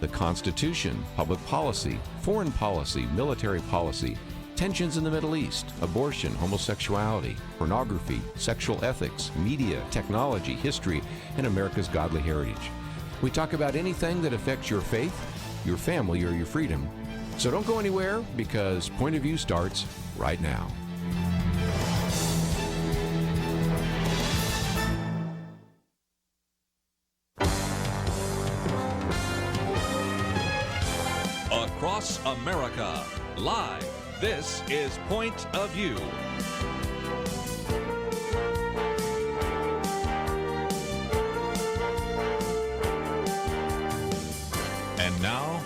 the Constitution, public policy, foreign policy, military policy, tensions in the Middle East, abortion, homosexuality, pornography, sexual ethics, media, technology, history, and America's godly heritage. We talk about anything that affects your faith, your family, or your freedom. So don't go anywhere, because Point of View starts right now. Across America, live, this is Point of View. And now,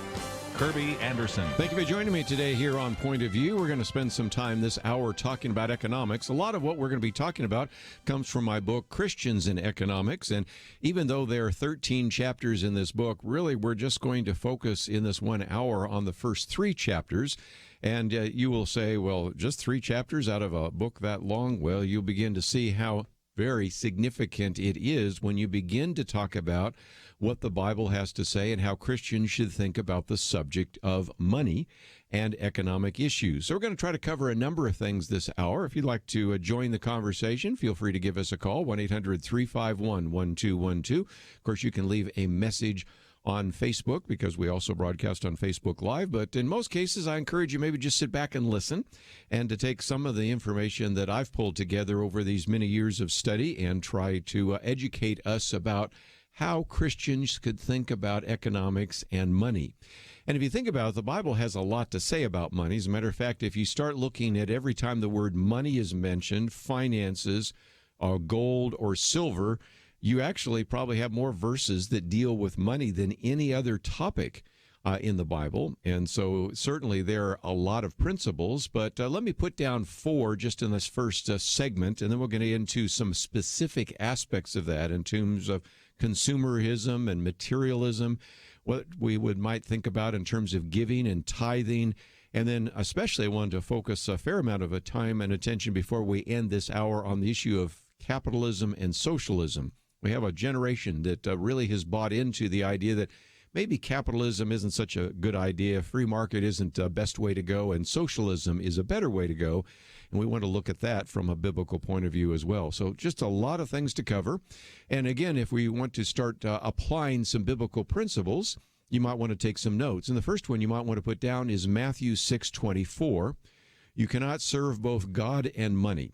Kerby Anderson. Thank you for joining me today here on Point of View. We're going to spend some time this hour talking about economics. A lot of what we're going to be talking about comes from my book, Christians in Economics. And even though there are 13 chapters in this book, really we're just going to focus in this 1 hour on the first 3 chapters. And you will say, well, just 3 chapters out of a book that long? Well, you'll begin to see how very significant it is when you begin to talk about what the Bible has to say and how Christians should think about the subject of money and economic issues. So we're going to try to cover a number of things this hour. If you'd like to join the conversation, feel free to give us a call, 1-800-351-1212. Of course, you can leave a message on Facebook, because we also broadcast on Facebook Live. But in most cases, I encourage you maybe just sit back and listen, and to take some of the information that I've pulled together over these many years of study and try to educate us about how Christians could think about economics and money. And if you think about it, the Bible has a lot to say about money. As a matter of fact, if you start looking at every time the word money is mentioned, finances, gold or silver, you actually probably have more verses that deal with money than any other topic in the Bible. And so certainly there are a lot of principles, but let me put down 4 just in this first segment, and then we'll get into some specific aspects of that in terms of consumerism and materialism, what we might think about in terms of giving and tithing. And then especially I wanted to focus a fair amount of time and attention before we end this hour on the issue of capitalism and socialism. We have a generation that really has bought into the idea that maybe capitalism isn't such a good idea, free market isn't the best way to go, and socialism is a better way to go. And we want to look at that from a biblical point of view as well. So just a lot of things to cover. And again, if we want to start applying some biblical principles, you might want to take some notes. And the first one you might want to put down is Matthew 6:24. You cannot serve both God and money.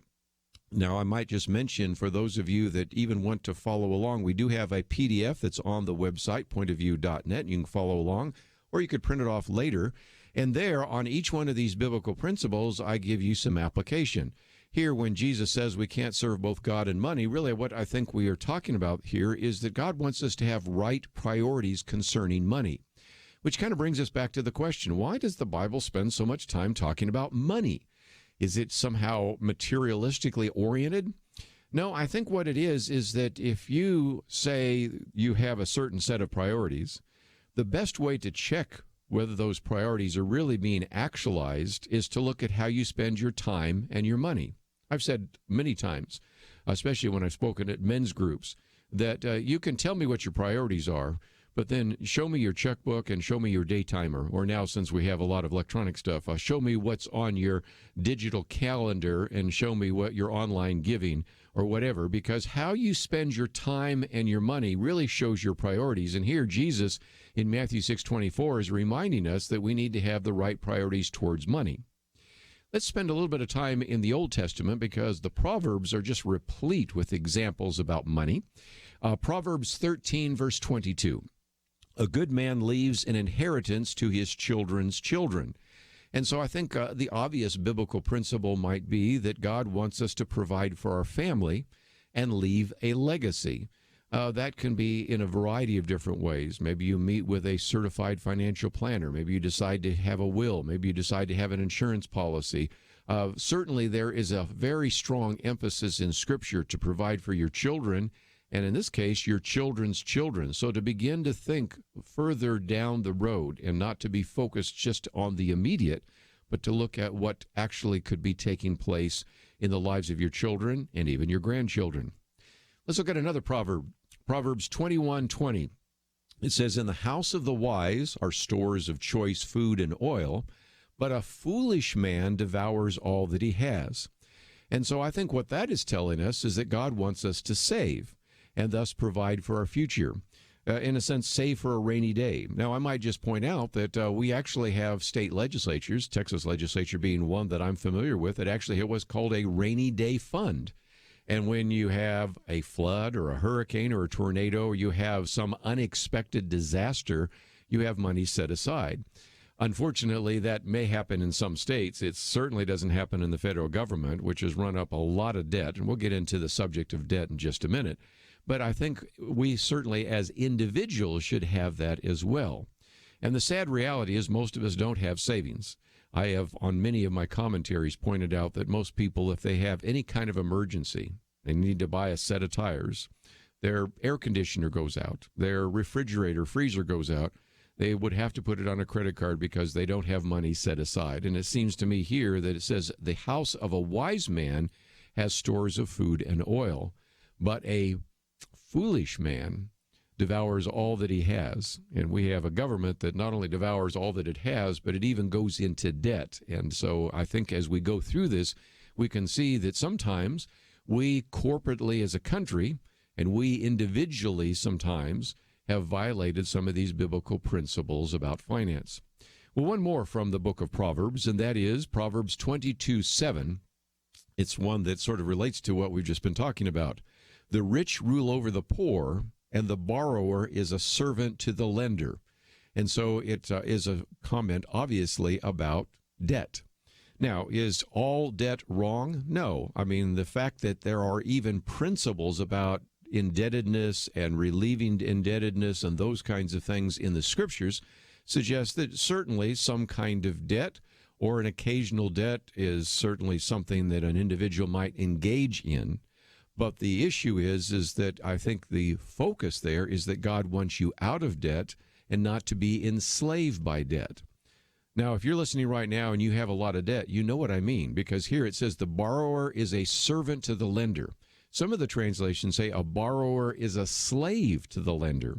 Now, I might just mention, for those of you that even want to follow along, we do have a PDF that's on the website, pointofview.net. You can follow along, or you could print it off later. And there, on each one of these biblical principles, I give you some application. Here, when Jesus says we can't serve both God and money, really what I think we are talking about here is that God wants us to have right priorities concerning money, which kind of brings us back to the question, why does the Bible spend so much time talking about money? Is it somehow materialistically oriented? No, I think what it is that if you say you have a certain set of priorities, the best way to check whether those priorities are really being actualized is to look at how you spend your time and your money. I've said many times, especially when I've spoken at men's groups, that you can tell me what your priorities are, but then show me your checkbook and show me your day timer. Or now, since we have a lot of electronic stuff, show me what's on your digital calendar and show me what your online giving or whatever, because how you spend your time and your money really shows your priorities. And here Jesus in Matthew 6:24 is reminding us that we need to have the right priorities towards money. Let's spend a little bit of time in the Old Testament, because the Proverbs are just replete with examples about money. Proverbs 13, verse 22. A good man leaves an inheritance to his children's children. And so I think the obvious biblical principle might be that God wants us to provide for our family and leave a legacy. That can be in a variety of different ways. Maybe you meet with a certified financial planner. Maybe you decide to have a will. Maybe you decide to have an insurance policy. Certainly there is a very strong emphasis in Scripture to provide for your children, and in this case, your children's children. So to begin to think further down the road and not to be focused just on the immediate, but to look at what actually could be taking place in the lives of your children and even your grandchildren. Let's look at another proverb. Proverbs 21:20. It says, in the house of the wise are stores of choice food and oil, but a foolish man devours all that he has. And so I think what that is telling us is that God wants us to save and thus provide for our future. In a sense, save for a rainy day. Now, I might just point out that we actually have state legislatures, Texas legislature being one that I'm familiar with, that actually has what's called a rainy day fund. And when you have a flood or a hurricane or a tornado, or you have some unexpected disaster, you have money set aside. Unfortunately, that may happen in some states. It certainly doesn't happen in the federal government, which has run up a lot of debt. And we'll get into the subject of debt in just a minute. But I think we certainly as individuals should have that as well. And the sad reality is most of us don't have savings. I have, on many of my commentaries, pointed out that most people, if they have any kind of emergency, they need to buy a set of tires, their air conditioner goes out, their refrigerator, freezer goes out, they would have to put it on a credit card because they don't have money set aside. And it seems to me here that it says the house of a wise man has stores of food and oil, but a foolish man devours all that he has. And we have a government that not only devours all that it has, but it even goes into debt. And so I think as we go through this, we can see that sometimes we corporately as a country and we individually sometimes have violated some of these biblical principles about finance. Well, one more from the book of Proverbs, and that is Proverbs 22:7. It's one that sort of relates to what we've just been talking about. The rich rule over the poor, and the borrower is a servant to the lender. And so it is a comment, obviously, about debt. Now, is all debt wrong? No. I mean, the fact that there are even principles about indebtedness and relieving indebtedness and those kinds of things in the scriptures suggests that certainly some kind of debt or an occasional debt is certainly something that an individual might engage in. But the issue is that I think the focus there is that God wants you out of debt and not to be enslaved by debt. Now, if you're listening right now and you have a lot of debt, you know what I mean, because here it says the borrower is a servant to the lender. Some of the translations say a borrower is a slave to the lender.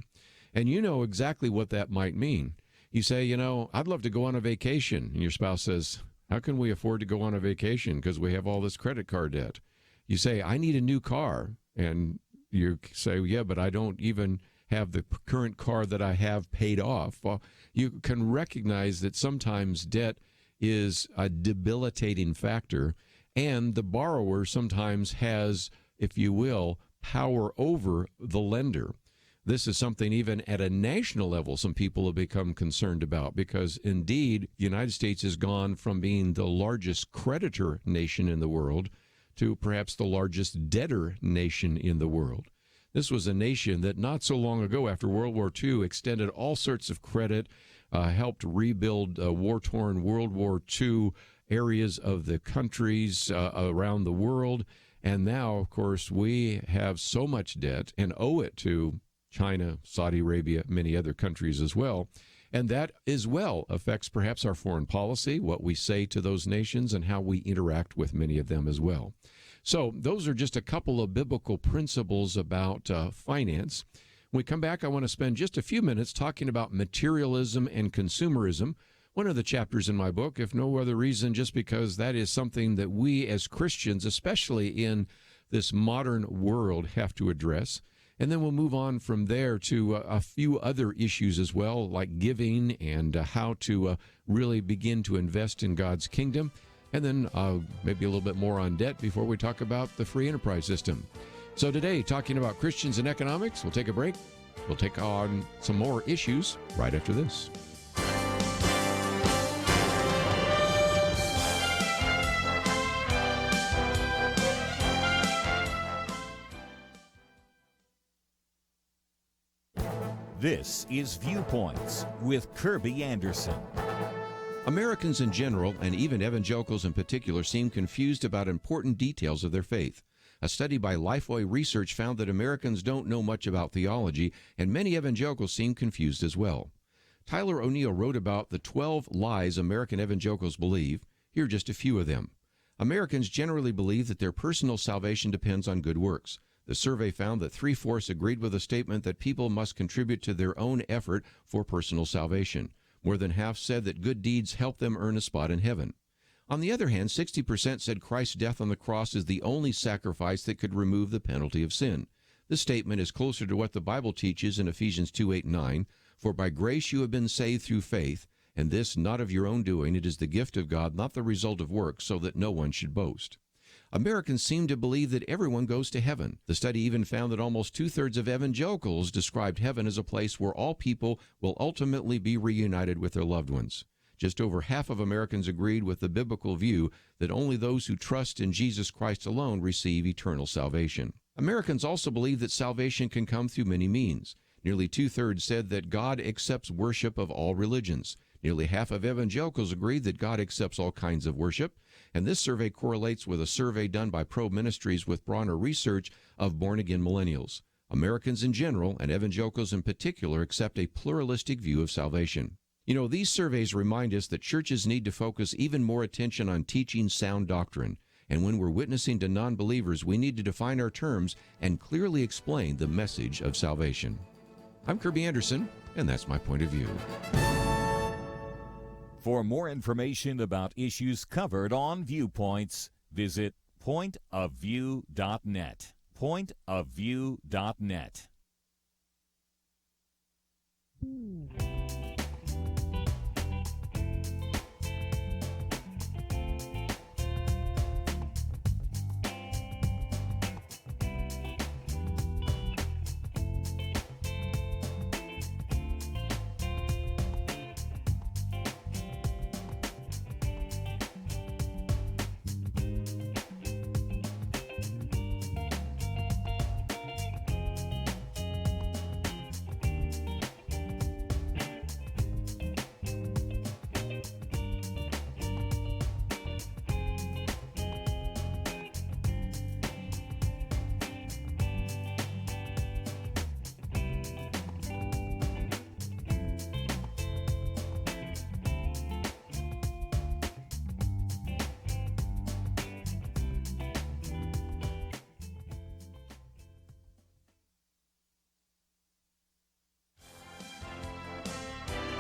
And you know exactly what that might mean. You say, I'd love to go on a vacation. And your spouse says, how can we afford to go on a vacation? Because we have all this credit card debt. You say, I need a new car. And you say, yeah, but I don't even have the current car that I have paid off. Well, you can recognize that sometimes debt is a debilitating factor. And the borrower sometimes has, if you will, power over the lender. This is something even at a national level some people have become concerned about because, indeed, the United States has gone from being the largest creditor nation in the world to perhaps the largest debtor nation in the world. This was a nation that not so long ago after World War II extended all sorts of credit, helped rebuild war-torn World War II areas of the countries around the world. And now, of course, we have so much debt and owe it to China, Saudi Arabia, many other countries as well. And that as well affects perhaps our foreign policy, what we say to those nations, and how we interact with many of them as well. So those are just a couple of biblical principles about finance. When we come back, I want to spend just a few minutes talking about materialism and consumerism, one of the chapters in my book, if no other reason, just because that is something that we as Christians, especially in this modern world, have to address. And then we'll move on from there to a few other issues as well, like giving and how to really begin to invest in God's kingdom. And then maybe a little bit more on debt before we talk about the free enterprise system. So today, talking about Christians and economics, we'll take a break. We'll take on some more issues right after this. This is Viewpoints with Kerby Anderson. Americans in general, and even evangelicals in particular, seem confused about important details of their faith. A study by Lifeway Research found that Americans don't know much about theology, and many evangelicals seem confused as well. Tyler O'Neill wrote about the 12 lies American evangelicals believe. Here are just a few of them. Americans generally believe that their personal salvation depends on good works. The survey found that 3/4 agreed with the statement that people must contribute to their own effort for personal salvation. More than half said that good deeds help them earn a spot in heaven. On the other hand, 60% said Christ's death on the cross is the only sacrifice that could remove the penalty of sin. This statement is closer to what the Bible teaches in Ephesians 2:8-9, "For by grace you have been saved through faith, and this not of your own doing, it is the gift of God, not the result of works, so that no one should boast." Americans seem to believe that everyone goes to heaven. The study even found that almost 2/3 of evangelicals described heaven as a place where all people will ultimately be reunited with their loved ones. Just over half of Americans agreed with the biblical view that only those who trust in Jesus Christ alone receive eternal salvation. Americans also believe that salvation can come through many means. Nearly 2/3 said that God accepts worship of all religions. Nearly half of evangelicals agreed that God accepts all kinds of worship, and this survey correlates with a survey done by Pro Ministries with Bronner Research of born-again millennials. Americans in general, and evangelicals in particular, accept a pluralistic view of salvation. You know, these surveys remind us that churches need to focus even more attention on teaching sound doctrine. And when we're witnessing to non-believers, we need to define our terms and clearly explain the message of salvation. I'm Kerby Anderson, and that's my point of view. For more information about issues covered on Viewpoints, visit pointofview.net. Pointofview.net.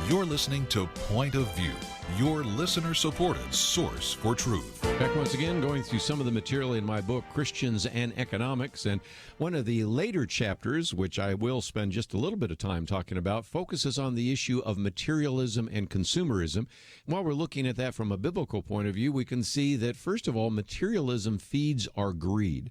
You're listening to Point of View, your listener-supported source for truth. Back once again, going through some of the material in my book, Christians and Economics, and one of the later chapters, which I will spend just a little bit of time talking about, focuses on the issue of materialism and consumerism. While we're looking at that from a biblical point of view, we can see that, first of all, materialism feeds our greed.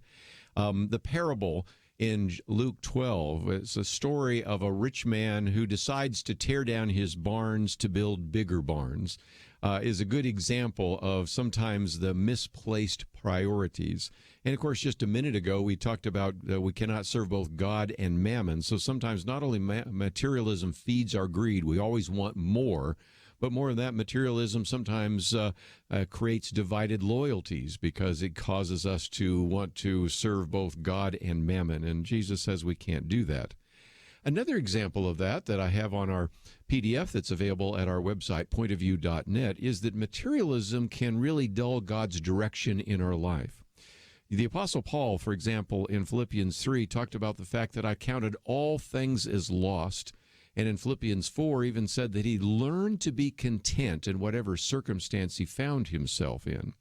The parable in Luke 12, it's a story of a rich man who decides to tear down his barns to build bigger barns, is a good example of sometimes the misplaced priorities. And of course, just a minute ago, we talked about we cannot serve both God and mammon. So sometimes not only materialism feeds our greed, we always want more, but more than that, materialism sometimes creates divided loyalties because it causes us to want to serve both God and mammon. And Jesus says we can't do that. Another example of that I have on our PDF that's available at our website, pointofview.net, is that materialism can really dull God's direction in our life. The Apostle Paul, for example, in Philippians 3, talked about the fact that I counted all things as lost. And in Philippians 4 even said that he learned to be content in whatever circumstance he found himself in.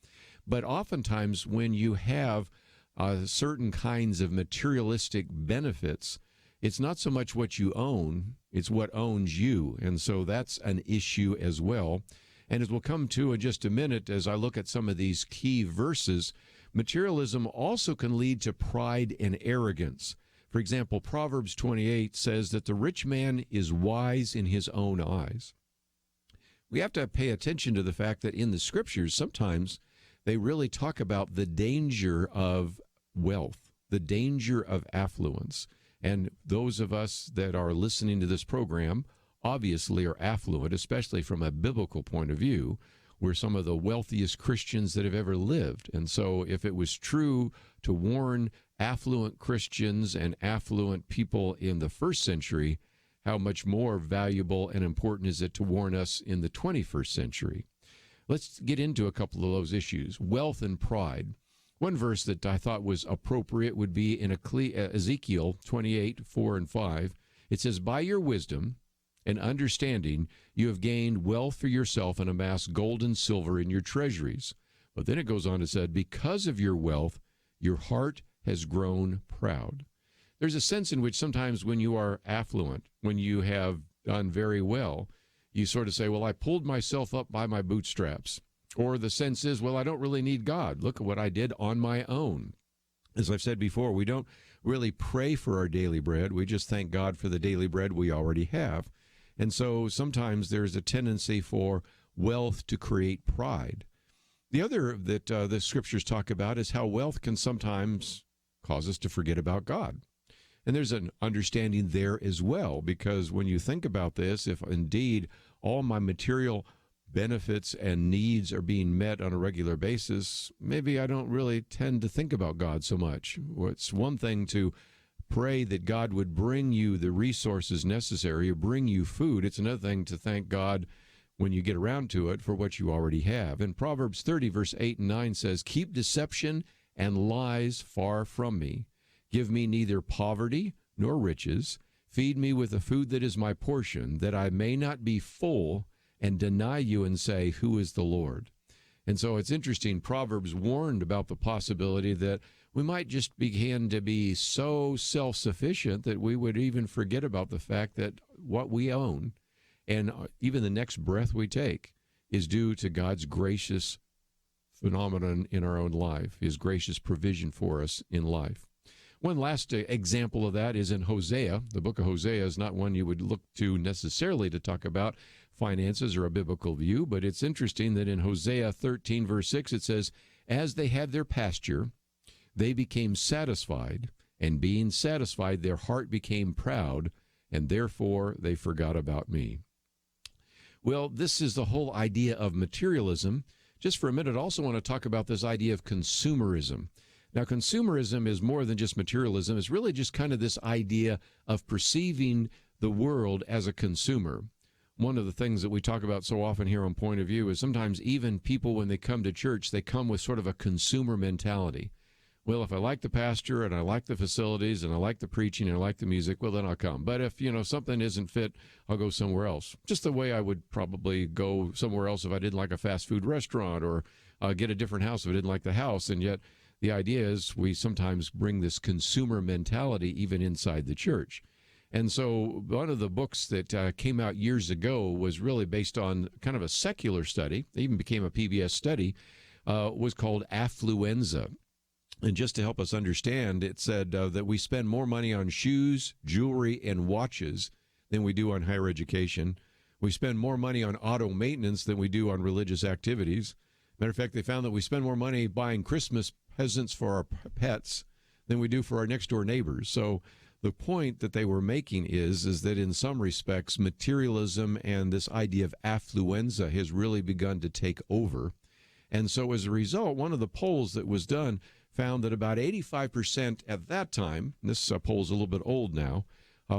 But oftentimes when you have certain kinds of materialistic benefits, it's not so much what you own, it's what owns you. And so that's an issue as well. And as we'll come to in just a minute, as I look at some of these key verses, materialism also can lead to pride and arrogance. For example, Proverbs 28 says that the rich man is wise in his own eyes. We have to pay attention to the fact that in the scriptures, sometimes they really talk about the danger of wealth, the danger of affluence. And those of us that are listening to this program obviously are affluent, especially from a biblical point of view. We're some of the wealthiest Christians that have ever lived. And so if it was true to warn affluent Christians and affluent people in the first century, how much more valuable and important is it to warn us in the 21st century? Let's get into a couple of those issues. Wealth and pride. One verse that I thought was appropriate would be in Ezekiel 28, 4 and 5. It says, by your wisdom and understanding, you have gained wealth for yourself and amassed gold and silver in your treasuries. But then it goes on to say, because of your wealth, your heart has grown proud. There's a sense in which sometimes when you are affluent, when you have done very well, you sort of say, well, I pulled myself up by my bootstraps. Or the sense is, well, I don't really need God. Look at what I did on my own. As I've said before, we don't really pray for our daily bread. We just thank God for the daily bread we already have. And so sometimes there's a tendency for wealth to create pride. The other that the scriptures talk about is how wealth can sometimes cause us to forget about God. And there's an understanding there as well, because when you think about this, if indeed all my material benefits and needs are being met on a regular basis, maybe I don't really tend to think about God so much. It's one thing to pray that God would bring you the resources necessary, or bring you food. It's another thing to thank God when you get around to it for what you already have. And Proverbs 30, verse 8 and 9 says, keep deception and lies far from me. Give me neither poverty nor riches. Feed me with the food that is my portion, that I may not be full and deny you and say, who is the Lord? And so it's interesting, Proverbs warned about the possibility that we might just begin to be so self-sufficient that we would even forget about the fact that what we own and even the next breath we take is due to God's gracious phenomenon in our own life, his gracious provision for us in life. One last example of that is in Hosea. The book of Hosea is not one you would look to necessarily to talk about finances or a biblical view, but it's interesting that in Hosea 13, verse 6, it says, as they had their pasture, they became satisfied, and being satisfied, their heart became proud, and therefore they forgot about me. Well, this is the whole idea of materialism. Just for a minute, I also want to talk about this idea of consumerism. Now, consumerism is more than just materialism. It's really just kind of this idea of perceiving the world as a consumer. One of the things that we talk about so often here on Point of View is sometimes even people, when they come to church, they come with sort of a consumer mentality. Well, if I like the pastor and I like the facilities and I like the preaching and I like the music, well, then I'll come. But if, something isn't fit, I'll go somewhere else. Just the way I would probably go somewhere else if I didn't like a fast food restaurant, or get a different house if I didn't like the house. And yet the idea is we sometimes bring this consumer mentality even inside the church. And so one of the books that came out years ago was really based on kind of a secular study. It even became a PBS study, was called Affluenza. And just to help us understand, it said that we spend more money on shoes, jewelry, and watches than we do on higher education. We spend more money on auto maintenance than we do on religious activities. Matter of fact, they found that we spend more money buying Christmas presents for our pets than we do for our next-door neighbors. So the point that they were making is that in some respects, materialism and this idea of affluenza has really begun to take over. And so as a result, one of the polls that was done found that about 85% at that time, this poll's a little bit old now,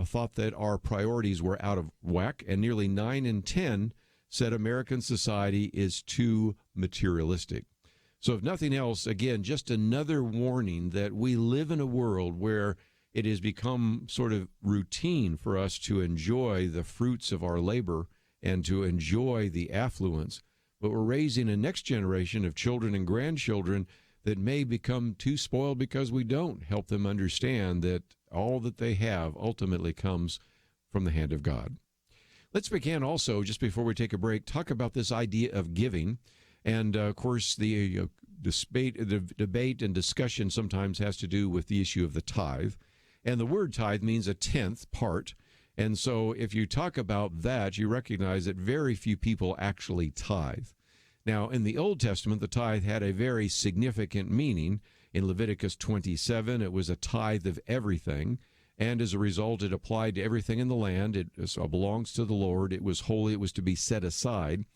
thought that our priorities were out of whack, and nearly 9 in 10 said American society is too materialistic. So if nothing else, again, just another warning that we live in a world where it has become sort of routine for us to enjoy the fruits of our labor and to enjoy the affluence, but we're raising a next generation of children and grandchildren that may become too spoiled because we don't help them understand that all that they have ultimately comes from the hand of God. Let's begin also, just before we take a break, talk about this idea of giving. And, of course, the debate and discussion sometimes has to do with the issue of the tithe. And the word tithe means a tenth part. And so if you talk about that, you recognize that very few people actually tithe. Now, in the Old Testament, the tithe had a very significant meaning. In Leviticus 27, it was a tithe of everything, and as a result, it applied to everything in the land. It belongs to the Lord. It was holy. It was to be set aside.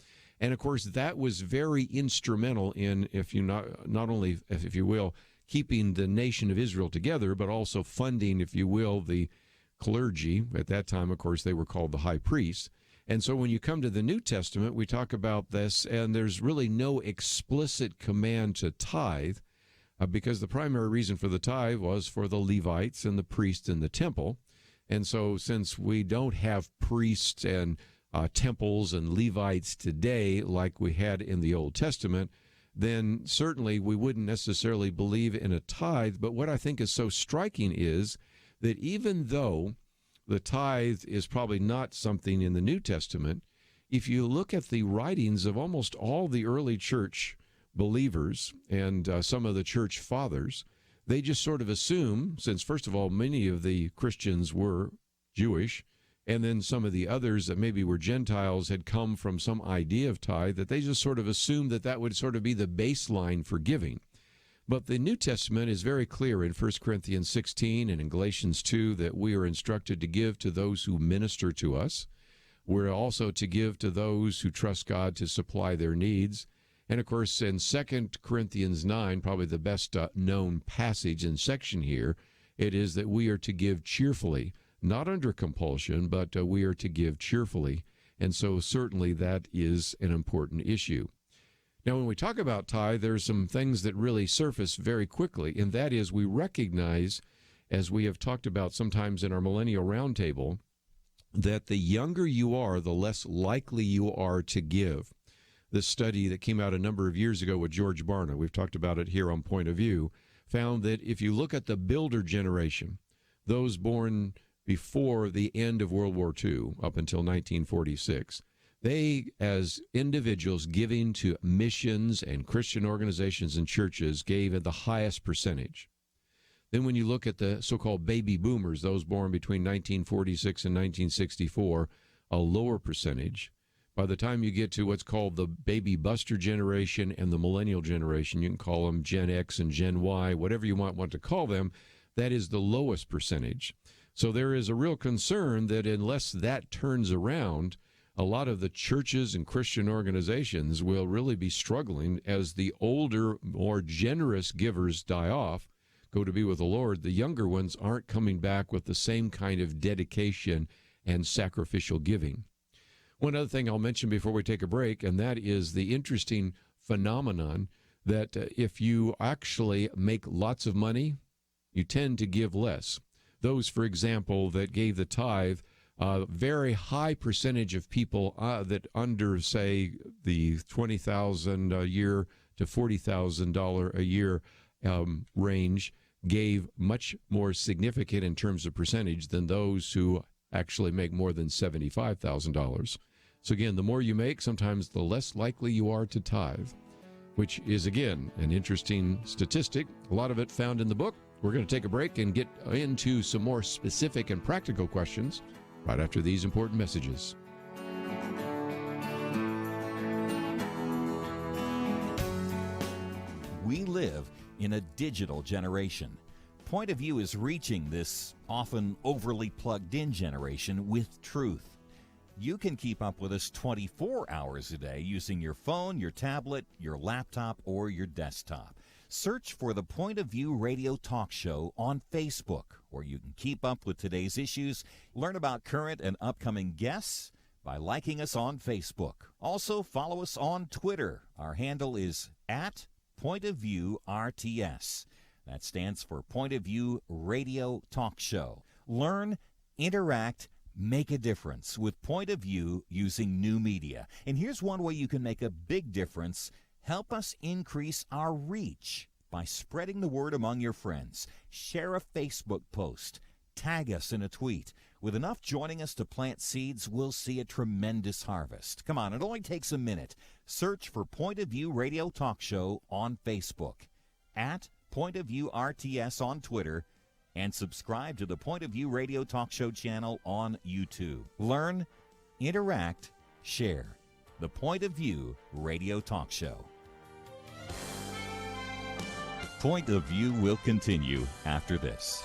And, of course, that was very instrumental in, not only, if you will, keeping the nation of Israel together, but also funding, if you will, the clergy. At that time, of course, they were called the high priests. And so when you come to the New Testament, we talk about this, and there's really no explicit command to tithe. because the primary reason for the tithe was for the Levites and the priests in the temple. And so since we don't have priests and temples and Levites today like we had in the Old Testament, then certainly we wouldn't necessarily believe in a tithe. But what I think is so striking is that even though the tithe is probably not something in the New Testament, if you look at the writings of almost all the early church believers and some of the church fathers, they just sort of assume, since first of all, many of the Christians were Jewish, and then some of the others that maybe were Gentiles had come from some idea of tithe, that they just sort of assumed that that would sort of be the baseline for giving. But the New Testament is very clear in 1 Corinthians 16 and in Galatians 2 that we are instructed to give to those who minister to us. We're also to give to those who trust God to supply their needs. And, of course, in 2 Corinthians 9, probably the best known passage and section here, it is that we are to give cheerfully, not under compulsion, but we are to give cheerfully. And so certainly that is an important issue. Now, when we talk about tithe, there's some things that really surface very quickly, and that is we recognize, as we have talked about sometimes in our Millennial Roundtable, that the younger you are, the less likely you are to give. This study that came out a number of years ago with George Barna, we've talked about it here on Point of View, found that if you look at the builder generation, those born before the end of World War II up until 1946, they, as individuals giving to missions and Christian organizations and churches, gave at the highest percentage. Then when you look at the so-called baby boomers, those born between 1946 and 1964, a lower percentage. By the time you get to what's called the baby buster generation and the millennial generation, you can call them Gen X and Gen Y, whatever you might want to call them, that is the lowest percentage. So there is a real concern that unless that turns around, a lot of the churches and Christian organizations will really be struggling as the older, more generous givers die off, go to be with the Lord. The younger ones aren't coming back with the same kind of dedication and sacrificial giving. One other thing I'll mention before we take a break, and that is the interesting phenomenon that if you actually make lots of money, you tend to give less. Those, for example, that gave the tithe, very high percentage of people that under, say, the $20,000 a year to $40,000 a year range gave much more significant in terms of percentage than those who actually make more than $75,000. So again, the more you make, sometimes the less likely you are to tithe, which is, again, an interesting statistic. A lot of it found in the book. We're going to take a break and get into some more specific and practical questions right after these important messages. We live in a digital generation. Point of View is reaching this often overly plugged-in generation with truth. You can keep up with us 24 hours a day using your phone, your tablet, your laptop, or your desktop. Search for the Point of View Radio Talk Show on Facebook, where you can keep up with today's issues, learn about current and upcoming guests by liking us on Facebook. Also, follow us on Twitter. Our handle is @PointOfViewRTS. That stands for Point of View Radio Talk Show. Learn, interact, make a difference with Point of View using new media. And here's one way you can make a big difference. Help us increase our reach by spreading the word among your friends. Share a Facebook post. Tag us in a tweet. With enough joining us to plant seeds, we'll see a tremendous harvest. Come on, it only takes a minute. Search for Point of View Radio Talk Show on Facebook, @PointOfViewRTS on Twitter, and subscribe to the Point of View Radio Talk Show channel on YouTube. Learn, interact, share. The Point of View Radio Talk Show. Point of View will continue after this.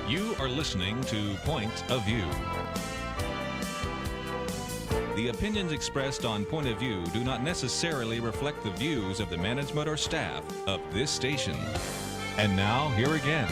You are listening to Point of View. The opinions expressed on Point of View do not necessarily reflect the views of the management or staff of this station. And now, here again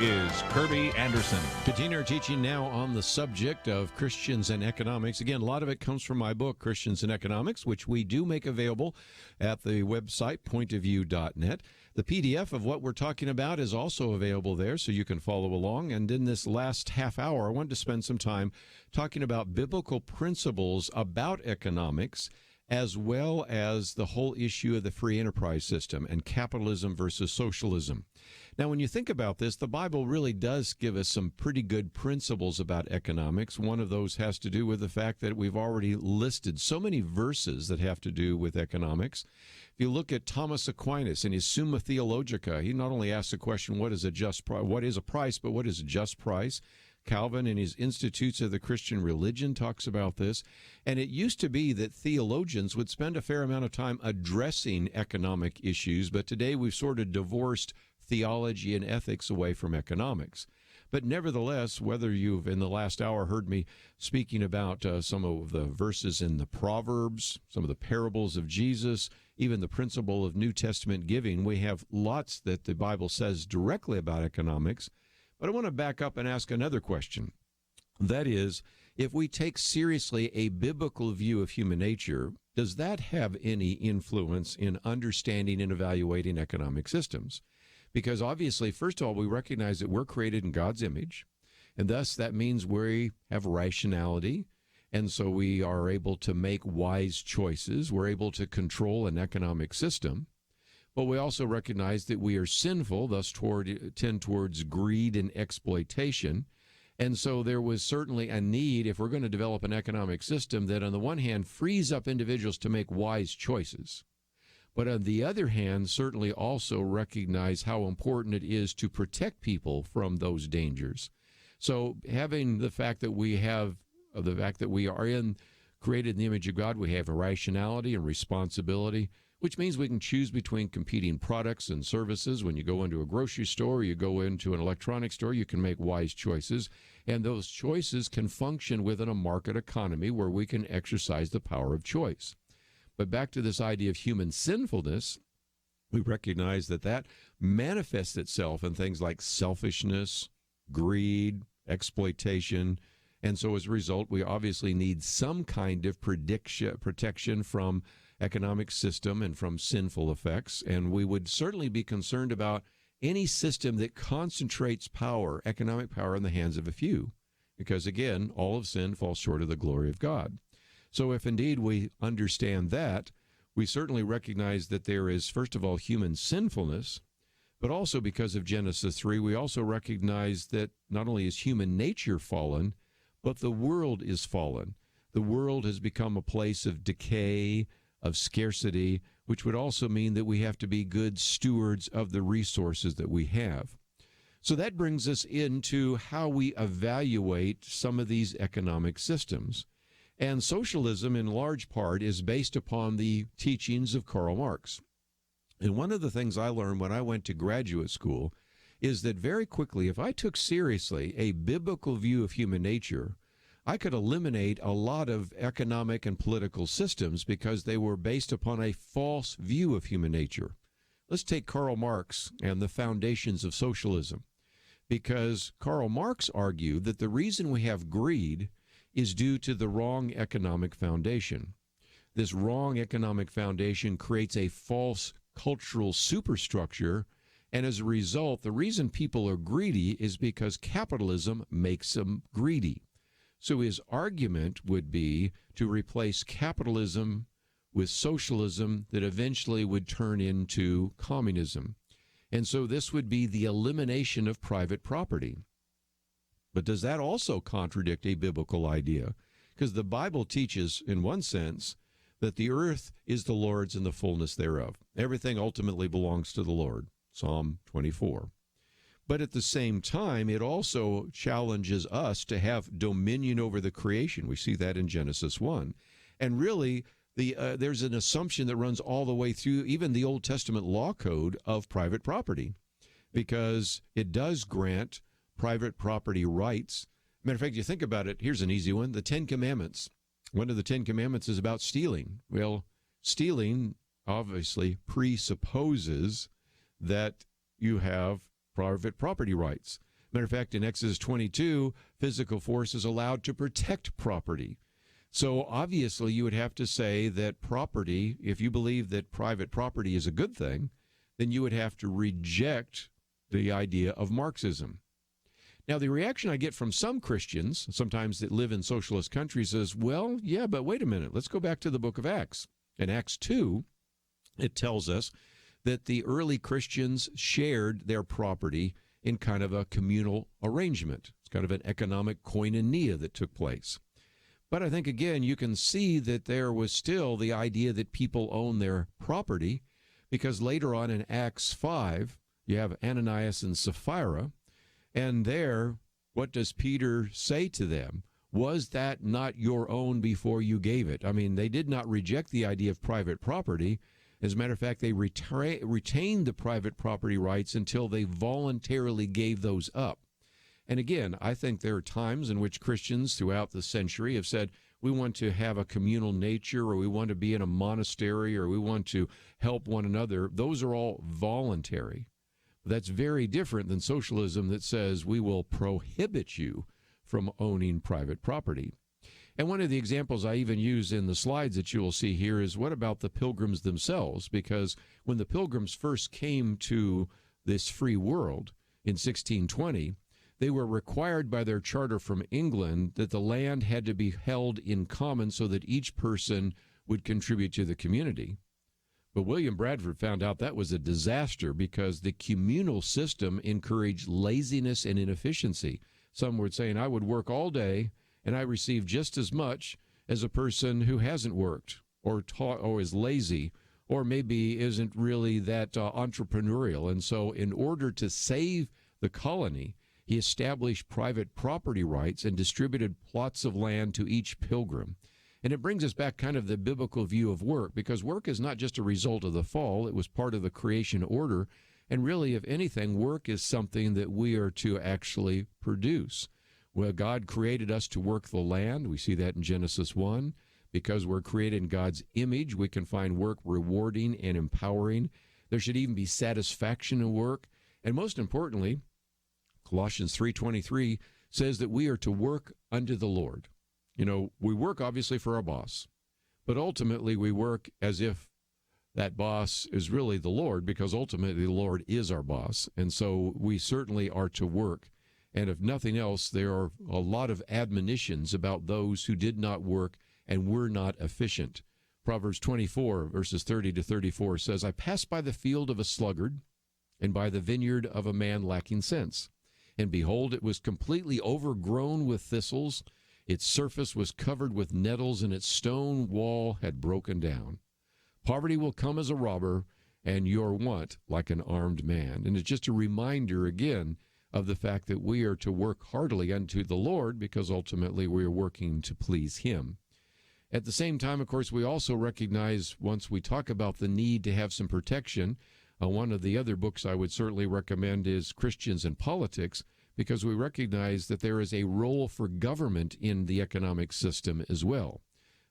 is Kerby Anderson. Continue our teaching now on the subject of Christians and economics. Again, a lot of it comes from my book, Christians and Economics, which we do make available at the website, pointofview.net. The PDF of what we're talking about is also available there, so you can follow along. And in this last half hour, I wanted to spend some time talking about biblical principles about economics, as well as the whole issue of the free enterprise system and capitalism versus socialism. Now, when you think about this, the Bible really does give us some pretty good principles about economics. One of those has to do with the fact that we've already listed so many verses that have to do with economics. If you look at Thomas Aquinas in his Summa Theologica, he not only asks the question, what is a price, but what is a just price? Calvin, in his Institutes of the Christian Religion, talks about this. And it used to be that theologians would spend a fair amount of time addressing economic issues, but today we've sort of divorced theology and ethics away from economics. But nevertheless, whether you've in the last hour heard me speaking about some of the verses in the Proverbs, some of the parables of Jesus, even the principle of New Testament giving, we have lots that the Bible says directly about economics. But I want to back up and ask another question. That is, if we take seriously a biblical view of human nature, does that have any influence in understanding and evaluating economic systems? Because obviously, first of all, we recognize that we're created in God's image, and thus that means we have rationality, and so we are able to make wise choices. We're able to control an economic system. But we also recognize that we are sinful, thus tend towards greed and exploitation. And so there was certainly a need, if we're going to develop an economic system, that on the one hand frees up individuals to make wise choices. But on the other hand, certainly also recognize how important it is to protect people from those dangers. So having the fact that we are created in the image of God, we have a rationality and responsibility, which means we can choose between competing products and services. When you go into a grocery store, you go into an electronics store, you can make wise choices. And those choices can function within a market economy where we can exercise the power of choice. But back to this idea of human sinfulness, we recognize that that manifests itself in things like selfishness, greed, exploitation. And so as a result, we obviously need some kind of protection from economic system and from sinful effects. And we would certainly be concerned about any system that concentrates power, economic power, in the hands of a few. Because again, all of sin falls short of the glory of God. So if indeed we understand that, we certainly recognize that there is, first of all, human sinfulness, but also because of Genesis 3, we also recognize that not only is human nature fallen, but the world is fallen. The world has become a place of decay, of scarcity, which would also mean that we have to be good stewards of the resources that we have. So that brings us into how we evaluate some of these economic systems. And socialism, in large part, is based upon the teachings of Karl Marx. And one of the things I learned when I went to graduate school is that very quickly, if I took seriously a biblical view of human nature, I could eliminate a lot of economic and political systems because they were based upon a false view of human nature. Let's take Karl Marx and the foundations of socialism, because Karl Marx argued that the reason we have greed is due to the wrong economic foundation. This wrong economic foundation creates a false cultural superstructure, and as a result, the reason people are greedy is because capitalism makes them greedy. So his argument would be to replace capitalism with socialism that eventually would turn into communism. And so this would be the elimination of private property. But does that also contradict a biblical idea? Because the Bible teaches, in one sense, that the earth is the Lord's and the fullness thereof. Everything ultimately belongs to the Lord, Psalm 24. But at the same time, it also challenges us to have dominion over the creation. We see that in Genesis 1. And really, there's an assumption that runs all the way through even the Old Testament law code of private property, because it does grant private property rights. Matter of fact, you think about it, here's an easy one, the Ten Commandments. One of the Ten Commandments is about stealing. Well, stealing obviously presupposes that you have private property rights. Matter of fact, in Exodus 22, physical force is allowed to protect property. So obviously you would have to say that property, if you believe that private property is a good thing, then you would have to reject the idea of Marxism. Now, the reaction I get from some Christians, sometimes that live in socialist countries, is, well, yeah, but wait a minute. Let's go back to the book of Acts. In Acts 2, it tells us that the early Christians shared their property in kind of a communal arrangement. It's kind of an economic koinonia that took place. But I think, again, you can see that there was still the idea that people own their property, because later on in Acts 5, you have Ananias and Sapphira, and there, what does Peter say to them? Was that not your own before you gave it? I mean, they did not reject the idea of private property. As a matter of fact, they retained the private property rights until they voluntarily gave those up. And again, I think there are times in which Christians throughout the century have said, we want to have a communal nature, or we want to be in a monastery, or we want to help one another. Those are all voluntary. That's very different than socialism that says we will prohibit you from owning private property. And one of the examples I even use in the slides that you will see here is, what about the Pilgrims themselves? Because when the Pilgrims first came to this free world in 1620, they were required by their charter from England that the land had to be held in common so that each person would contribute to the community. But William Bradford found out that was a disaster, because the communal system encouraged laziness and inefficiency. Some were saying, I would work all day and I receive just as much as a person who hasn't worked or taught or is lazy or maybe isn't really that entrepreneurial. And so in order to save the colony, he established private property rights and distributed plots of land to each pilgrim. And it brings us back kind of the biblical view of work, because work is not just a result of the fall. It was part of the creation order. And really, if anything, work is something that we are to actually produce. Well, God created us to work the land. We see that in Genesis 1. Because we're created in God's image, we can find work rewarding and empowering. There should even be satisfaction in work. And most importantly, Colossians 3:23 says that we are to work unto the Lord. You know, we work obviously for our boss, but ultimately we work as if that boss is really the Lord, because ultimately the Lord is our boss. And so we certainly are to work. And if nothing else, there are a lot of admonitions about those who did not work and were not efficient. Proverbs 24, verses 30 to 34 says, I passed by the field of a sluggard and by the vineyard of a man lacking sense. And behold, it was completely overgrown with thistles. Its surface was covered with nettles, and its stone wall had broken down. Poverty will come as a robber, and your want like an armed man. And it's just a reminder again of the fact that we are to work heartily unto the Lord, because ultimately we are working to please him. At the same time, of course, we also recognize, once we talk about the need to have some protection, one of the other books I would certainly recommend is Christians and Politics, because we recognize that there is a role for government in the economic system as well.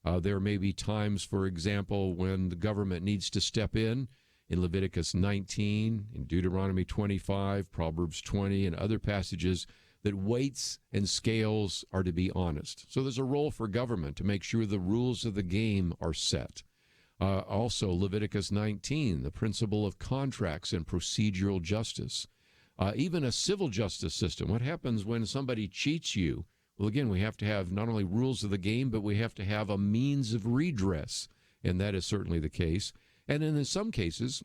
There may be times, for example, when the government needs to step in Leviticus 19, in Deuteronomy 25, Proverbs 20, and other passages, that weights and scales are to be honest. So there's a role for government to make sure the rules of the game are set. Also, Leviticus 19, the principle of contracts and procedural justice. Even a civil justice system. What happens when somebody cheats you? Well, again, we have to have not only rules of the game, but we have to have a means of redress, and that is certainly the case. And in some cases,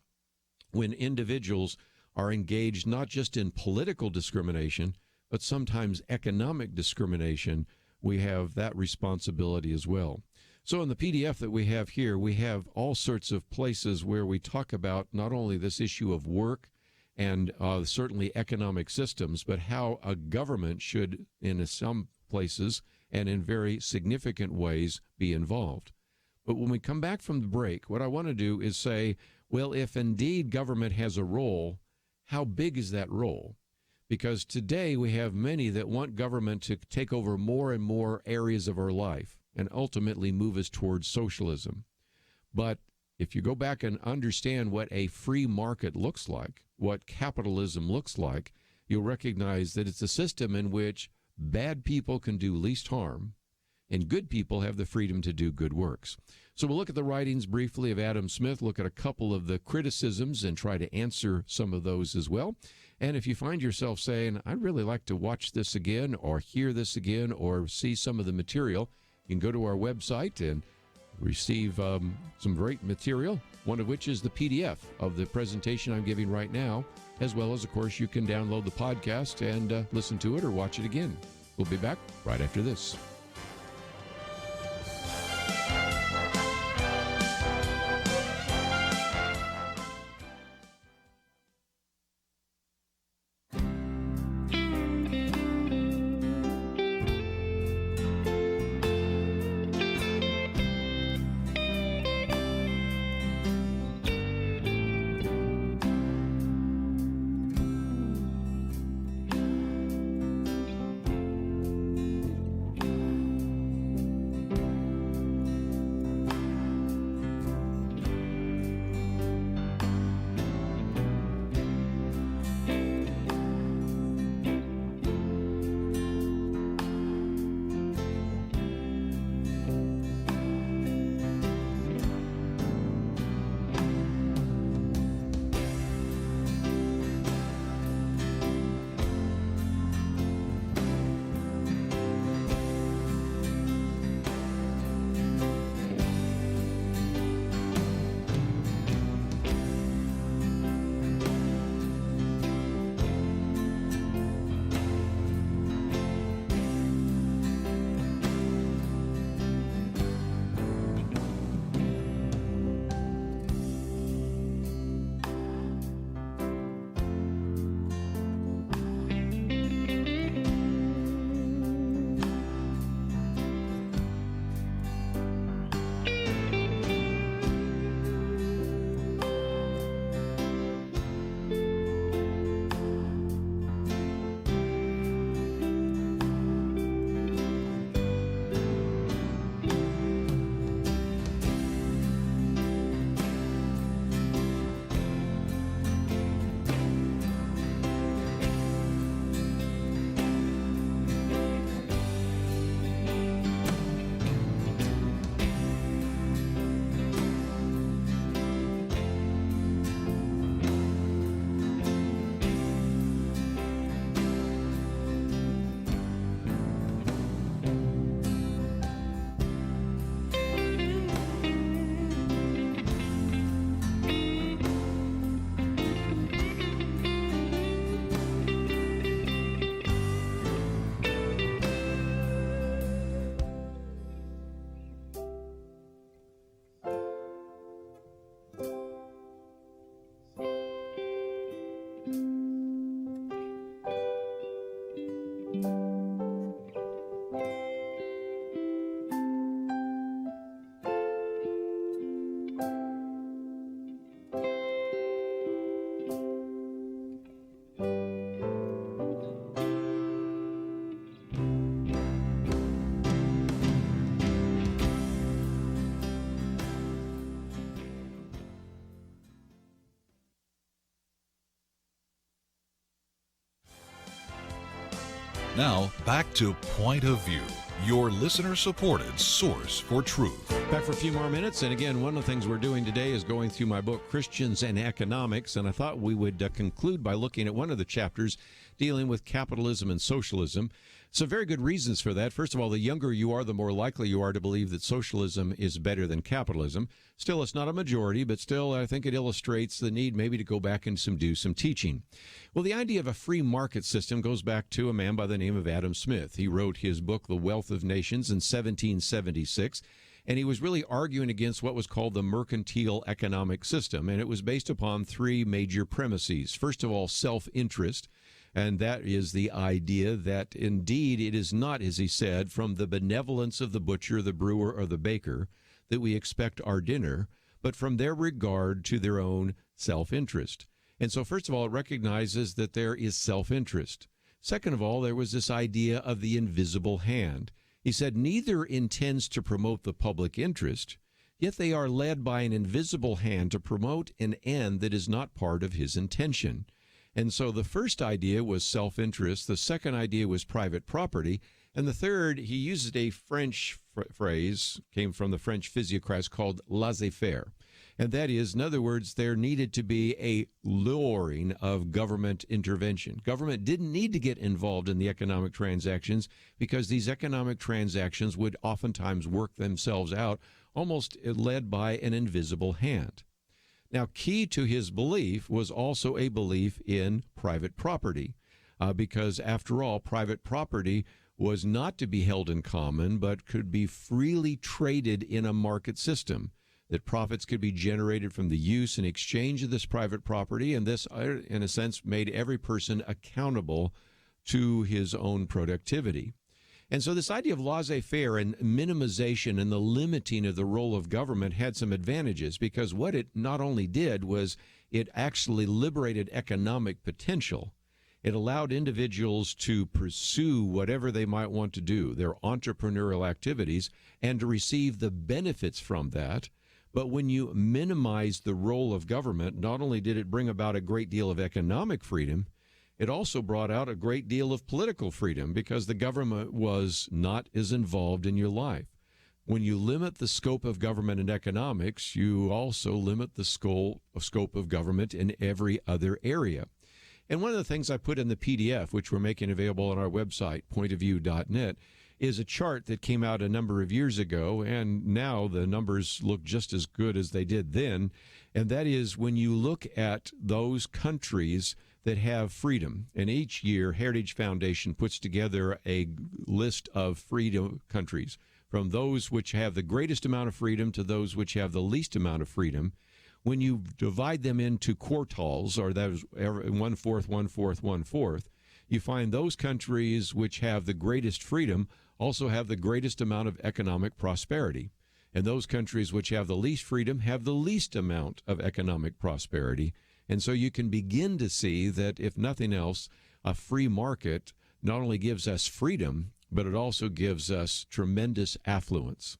when individuals are engaged not just in political discrimination, but sometimes economic discrimination, we have that responsibility as well. So in the PDF that we have here, we have all sorts of places where we talk about not only this issue of work and certainly economic systems, but how a government should, in some places and in very significant ways, be involved. But when we come back from the break, what I want to do is say, well, if indeed government has a role, how big is that role? because today we have many that want government to take over more and more areas of our life and ultimately move us towards socialism. But if you go back and understand what a free market looks like, what capitalism looks like, you'll recognize that it's a system in which bad people can do least harm and good people have the freedom to do good works. So we'll look at the writings briefly of Adam Smith, look at a couple of the criticisms and try to answer some of those as well. And if you find yourself saying, I'd really like to watch this again or hear this again or see some of the material, you can go to our website and receive some great material, one of which is the PDF of the presentation I'm giving right now, as well as, of course, you can download the podcast and listen to it or watch it again. We'll be back right after this. Now, back to Point of View, your listener-supported source for truth. Back for a few more minutes. And again, one of the things we're doing today is going through my book, Christians and Economics. And I thought we would conclude by looking at one of the chapters dealing with capitalism and socialism. Some very good reasons for that. First of all, the younger you are, the more likely you are to believe that socialism is better than capitalism. Still, it's not a majority, but still, I think it illustrates the need maybe to go back and do some teaching. Well, the idea of a free market system goes back to a man by the name of Adam Smith. He wrote his book, The Wealth of Nations, in 1776. And he was really arguing against what was called the mercantile economic system. And it was based upon three major premises. First of all, self-interest. And that is the idea that indeed it is not, as he said, from the benevolence of the butcher, the brewer, or the baker that we expect our dinner, but from their regard to their own self-interest. And so, first of all, it recognizes that there is self-interest. Second of all, there was this idea of the invisible hand. He said neither intends to promote the public interest, yet they are led by an invisible hand to promote an end that is not part of his intention. And so the first idea was self-interest, the second idea was private property, and the third, he used a French phrase, came from the French physiocrats, called laissez-faire. And that is, in other words, there needed to be a lowering of government intervention. Government didn't need to get involved in the economic transactions because these economic transactions would oftentimes work themselves out, almost led by an invisible hand. Now, key to his belief was also a belief in private property, because after all, private property was not to be held in common, but could be freely traded in a market system, that profits could be generated from the use and exchange of this private property, and this, in a sense, made every person accountable to his own productivity. And so this idea of laissez-faire and minimization and the limiting of the role of government had some advantages, because what it not only did was it actually liberated economic potential. It allowed individuals to pursue whatever they might want to do, their entrepreneurial activities, and to receive the benefits from that. But when you minimize the role of government, not only did it bring about a great deal of economic freedom, it also brought out a great deal of political freedom, because the government was not as involved in your life. When you limit the scope of government in economics, you also limit the scope of government in every other area. And one of the things I put in the PDF, which we're making available on our website, pointofview.net, is a chart that came out a number of years ago, and now the numbers look just as good as they did then. And that is when you look at those countries that have freedom, and each year Heritage Foundation puts together a list of freedom countries, from those which have the greatest amount of freedom to those which have the least amount of freedom. When you divide them into quartiles, or that is 1/4, 1/4, 1/4, you find those countries which have the greatest freedom also have the greatest amount of economic prosperity. And those countries which have the least freedom have the least amount of economic prosperity. And so you can begin to see that, if nothing else, a free market not only gives us freedom, but it also gives us tremendous affluence.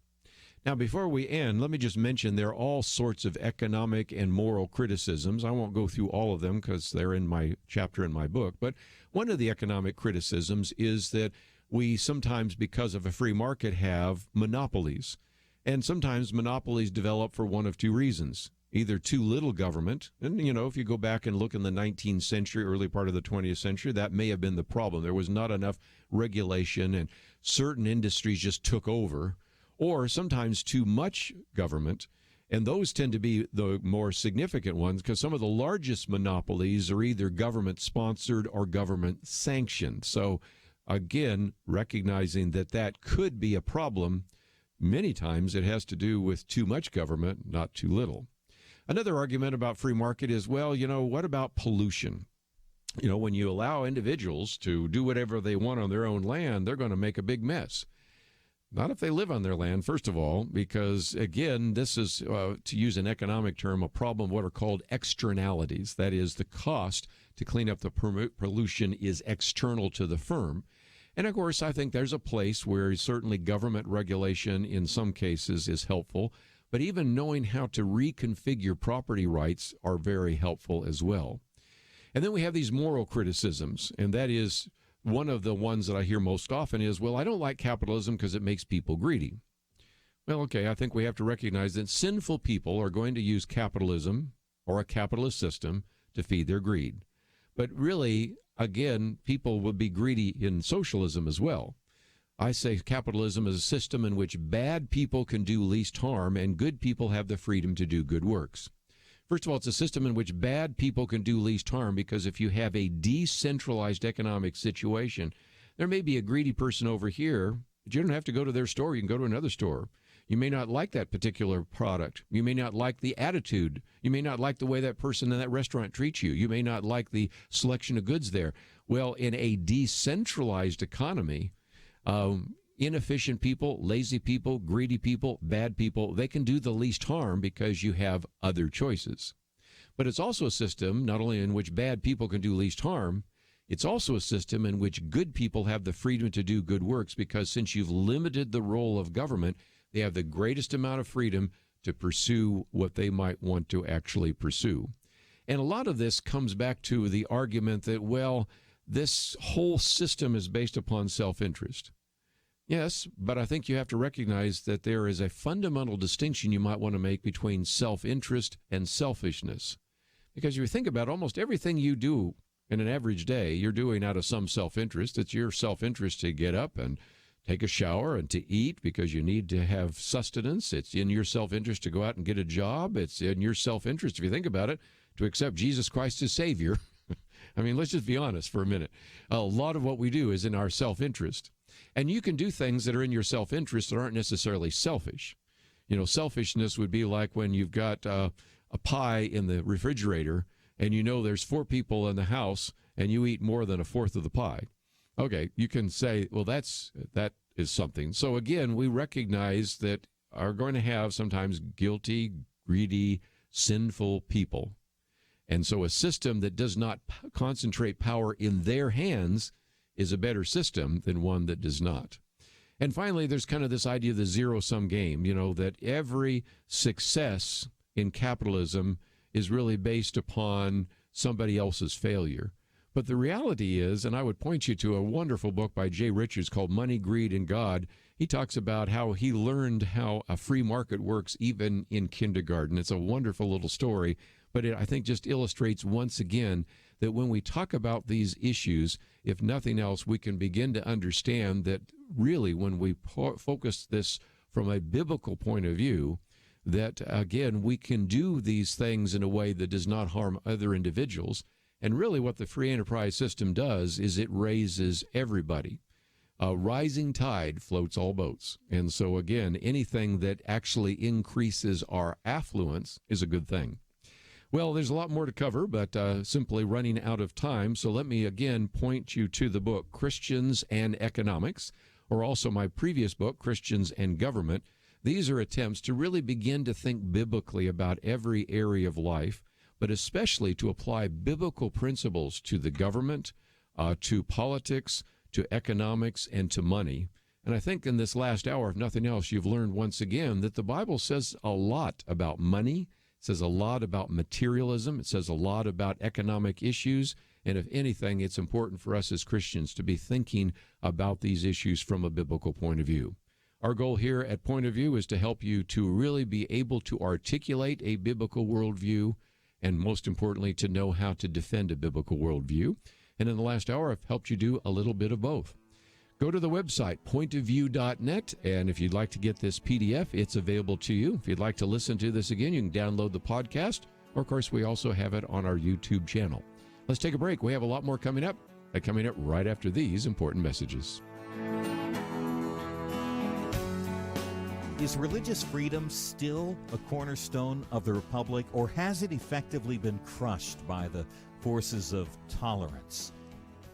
Now, before we end, let me just mention there are all sorts of economic and moral criticisms. I won't go through all of them because they're in my chapter in my book. But one of the economic criticisms is that we sometimes, because of a free market, have monopolies. And sometimes monopolies develop for one of two reasons. Either too little government, and, if you go back and look in the 19th century, early part of the 20th century, that may have been the problem. There was not enough regulation, and certain industries just took over. Or sometimes too much government, and those tend to be the more significant ones, because some of the largest monopolies are either government-sponsored or government-sanctioned. So, again, recognizing that that could be a problem, many times it has to do with too much government, not too little. Another argument about free market is, well, what about pollution? When you allow individuals to do whatever they want on their own land, they're going to make a big mess. Not if they live on their land, first of all, because, again, this is, to use an economic term, a problem of what are called externalities. That is, the cost to clean up the pollution is external to the firm. And, of course, I think there's a place where certainly government regulation in some cases is helpful, but even knowing how to reconfigure property rights are very helpful as well. And then we have these moral criticisms, and that is one of the ones that I hear most often is, well, I don't like capitalism because it makes people greedy. Well, okay, I think we have to recognize that sinful people are going to use capitalism or a capitalist system to feed their greed. But really, again, people will be greedy in socialism as well. I say capitalism is a system in which bad people can do least harm and good people have the freedom to do good works. First of all, it's a system in which bad people can do least harm, because if you have a decentralized economic situation, there may be a greedy person over here, but you don't have to go to their store. You can go to another store. You may not like that particular product. You may not like the attitude. You may not like the way that person in that restaurant treats you. You may not like the selection of goods there. Well, in a decentralized economy, inefficient people, lazy people, greedy people, bad people, they can do the least harm because you have other choices. But it's also a system not only in which bad people can do least harm, it's also a system in which good people have the freedom to do good works, because since you've limited the role of government, they have the greatest amount of freedom to pursue what they might want to actually pursue. And a lot of this comes back to the argument that, well, this whole system is based upon self-interest. Yes, but I think you have to recognize that there is a fundamental distinction you might want to make between self-interest and selfishness. Because if you think about almost everything you do in an average day, you're doing out of some self-interest. It's your self-interest to get up and take a shower and to eat because you need to have sustenance. It's in your self-interest to go out and get a job. It's in your self-interest, if you think about it, to accept Jesus Christ as Savior. I mean, let's just be honest for a minute. A lot of what we do is in our self-interest. And you can do things that are in your self-interest that aren't necessarily selfish. You know, selfishness would be like when you've got a pie in the refrigerator and you know there's 4 people in the house and you eat more than a fourth of the pie. Okay, you can say, well, that is something. So again, we recognize that are going to have sometimes guilty, greedy, sinful people. And so a system that does not concentrate power in their hands is a better system than one that does not. And finally, there's kind of this idea of the zero-sum game, you know, that every success in capitalism is really based upon somebody else's failure. But the reality is, and I would point you to a wonderful book by Jay Richards called Money, Greed, and God. He talks about how he learned how a free market works even in kindergarten. It's a wonderful little story, but it, I think, just illustrates once again that when we talk about these issues, if nothing else, we can begin to understand that really when we focus this from a biblical point of view, that, again, we can do these things in a way that does not harm other individuals. And really what the free enterprise system does is it raises everybody. A rising tide floats all boats. And so, again, anything that actually increases our affluence is a good thing. Well, there's a lot more to cover, but simply running out of time. So let me again point you to the book, Christians and Economics, or also my previous book, Christians and Government. These are attempts to really begin to think biblically about every area of life, but especially to apply biblical principles to the government, to politics, to economics, and to money. And I think in this last hour, if nothing else, you've learned once again that the Bible says a lot about money. It says a lot about materialism. It says a lot about economic issues. And if anything, it's important for us as Christians to be thinking about these issues from a biblical point of view. Our goal here at Point of View is to help you to really be able to articulate a biblical worldview, and most importantly, to know how to defend a biblical worldview. And in the last hour, I've helped you do a little bit of both. Go to the website, pointofview.net, and if you'd like to get this PDF, it's available to you. If you'd like to listen to this again, you can download the podcast, or of course, we also have it on our YouTube channel. Let's take a break. We have a lot more coming up right after these important messages. Is religious freedom still a cornerstone of the Republic, or has it effectively been crushed by the forces of tolerance?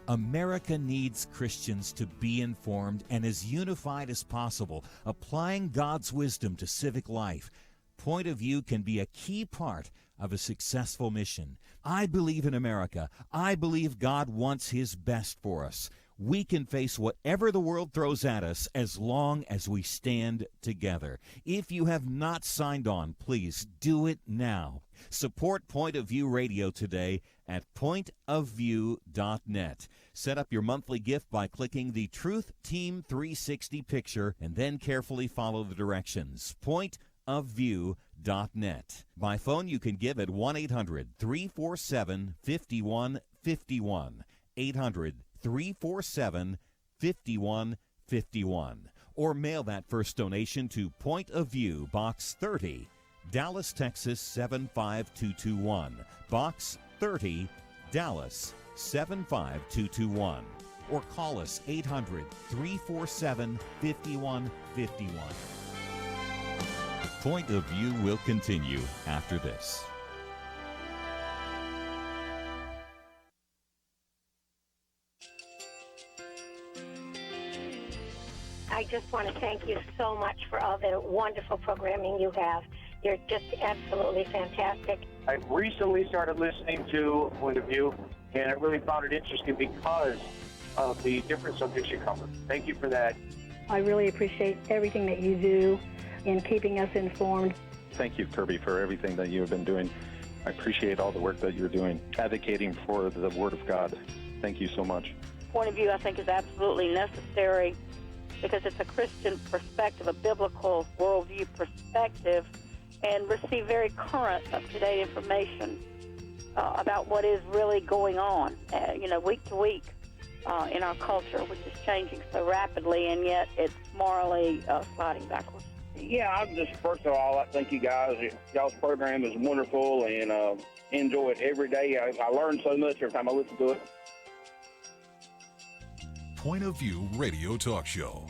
America needs Christians to be informed and as unified as possible, applying God's wisdom to civic life. Point of View can be a key part of a successful mission. I believe in America. I believe God wants His best for us. We can face whatever the world throws at us as long as we stand together. If you have not signed on, please do it now. Support Point of View Radio today at pointofview.net. Set up your monthly gift by clicking the Truth Team 360 picture and then carefully follow the directions. Pointofview.net. By phone, you can give at 1-800-347-5151. 800-347-5151. Or mail that first donation to Point of View, Box 30, Dallas, Texas 75221. Box 30, Dallas 75221. Or call us 800-347-5151. Point of View will continue after this. I just want to thank you so much for all the wonderful programming you have. You're just absolutely fantastic. I recently started listening to Point of View, and I really found it interesting because of the different subjects you cover. Thank you for that. I really appreciate everything that you do in keeping us informed. Thank you, Kerby, for everything that you have been doing. I appreciate all the work that you're doing, advocating for the Word of God. Thank you so much. Point of view, I think, is absolutely necessary because it's a Christian perspective, a biblical worldview perspective, and receive very current, up-to-date information about what is really going on, week to week in our culture, which is changing so rapidly, and yet it's morally sliding backwards. Yeah, first of all, I thank you guys. Y'all's program is wonderful, and enjoy it every day. I learn so much every time I listen to it. Point of View Radio Talk Show.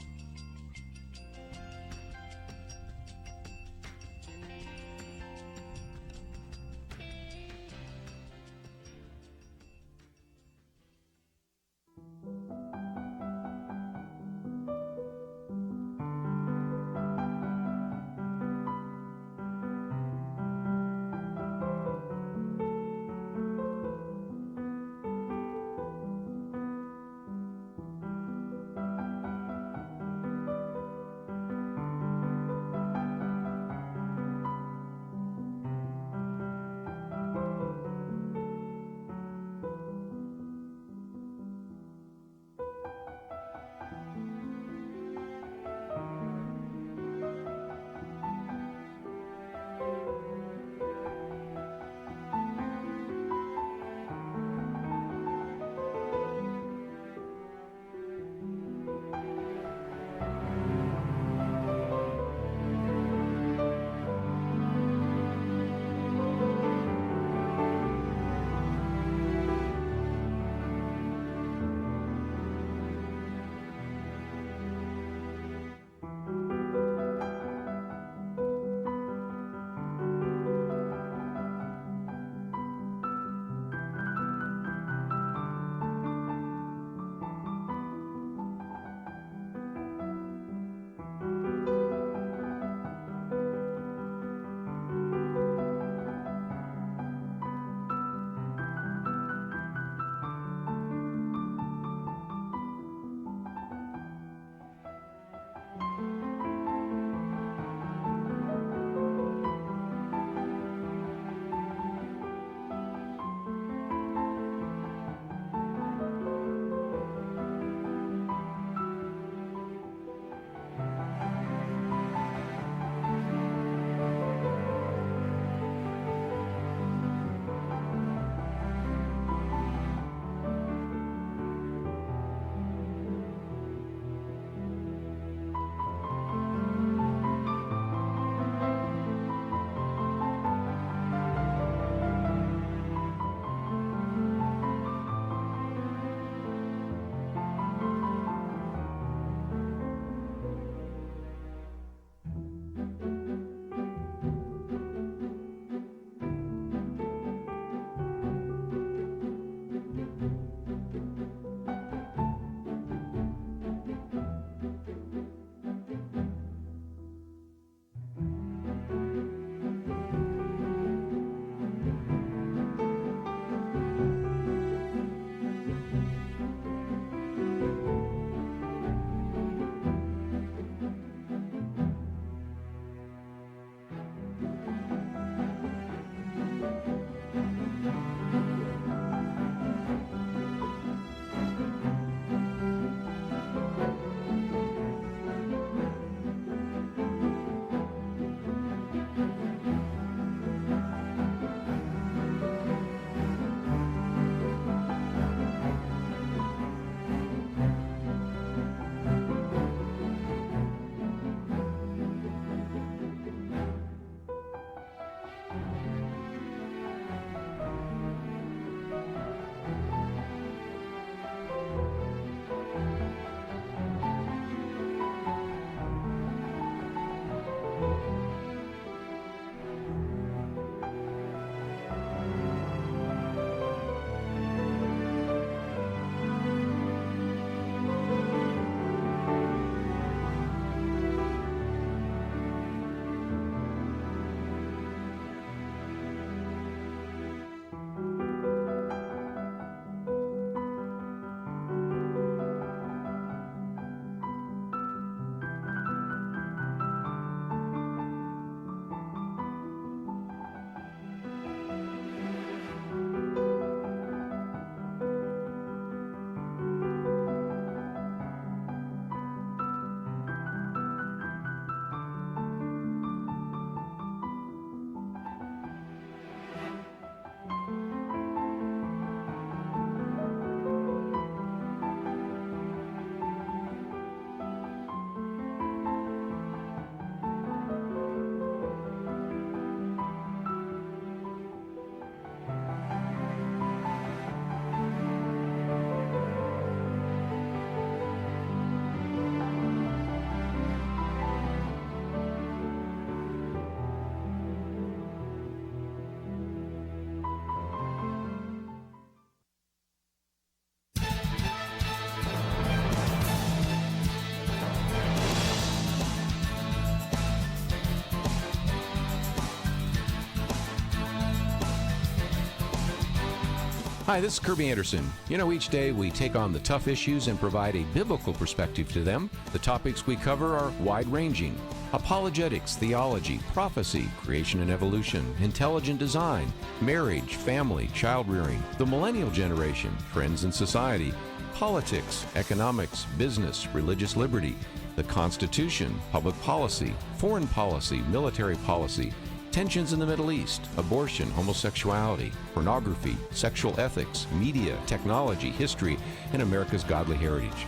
Hi, this is Kerby Anderson. You know, each day we take on the tough issues and provide a biblical perspective to them. The topics we cover are wide-ranging: apologetics, theology, prophecy, creation and evolution, intelligent design, marriage, family, child-rearing, the millennial generation, trends in society, politics, economics, business, religious liberty, the Constitution, public policy, foreign policy, military policy, tensions in the Middle East, abortion, homosexuality, pornography, sexual ethics, media, technology, history, and America's godly heritage.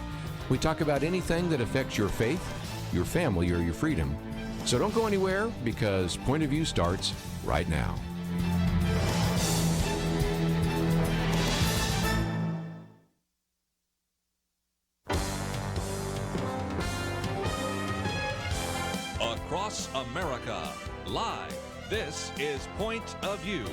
We talk about anything that affects your faith, your family, or your freedom. So don't go anywhere, because Point of View starts right now. Across America, live. This is Point of View.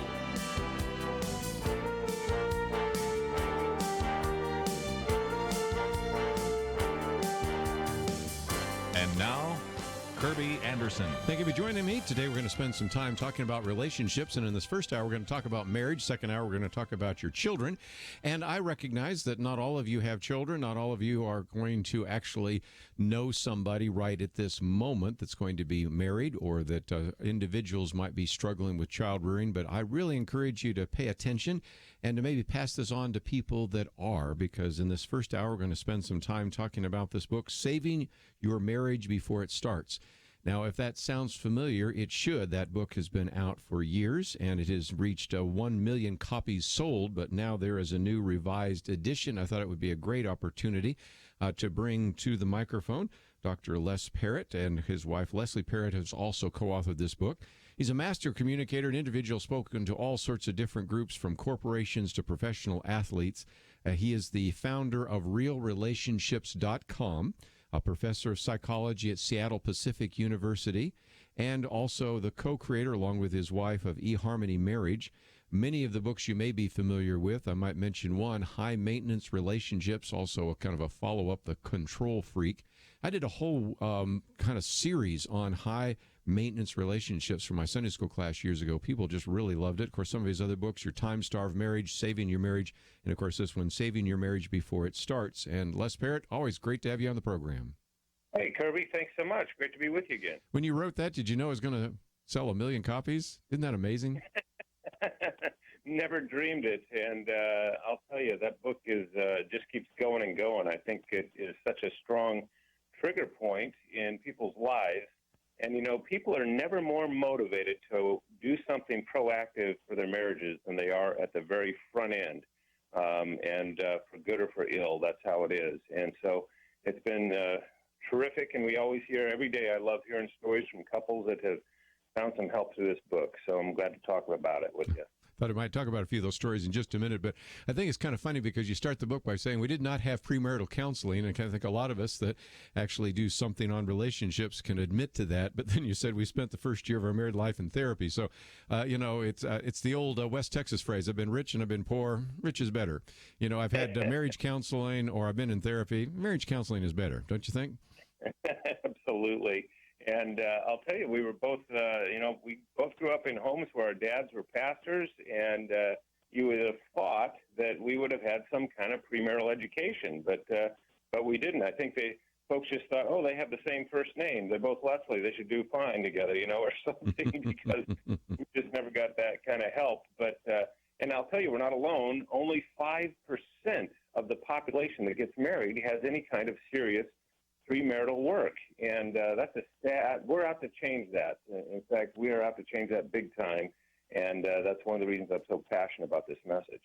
And now, Kerby Anderson. Thank you for joining me. Today we're going to spend some time talking about relationships, and in this first hour we're going to talk about marriage. Second hour we're going to talk about your children. And I recognize that not all of you have children. Not all of you are going to actually know somebody right at this moment that's going to be married, or that individuals might be struggling with child rearing. But I really encourage you to pay attention and to maybe pass this on to people that are, because in this first hour we're going to spend some time talking about this book, Saving Your Marriage Before It Starts. Now, if that sounds familiar, it should. That book has been out for years, and it has reached 1 million copies sold, but now there is a new revised edition. I thought it would be a great opportunity to bring to the microphone Dr. Les Parrott, and his wife Leslie Parrott has also co-authored this book. He's a master communicator, an individual spoken to all sorts of different groups, from corporations to professional athletes. He is the founder of realrelationships.com, a professor of psychology at Seattle Pacific University, and also the co-creator, along with his wife, of eHarmony Marriage. Many of the books you may be familiar with. I might mention one, High Maintenance Relationships, also a kind of a follow-up, The Control Freak. I did a whole kind of series on high maintenance relationships for my Sunday school class years ago. People just really loved it. Of course, some of his other books, Your Time-Starved Marriage, Saving Your Marriage, and of course this one, Saving Your Marriage Before It Starts. And Les Parrott, always great to have you on the program. Hey, Kerby, thanks so much. Great to be with you again. When you wrote that, did you know it was going to sell 1 million copies? Isn't that amazing? Never dreamed it, and I'll tell you, that book is just keeps going and going. I think it is such a strong trigger point in people's lives. And, you know, people are never more motivated to do something proactive for their marriages than they are at the very front end. And for good or for ill, that's how it is. And so it's been terrific, and we always hear every day. I love hearing stories from couples that have found some help through this book. So I'm glad to talk about it with you. Thought I might talk about a few of those stories in just a minute, but I think it's kind of funny because you start the book by saying we did not have premarital counseling, and I kind of think a lot of us that actually do something on relationships can admit to that. But then you said we spent the first year of our married life in therapy. So, you know, it's the old West Texas phrase: I've been rich and I've been poor. Rich is better. You know, I've had marriage counseling, or I've been in therapy. Marriage counseling is better, don't you think? Absolutely. And I'll tell you, we were both, we both grew up in homes where our dads were pastors, and you would have thought that we would have had some kind of premarital education, but we didn't. I think folks just thought, oh, they have the same first name. They're both Leslie. They should do fine together, or something, because we just never got that kind of help. But and I'll tell you, we're not alone. Only 5% of the population that gets married has any kind of serious premarital work, and that's a stat. We're out to change that. In fact, we are out to change that big time, and that's one of the reasons I'm so passionate about this message.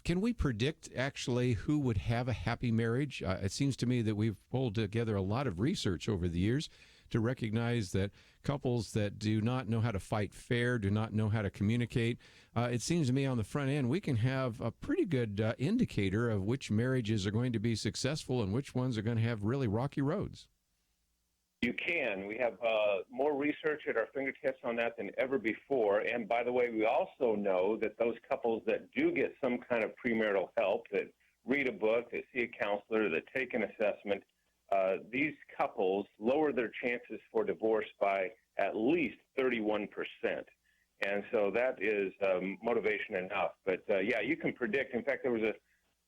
Can we predict actually who would have a happy marriage? It seems to me that we've pulled together a lot of research over the years to recognize that couples that do not know how to fight fair, do not know how to communicate, it seems to me on the front end we can have a pretty good indicator of which marriages are going to be successful and which ones are going to have really rocky roads. You can. We have more research at our fingertips on that than ever before. And by the way, we also know that those couples that do get some kind of premarital help, that read a book, that see a counselor, that take an assessment, these couples lower their chances for divorce by at least 31%. And so that is motivation enough. But, yeah, you can predict. In fact, there was a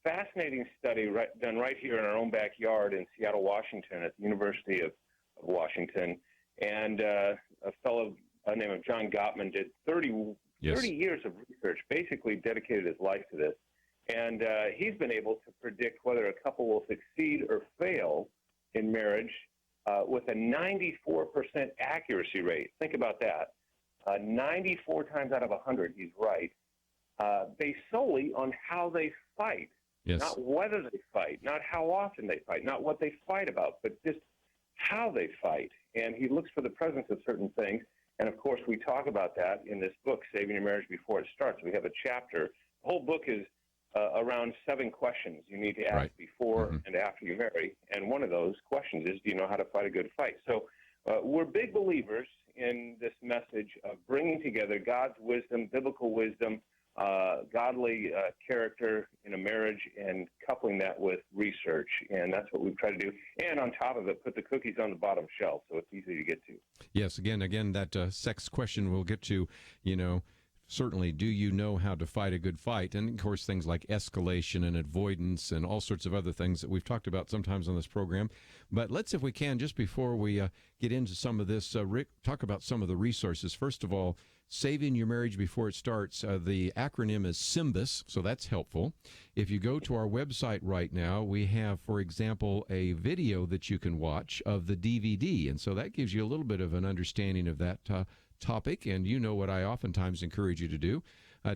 fascinating study done right here in our own backyard in Seattle, Washington, at the University of Washington. And a fellow named John Gottman did 30 years of research, basically dedicated his life to this. And he's been able to predict whether a couple will succeed or fail in marriage with a 94% accuracy rate. Think about that. 94 times out of 100, he's right, based solely on how they fight. Yes. Not whether they fight, not how often they fight, not what they fight about, but just how they fight. And he looks for the presence of certain things. And, of course, we talk about that in this book, Saving Your Marriage Before It Starts. We have a chapter. The whole book is around 7 questions you need to ask before and after you marry. And one of those questions is, do you know how to fight a good fight? So we're big believers in this message of bringing together God's wisdom, biblical wisdom, godly character in a marriage, and coupling that with research. And that's what we've tried to do. And on top of it, put the cookies on the bottom shelf so it's easy to get to. Yes, again, that sex question we'll get to, certainly, do you know how to fight a good fight? And, of course, things like escalation and avoidance and all sorts of other things that we've talked about sometimes on this program. But let's, if we can, just before we get into some of this, Rick, talk about some of the resources. First of all, Saving Your Marriage Before It Starts, the acronym is SYMBIS, so that's helpful. If you go to our website right now, we have, for example, a video that you can watch of the DVD, and so that gives you a little bit of an understanding of that topic, and you know what I oftentimes encourage you to do.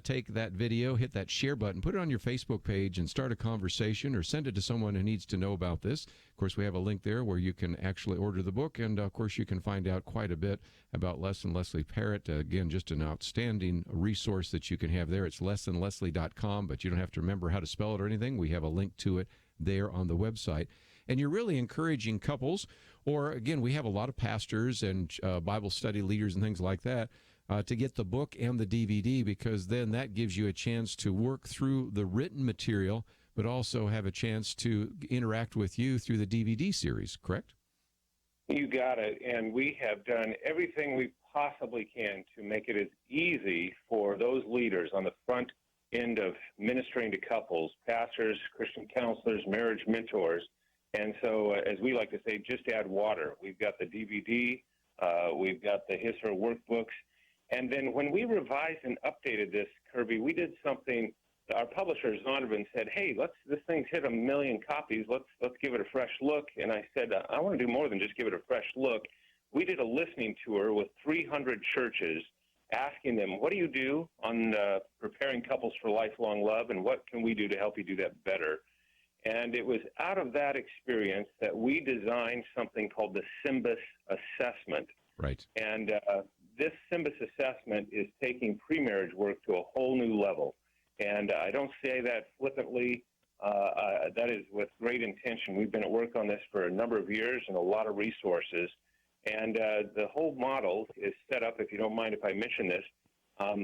Take that video, hit that share button, put it on your Facebook page, and start a conversation or send it to someone who needs to know about this. Of course, we have a link there where you can actually order the book, and, of course, you can find out quite a bit about Les and Leslie Parrott. Again, just an outstanding resource that you can have there. It's lesandleslie.com, but you don't have to remember how to spell it or anything. We have a link to it there on the website. And you're really encouraging couples, or, again, we have a lot of pastors and Bible study leaders and things like that, to get the book and the DVD, because then that gives you a chance to work through the written material, but also have a chance to interact with you through the DVD series, correct? You got it. And we have done everything we possibly can to make it as easy for those leaders on the front end of ministering to couples, pastors, Christian counselors, marriage mentors. And so, as we like to say, just add water. We've got the DVD, we've got the his/her workbooks. And then when we revised and updated this, Kerby, we did something. Our publisher, Zondervan, said, hey, this thing's hit 1 million copies. Let's give it a fresh look. And I said, I want to do more than just give it a fresh look. We did a listening tour with 300 churches, asking them, what do you do on preparing couples for lifelong love, and what can we do to help you do that better? And it was out of that experience that we designed something called the SYMBIS assessment. Right. And this SYMBIS assessment is taking pre-marriage work to a whole new level. And I don't say that flippantly. That is with great intention. We've been at work on this for a number of years and a lot of resources. And the whole model is set up, if you don't mind if I mention this,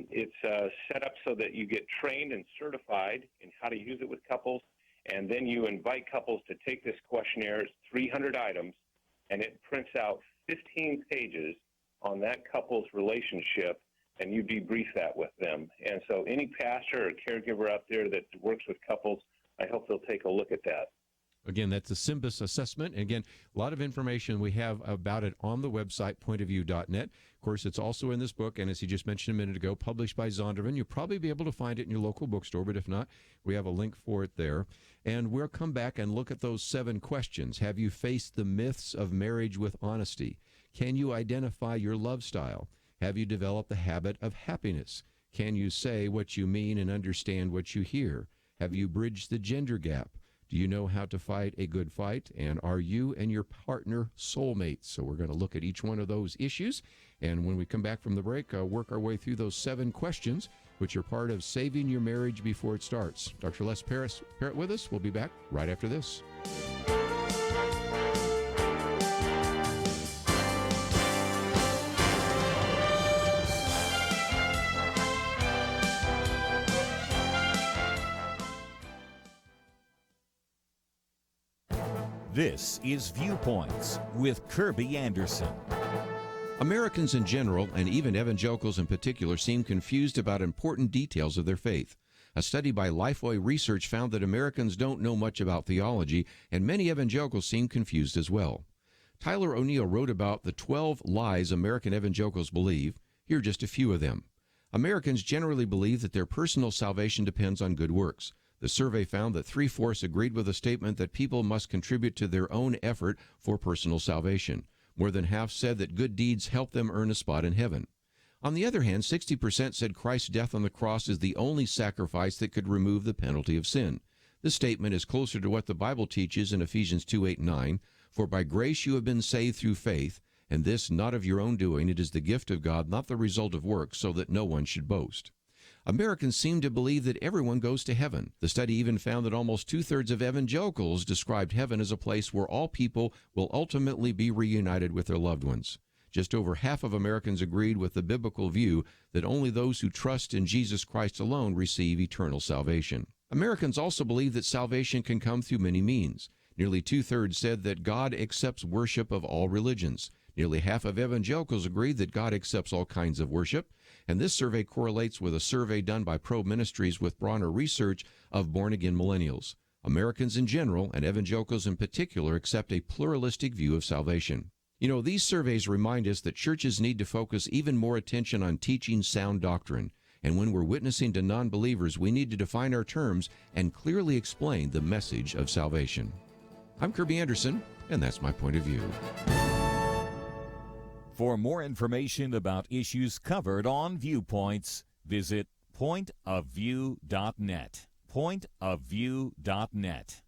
it's set up so that you get trained and certified in how to use it with couples. And then you invite couples to take this questionnaire. It's 300 items, and it prints out 15 pages on that couple's relationship, and you debrief that with them. And so any pastor or caregiver out there that works with couples, I hope they'll take a look at that. Again, that's the SYMBIS assessment. Again, a lot of information we have about it on the website, pointofview.net. Of course, it's also in this book, and as you just mentioned a minute ago, published by Zondervan. You'll probably be able to find it in your local bookstore, but if not, we have a link for it there. And we'll come back and look at those 7 questions. Have you faced the myths of marriage with honesty? Can you identify your love style? Have you developed the habit of happiness? Can you say what you mean and understand what you hear? Have you bridged the gender gap? Do you know how to fight a good fight? And are you and your partner soulmates? So we're going to look at each one of those issues. And when we come back from the break, work our way through those 7 questions, which are part of Saving Your Marriage Before It Starts. Dr. Les Parrott with us. We'll be back right after this. This is Viewpoints with Kerby Anderson. Americans in general, and even evangelicals in particular, seem confused about important details of their faith. A study by Lifeway Research found that Americans don't know much about theology, and many evangelicals seem confused as well. Tyler O'Neill wrote about the 12 lies American evangelicals believe. Here are just a few of them. Americans generally believe that their personal salvation depends on good works. The survey found that 3/4 agreed with the statement that people must contribute to their own effort for personal salvation. More than half said that good deeds help them earn a spot in heaven. On the other hand, 60% said Christ's death on the cross is the only sacrifice that could remove the penalty of sin. This statement is closer to what the Bible teaches in Ephesians 2:8-9, "For by grace you have been saved through faith, and this not of your own doing, it is the gift of God, not the result of works, so that no one should boast." Americans seem to believe that everyone goes to heaven. The study even found that almost 2/3 of evangelicals described heaven as a place where all people will ultimately be reunited with their loved ones. Just over half of Americans agreed with the biblical view that only those who trust in Jesus Christ alone receive eternal salvation. Americans also believe that salvation can come through many means. Nearly 2/3 said that God accepts worship of all religions. Nearly half of evangelicals agreed that God accepts all kinds of worship. And this survey correlates with a survey done by Pro Ministries with Bronner Research of born-again millennials. Americans in general, and evangelicals in particular, accept a pluralistic view of salvation. You know, these surveys remind us that churches need to focus even more attention on teaching sound doctrine. And when we're witnessing to non-believers, we need to define our terms and clearly explain the message of salvation. I'm Kerby Anderson, and that's my point of view. For more information about issues covered on Viewpoints, visit pointofview.net. Pointofview.net.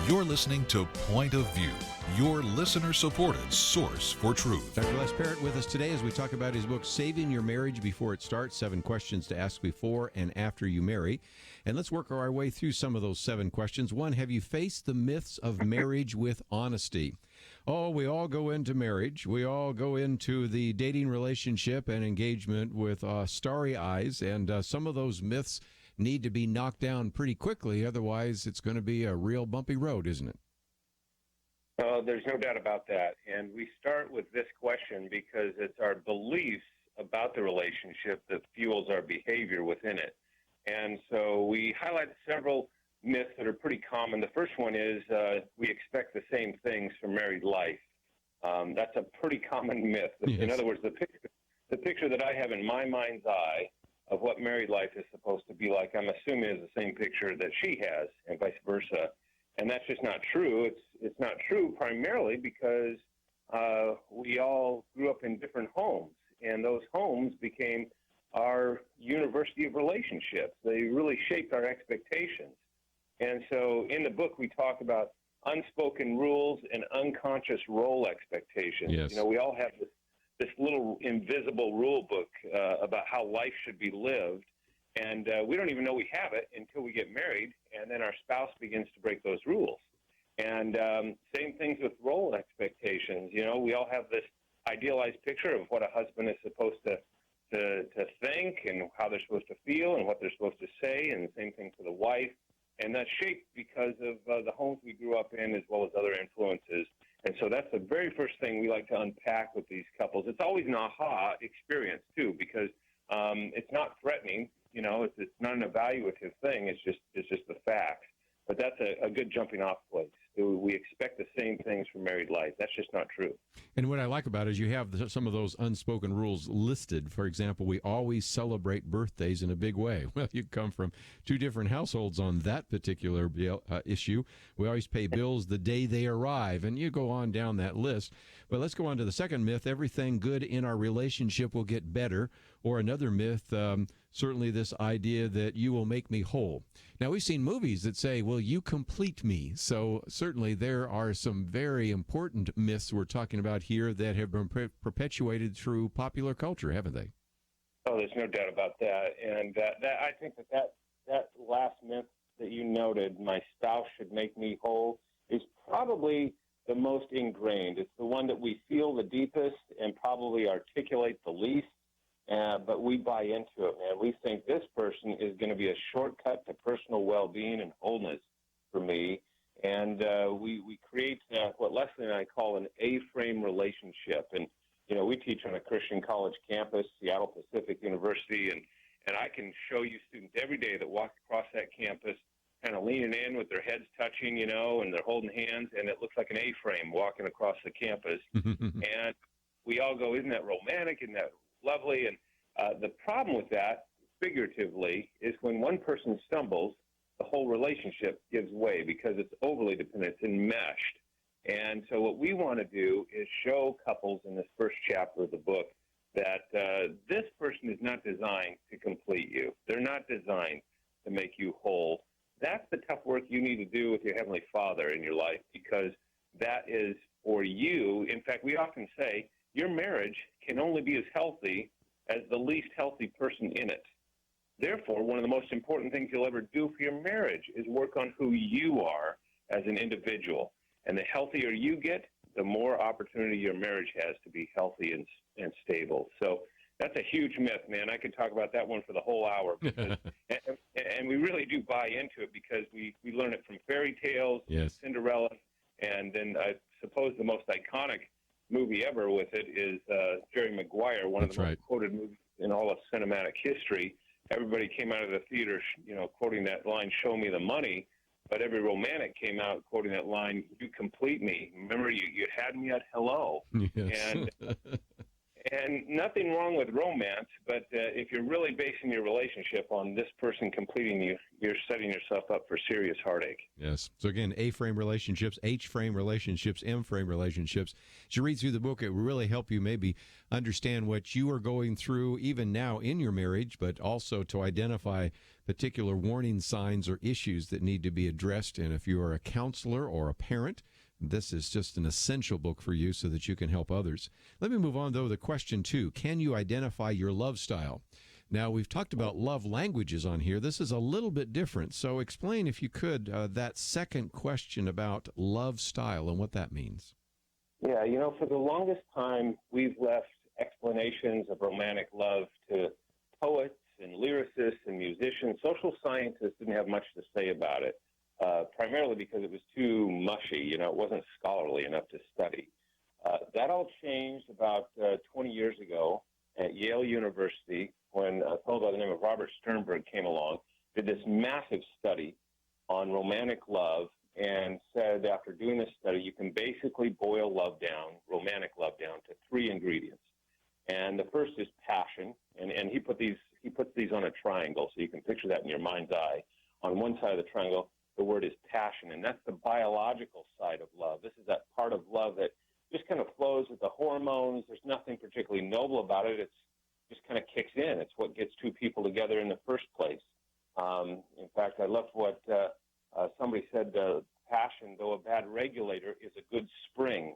You're listening to Point of View, your listener-supported source for truth. Dr. Les Parrott with us today as we talk about his book, Saving Your Marriage Before It Starts, 7 Questions to Ask Before and After You Marry. And let's work our way through some of those 7 questions. 1, have you faced the myths of marriage with honesty? Oh, we all go into marriage. We all go into the dating relationship and engagement with starry eyes, and some of those myths need to be knocked down pretty quickly. Otherwise, it's going to be a real bumpy road, isn't it? There's no doubt about that. And we start with this question because it's our beliefs about the relationship that fuels our behavior within it. And so we highlight several myths that are pretty common. The first one is we expect the same things from married life. That's a pretty common myth. Yes. In other words, the picture that I have in my mind's eye of what married life is supposed to be like, I'm assuming is the same picture that she has, and vice versa. And that's just not true. It's not true primarily because we all grew up in different homes, and those homes became our university of relationships. They really shaped our expectations. And so in the book, we talk about unspoken rules and unconscious role expectations. Yes. You know, we all have this little invisible rule book about how life should be lived, and we don't even know we have it until we get married, and then our spouse begins to break those rules. And same things with role expectations. You know, we all have this idealized picture of what a husband is supposed to think and how they're supposed to feel and what they're supposed to say, and the same thing for the wife. And that's shaped because of the homes we grew up in as well as other influences. And so that's the very first thing we like to unpack with these couples. It's always an aha experience, too, because it's not threatening. You know, it's not an evaluative thing. It's just the facts. But that's a good jumping off place. we expect the same things from married life. That's just not true. And what I like about it is you have some of those unspoken rules listed. For example, we always celebrate birthdays in a big way. Well, you come from two different households on that particular issue. We always pay bills the day they arrive, and you go on down that list. But let's go on to the second myth. Everything good in our relationship will get better. Or another myth, certainly this idea that you will make me whole. Now, we've seen movies that say, well, you complete me. So certainly there are some very important myths we're talking about here that have been perpetuated through popular culture, haven't they? Oh, there's no doubt about that. And I think that last myth that you noted, my spouse should make me whole, is probably the most ingrained. It's the one that we feel the deepest and probably articulate the least. But we buy into it, man. We think this person is going to be a shortcut to personal well-being and wholeness for me. And we create what Leslie and I call an A-frame relationship. And, you know, we teach on a Christian college campus, Seattle Pacific University, and I can show you students every day that walk across that campus kind of leaning in with their heads touching, you know, and they're holding hands, and it looks like an A-frame walking across the campus. And we all go, isn't that romantic? Isn't that lovely? And the problem with that, figuratively, is when one person stumbles, the whole relationship gives way because it's overly dependent, it's enmeshed. And so what we want to do is show couples in this first chapter of the book that this person is not designed to complete you. They're not designed to make you whole. That's the tough work you need to do with your Heavenly Father in your life, because that is for you. In fact, we often say your marriage can only be as healthy as the least healthy person in it. Therefore, one of the most important things you'll ever do for your marriage is work on who you are as an individual. And the healthier you get, the more opportunity your marriage has to be healthy and stable. So that's a huge myth, man. I could talk about that one for the whole hour. Because, and we really do buy into it because we learn it from fairy tales, yes, Cinderella, and then I suppose the most iconic movie ever with it is Jerry Maguire, one of the most quoted movies in all of cinematic history. Everybody came out of the theater, you know, quoting that line, "Show me the money," but every romantic came out quoting that line, "You complete me. Remember, you had me at hello." Yes. And nothing wrong with romance, but if you're really basing your relationship on this person completing you, you're setting yourself up for serious heartache. Yes. So again, A-frame relationships, H-frame relationships, M-frame relationships. As you read through the book, it will really help you maybe understand what you are going through even now in your marriage, but also to identify particular warning signs or issues that need to be addressed. And if you are a counselor or a parent, this is just an essential book for you so that you can help others. Let me move on, though, to question 2. Can you identify your love style? Now, we've talked about love languages on here. This is a little bit different. So explain, if you could, that second question about love style and what that means. Yeah, you know, for the longest time, we've left explanations of romantic love to poets and lyricists and musicians. Social scientists didn't have much to say about it. Primarily because it was too mushy, you know, it wasn't scholarly enough to study. That all changed about 20 years ago at Yale University when a fellow by the name of Robert Sternberg came along, did this massive study on romantic love, and said after doing this study, you can basically boil love down, romantic love down, to 3 ingredients. And the first is passion, and he puts these on a triangle, so you can picture that in your mind's eye. On one side of the triangle, the word is passion, and that's the biological side of love. This is that part of love that just kind of flows with the hormones. There's nothing particularly noble about it. It's just kind of kicks in. It's what gets two people together in the first place. In fact, I love what somebody said, passion, though a bad regulator, is a good spring.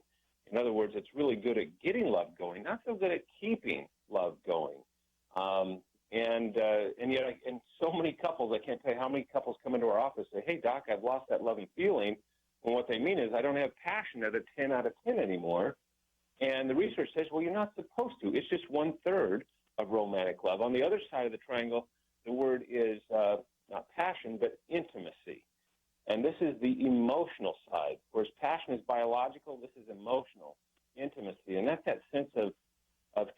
In other words, it's really good at getting love going, not so good at keeping love going. And yet, and so many couples, I can't tell you how many couples come into our office and say, "Hey, Doc, I've lost that love and feeling." And what they mean is, I don't have passion at a 10 out of 10 anymore. And the research says, well, you're not supposed to. It's just 1/3 of romantic love. On the other side of the triangle, the word is not passion, but intimacy. And this is the emotional side. Whereas passion is biological, this is emotional intimacy. And that's that sense of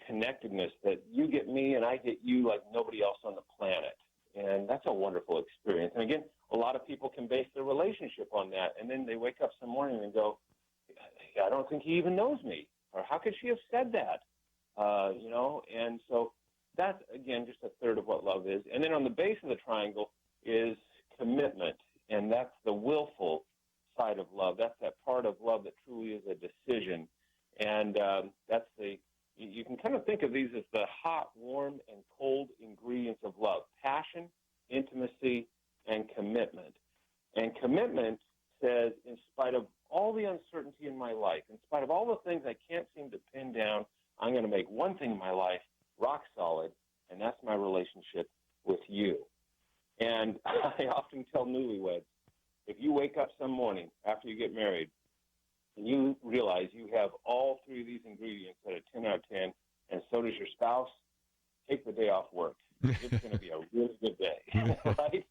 connectedness, that you get me and I get you like nobody else on the planet. And that's a wonderful experience. And again, a lot of people can base their relationship on that. And then they wake up some morning and go, I don't think he even knows me. Or how could she have said that? And so that's, again, just a third of what love is. And then on the base of the triangle is commitment. And that's the willful side of love. That's that part of love that truly is a decision. And you can kind of think of these as the hot, warm, and cold ingredients of love: passion, intimacy, and commitment. And commitment says, in spite of all the uncertainty in my life, in spite of all the things I can't seem to pin down, I'm going to make one thing in my life rock solid, and that's my relationship with you. And I often tell newlyweds, if you wake up some morning after you get married and you realize you have all three of these ingredients at a 10 out of 10, and so does your spouse, take the day off work. It's going to be a really good day, right?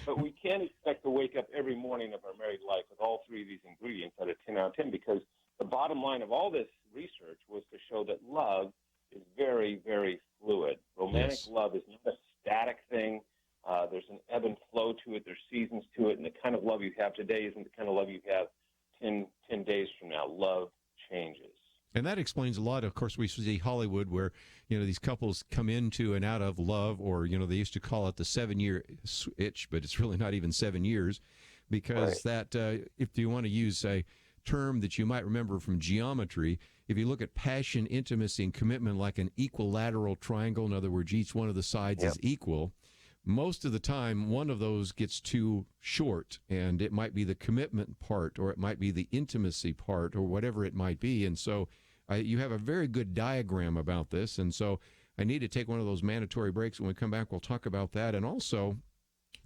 But we can't expect to wake up every morning of our married life with all three of these ingredients at a 10 out of 10, because the bottom line of all this research was to show that love is very, very fluid. Romantic love is not a static thing. There's an ebb and flow to it. There's seasons to it. And the kind of love you have today isn't the kind of love you have 10 days from now. Love changes. And that explains a lot. Of course, we see Hollywood where, these couples come into and out of love, or, they used to call it the 7-year itch, but it's really not even 7 years, because that, if you want to use a term that you might remember from geometry, if you look at passion, intimacy, and commitment like an equilateral triangle, in other words, each one of the sides is equal, most of the time one of those gets too short, and it might be the commitment part, or it might be the intimacy part, or whatever it might be. And so you have a very good diagram about this, and so I need to take one of those mandatory breaks. When we come back, we'll talk about that, and also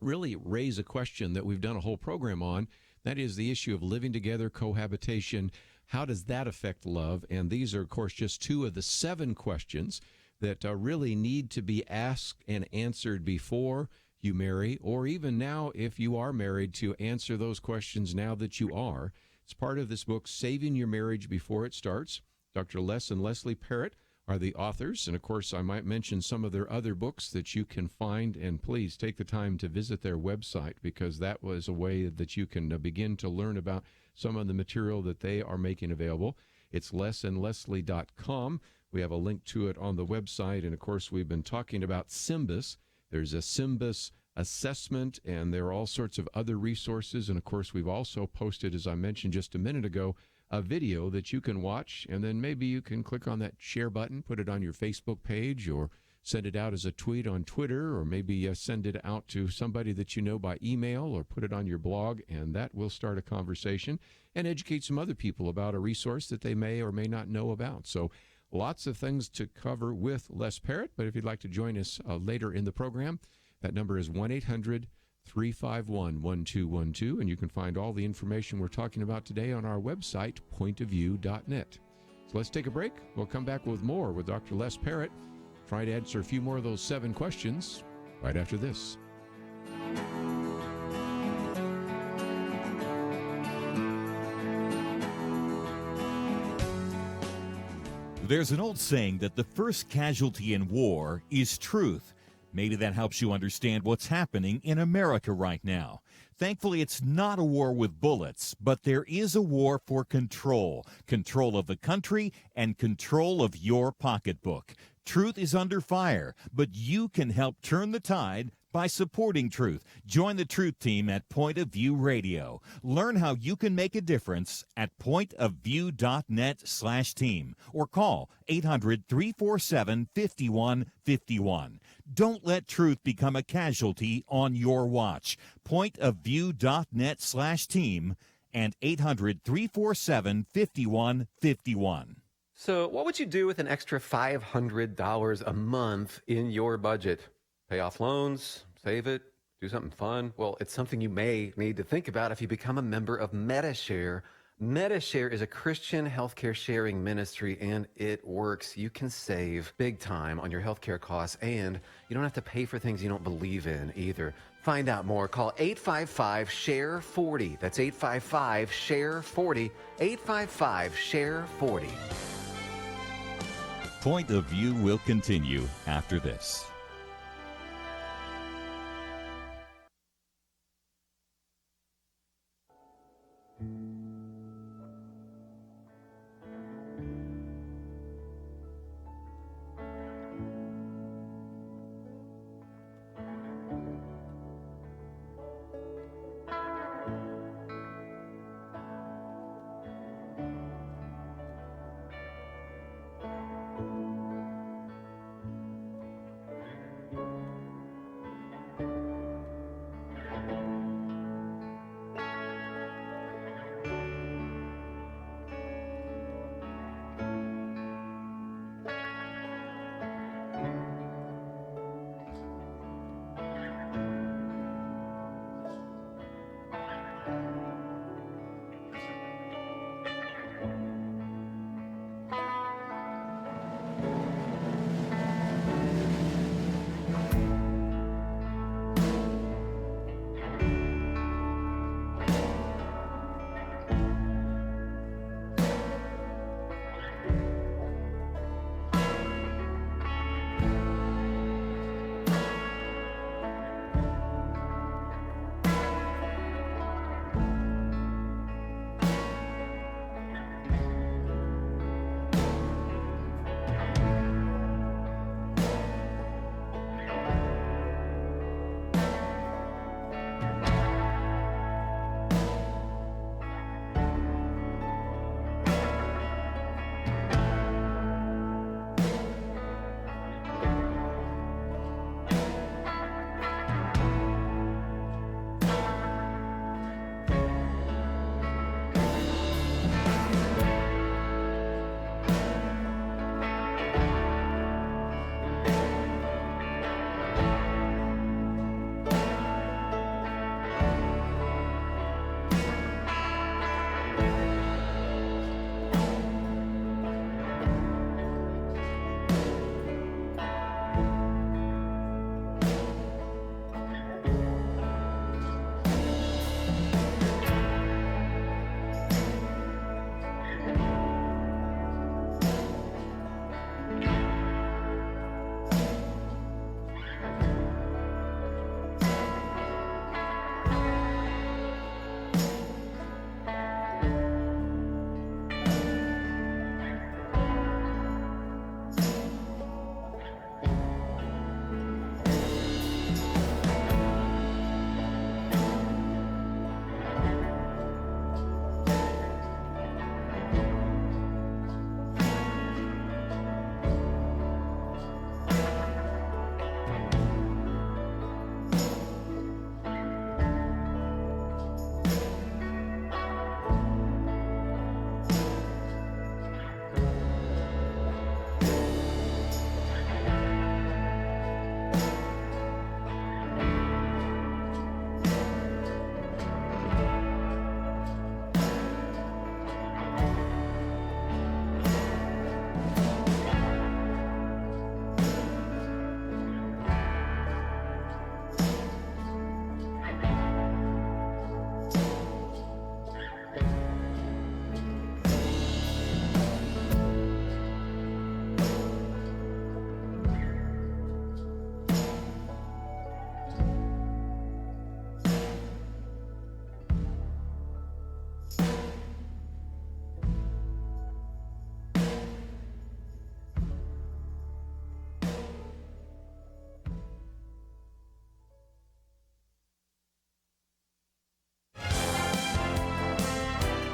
really raise a question that we've done a whole program on. That is the issue of living together, cohabitation. How does that affect love? And these are, of course, just 2 of the 7 questions that really need to be asked and answered before you marry, or even now if you are married, to answer those questions now that you are. It's part of this book, Saving Your Marriage Before It Starts. Dr. Les and Leslie Parrott are the authors, and of course I might mention some of their other books that you can find, and please take the time to visit their website, because that was a way that you can begin to learn about some of the material that they are making available. It's lesandleslie.com. We have a link to it on the website, and of course we've been talking about SYMBIS. There's a SYMBIS assessment, and there are all sorts of other resources, and of course we've also posted, as I mentioned just a minute ago, a video that you can watch, and then maybe you can click on that share button, put it on your Facebook page, or send it out as a tweet on Twitter, or maybe send it out to somebody that you know by email, or put it on your blog, and that will start a conversation and educate some other people about a resource that they may or may not know about. So lots of things to cover with Les Parrott, but if you'd like to join us later in the program, that number is 1-800-351-1212, and you can find all the information we're talking about today on our website, pointofview.net. So let's take a break. We'll come back with more with Dr. Les Parrott, try to answer a few more of those 7 questions right after this. There's an old saying that the first casualty in war is truth. Maybe that helps you understand what's happening in America right now. Thankfully, it's not a war with bullets, but there is a war for control. Control of the country and control of your pocketbook. Truth is under fire, but you can help turn the tide by supporting Truth. Join the Truth Team at Point of View Radio. Learn how you can make a difference at pointofview.net/team or call 800-347-5151. Don't let truth become a casualty on your watch. Pointofview.net/team and 800-347-5151. So what would you do with an extra $500 a month in your budget? Pay off loans, save it, do something fun? Well, it's something you may need to think about if you become a member of MediShare. MediShare is a Christian healthcare sharing ministry, and it works. You can save big time on your healthcare costs, and you don't have to pay for things you don't believe in either. Find out more. Call 855-SHARE-40. That's 855-SHARE-40. 855-SHARE-40. Point of View will continue after this.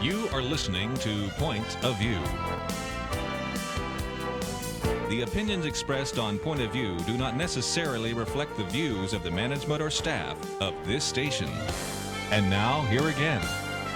You are listening to Point of View. The opinions expressed on Point of View do not necessarily reflect the views of the management or staff of this station. And now, here again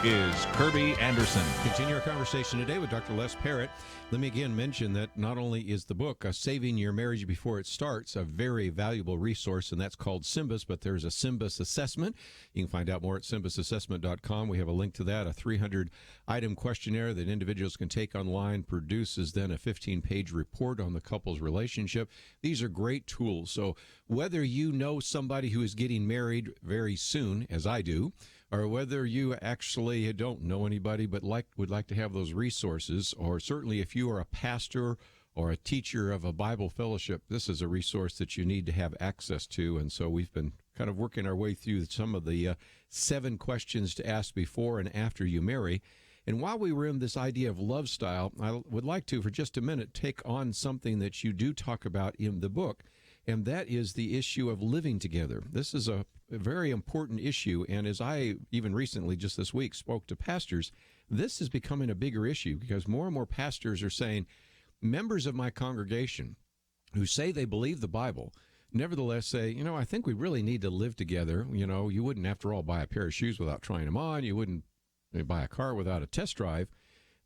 is Kerby Anderson. Continue our conversation today with Dr. Les Parrott. Let me again mention that not only is the book, Saving Your Marriage Before It Starts, a very valuable resource, and that's called SYMBIS, but there's a SYMBIS assessment. You can find out more at symbisassessment.com. We have a link to that, a 300-item questionnaire that individuals can take online, produces then a 15-page report on the couple's relationship. These are great tools. So whether you know somebody who is getting married very soon, as I do, or whether you actually don't know anybody but would like to have those resources, or certainly if you are a pastor or a teacher of a Bible fellowship, this is a resource that you need to have access to. And so we've been kind of working our way through some of the 7 questions to ask before and after you marry. And while we were in this idea of love style, I would like to, for just a minute, take on something that you do talk about in the book, and that is the issue of living together. This is a very important issue, and as I even recently, just this week, spoke to pastors, this is becoming a bigger issue because more and more pastors are saying, members of my congregation who say they believe the Bible, nevertheless say, I think we really need to live together. You wouldn't, after all, buy a pair of shoes without trying them on. You wouldn't buy a car without a test drive.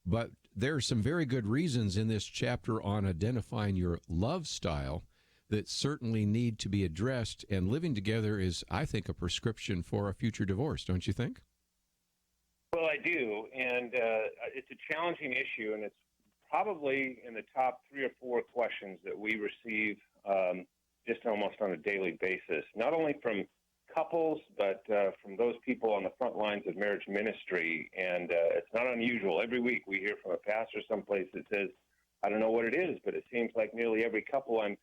But there are some very good reasons in this chapter on identifying your love style that certainly need to be addressed, and living together is, I think, a prescription for a future divorce, don't you think? Well, I do, and it's a challenging issue, and it's probably in the top 3 or 4 questions that we receive just almost on a daily basis, not only from couples, but from those people on the front lines of marriage ministry, and it's not unusual. Every week we hear from a pastor someplace that says, I don't know what it is, but it seems like nearly every couple I'm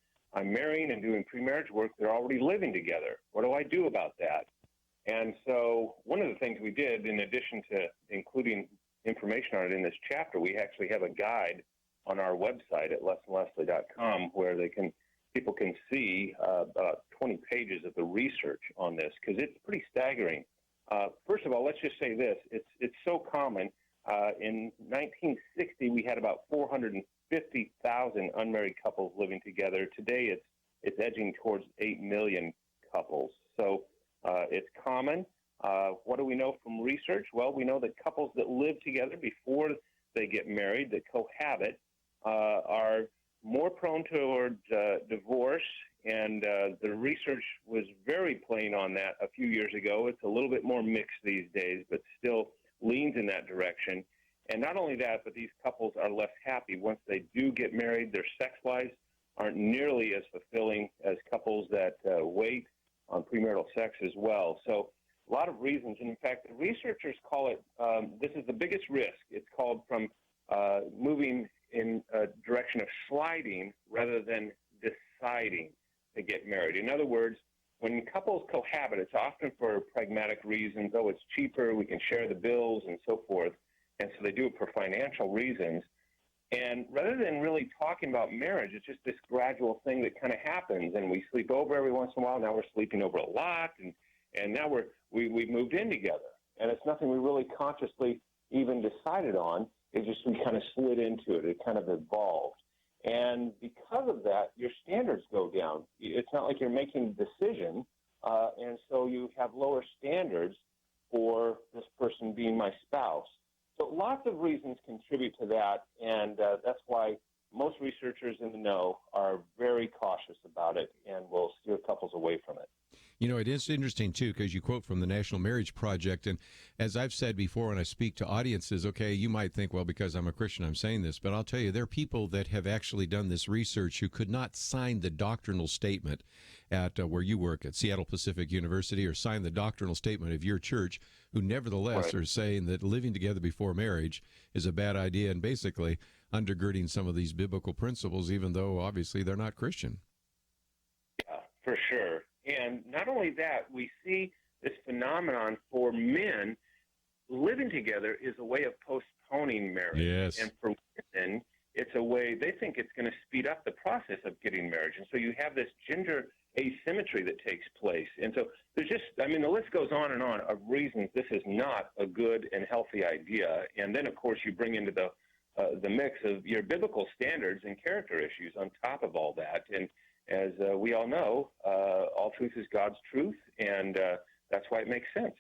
marrying and doing pre-marriage work, they're already living together. What do I do about that? And so one of the things we did, in addition to including information on it in this chapter, we actually have a guide on our website at lesandleslie.com where people can see about 20 pages of the research on this, because it's pretty staggering. First of all, let's just say this. It's so common. In 1960, we had about 450,000 unmarried couples living together. Today, it's edging towards 8 million couples. So it's common. What do we know from research? Well, we know that couples that live together before they get married, that cohabit, are more prone toward divorce, and the research was very plain on that a few years ago. It's a little bit more mixed these days, but still leans in that direction. And not only that, but these couples are less happy. Once they do get married, their sex lives aren't nearly as fulfilling as couples that wait on premarital sex as well. So a lot of reasons. And in fact, the researchers call it, this is the biggest risk. It's called from moving in a direction of sliding rather than deciding to get married. In other words, when couples cohabit, it's often for pragmatic reasons. Oh, it's cheaper, we can share the bills and so forth. And so they do it for financial reasons. And rather than really talking about marriage, it's just this gradual thing that kind of happens. And we sleep over every once in a while. Now we're sleeping over a lot. And now we've moved in together. And it's nothing we really consciously even decided on. It's just we kind of slid into it. It kind of evolved. And because of that, your standards go down. It's not like you're making a decision. And so you have lower standards for this person being my spouse. So lots of reasons contribute to that, and that's why most researchers in the know are very cautious about it and will steer couples away from it. It is interesting, too, because you quote from the National Marriage Project, and as I've said before when I speak to audiences, okay, you might think, well, because I'm a Christian, I'm saying this, but I'll tell you, there are people that have actually done this research who could not sign the doctrinal statement at where you work at Seattle Pacific University or sign the doctrinal statement of your church, who nevertheless are saying that living together before marriage is a bad idea and basically undergirding some of these biblical principles, even though obviously they're not Christian. Yeah, for sure. And not only that, we see this phenomenon for men. Living together is a way of postponing marriage. Yes. And for women, it's a way, they think it's going to speed up the process of getting marriage. And so you have this gender asymmetry that takes place. And so there's just, I mean, the list goes on of reasons this is not a good and healthy idea. And then, of course, you bring into the mix of your biblical standards and character issues on top of all that. And as we all know, all truth is God's truth, and that's why it makes sense.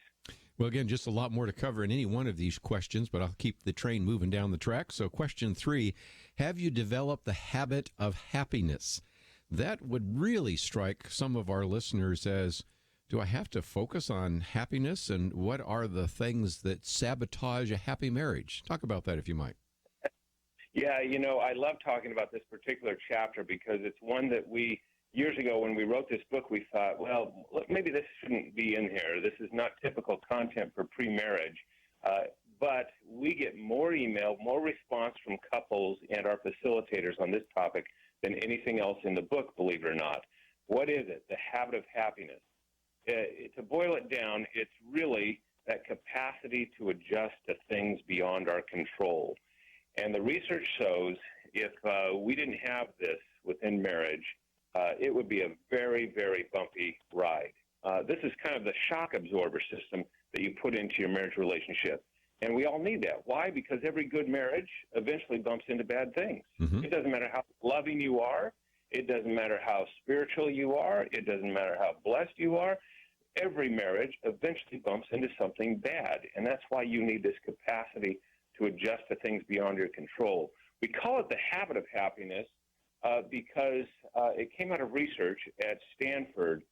Well, again, just a lot more to cover in any one of these questions, but I'll keep the train moving down the track. So question 3, have you developed the habit of happiness? That would really strike some of our listeners as, do I have to focus on happiness, and what are the things that sabotage a happy marriage? Talk about that if you might. Yeah, I love talking about this particular chapter because it's one that we, years ago when we wrote this book, we thought, well, maybe this shouldn't be in here. This is not typical content for pre-marriage. But we get more email, more response from couples and our facilitators on this topic than anything else in the book, believe it or not. What is it? The habit of happiness. To boil it down, it's really that capacity to adjust to things beyond our control. And the research shows if we didn't have this within marriage, it would be a very, very bumpy ride. This is kind of the shock absorber system that you put into your marriage relationship. And we all need that. Why? Because every good marriage eventually bumps into bad things. Mm-hmm. It doesn't matter how loving you are. It doesn't matter how spiritual you are. It doesn't matter how blessed you are. Every marriage eventually bumps into something bad. And that's why you need this capacity to adjust to things beyond your control. We call it the habit of happiness because it came out of research at Stanford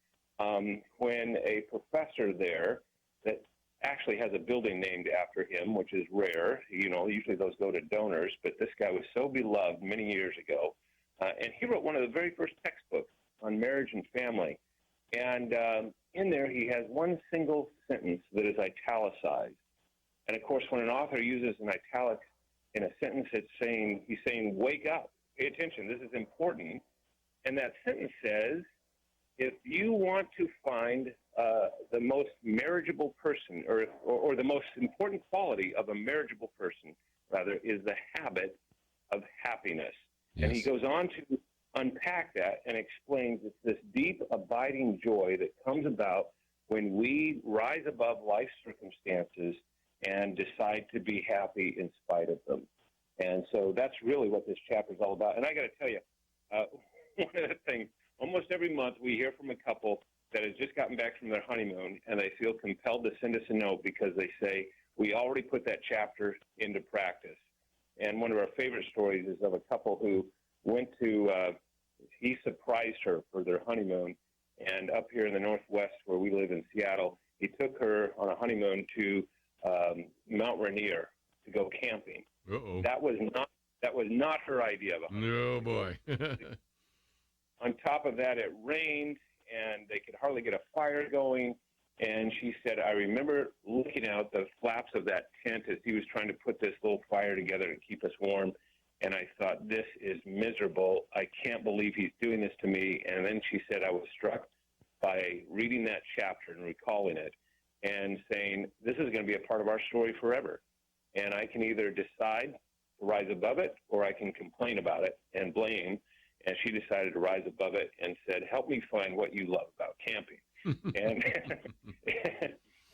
when a professor there that actually has a building named after him, which is rare. Usually those go to donors, but this guy was so beloved many years ago. And he wrote one of the very first textbooks on marriage and family. And in there, he has one single sentence that is italicized. And, of course, when an author uses an italic in a sentence, he's saying, wake up, pay attention, this is important. And that sentence says, if you want to find the most marriageable person or the most important quality of a marriageable person, rather, is the habit of happiness. Yes. And he goes on to unpack that and explains it's this deep, abiding joy that comes about when we rise above life's circumstances and decide to be happy in spite of them. And so that's really what this chapter is all about. And I got to tell you, one of the things, almost every month we hear from a couple that has just gotten back from their honeymoon, and they feel compelled to send us a note because they say, we already put that chapter into practice. And one of our favorite stories is of a couple who went to, he surprised her for their honeymoon, and up here in the Northwest where we live in Seattle, he took her on a honeymoon to Mount Rainier to go camping. Uh-oh. That was not her idea of a honeymoon. No, boy. On top of that, it rained, and they could hardly get a fire going. And she said, I remember looking out the flaps of that tent as he was trying to put this little fire together to keep us warm. And I thought, this is miserable. I can't believe he's doing this to me. And then she said, I was struck by reading that chapter and recalling it and saying, this is going to be a part of our story forever. And I can either decide to rise above it or I can complain about it and blame. And she decided to rise above it and said, help me find what you love about camping.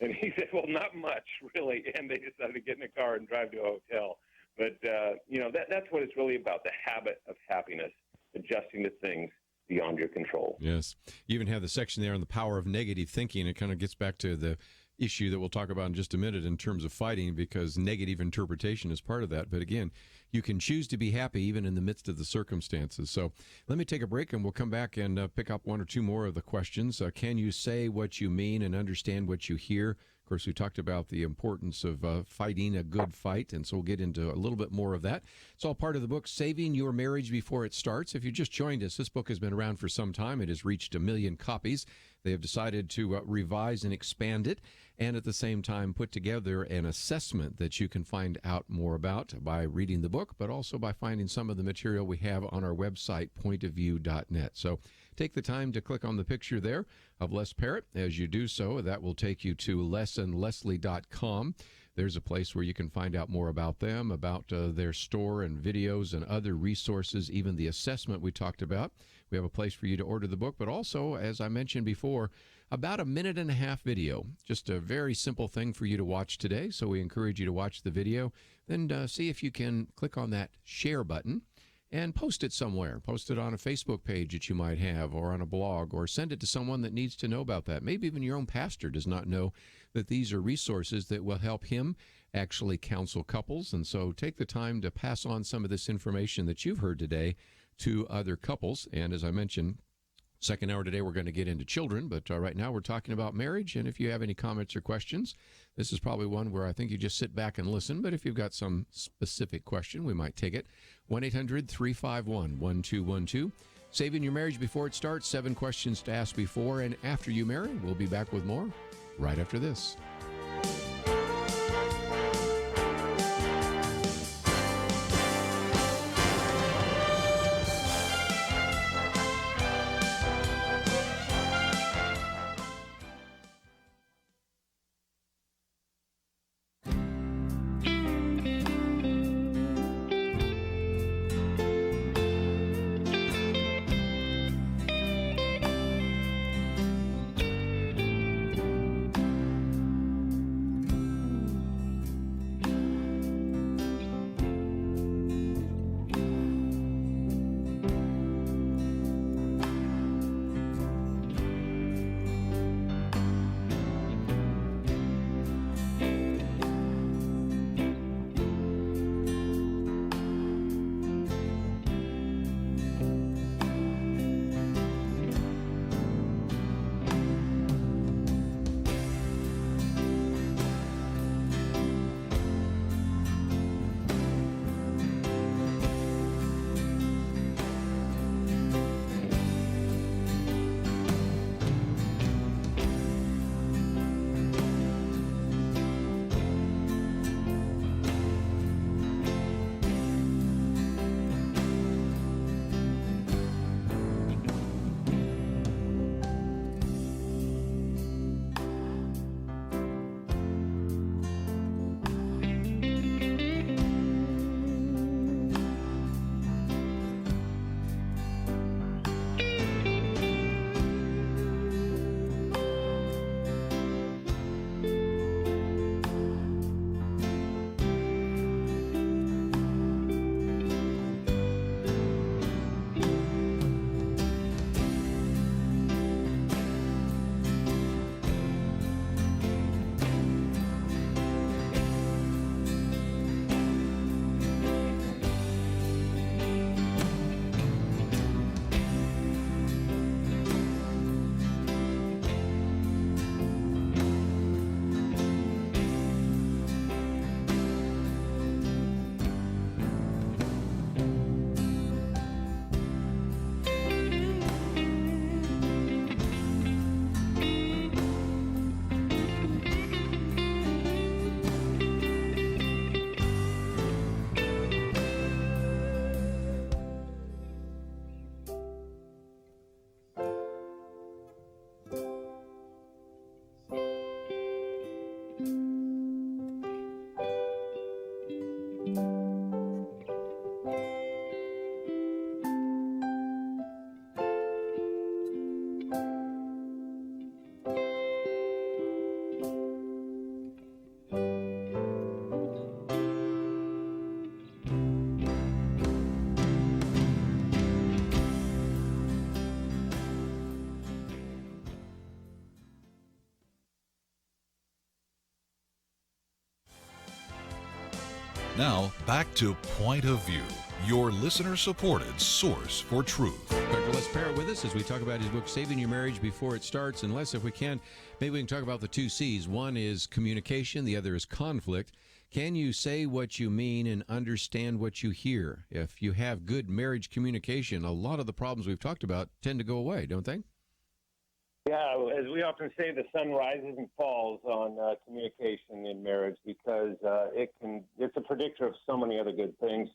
And he said, well, not much, really. And they decided to get in a car and drive to a hotel. But, that's what it's really about, the habit of happiness, adjusting to things beyond your control. Yes. You even have the section there on the power of negative thinking. It kind of gets back to the issue that we'll talk about in just a minute in terms of fighting, because negative interpretation is part of that. But again, you can choose to be happy even in the midst of the circumstances. So let me take a break, and we'll come back and pick up one or two more of the questions. Can you say what you mean and understand what you hear? Of course, we talked about the importance of fighting a good fight, and so we'll get into a little bit more of that. It's all part of the book, Saving Your Marriage Before It Starts. If you just joined us, this book has been around for some time. It has reached 1 million copies. They have decided to revise and expand it, and at the same time put together an assessment that you can find out more about by reading the book, but also by finding some of the material we have on our website, pointofview.net. So take the time to click on the picture there of Les Parrott. As you do so, that will take you to lesandleslie.com. there's a place where you can find out more about them, about their store and videos and other resources, even the assessment we talked about. We have a place for you to order the book, but also, as I mentioned before, about a 1.5-minute video. Just a very simple thing for you to watch today. So we encourage you to watch the video, then see if you can click on that share button and post it somewhere. Post it on a Facebook page that you might have, or on a blog, or send it to someone that needs to know about that. Maybe even your own pastor does not know that these are resources that will help him actually counsel couples. And so take the time to pass on some of this information that you've heard today to other couples. And as I mentioned, second hour today, we're going to get into children, but right now we're talking about marriage. And if you have any comments or questions, this is probably one where I think you just sit back and listen. But if you've got some specific question, we might take it. 1-800-351-1212. Saving your marriage before it starts. 7 questions to ask before and after you marry. We'll be back with more right after this. Now, back to Point of View, your listener-supported source for truth. Dr. Les Parrott with us as we talk about his book, Saving Your Marriage Before It Starts. And Les, if we can, maybe we can talk about the 2 C's. One is communication, the other is conflict. Can you say what you mean and understand what you hear? If you have good marriage communication, a lot of the problems we've talked about tend to go away, don't they? Yeah, as we often say, the sun rises and falls on communication in marriage because it's a predictor of so many other good things.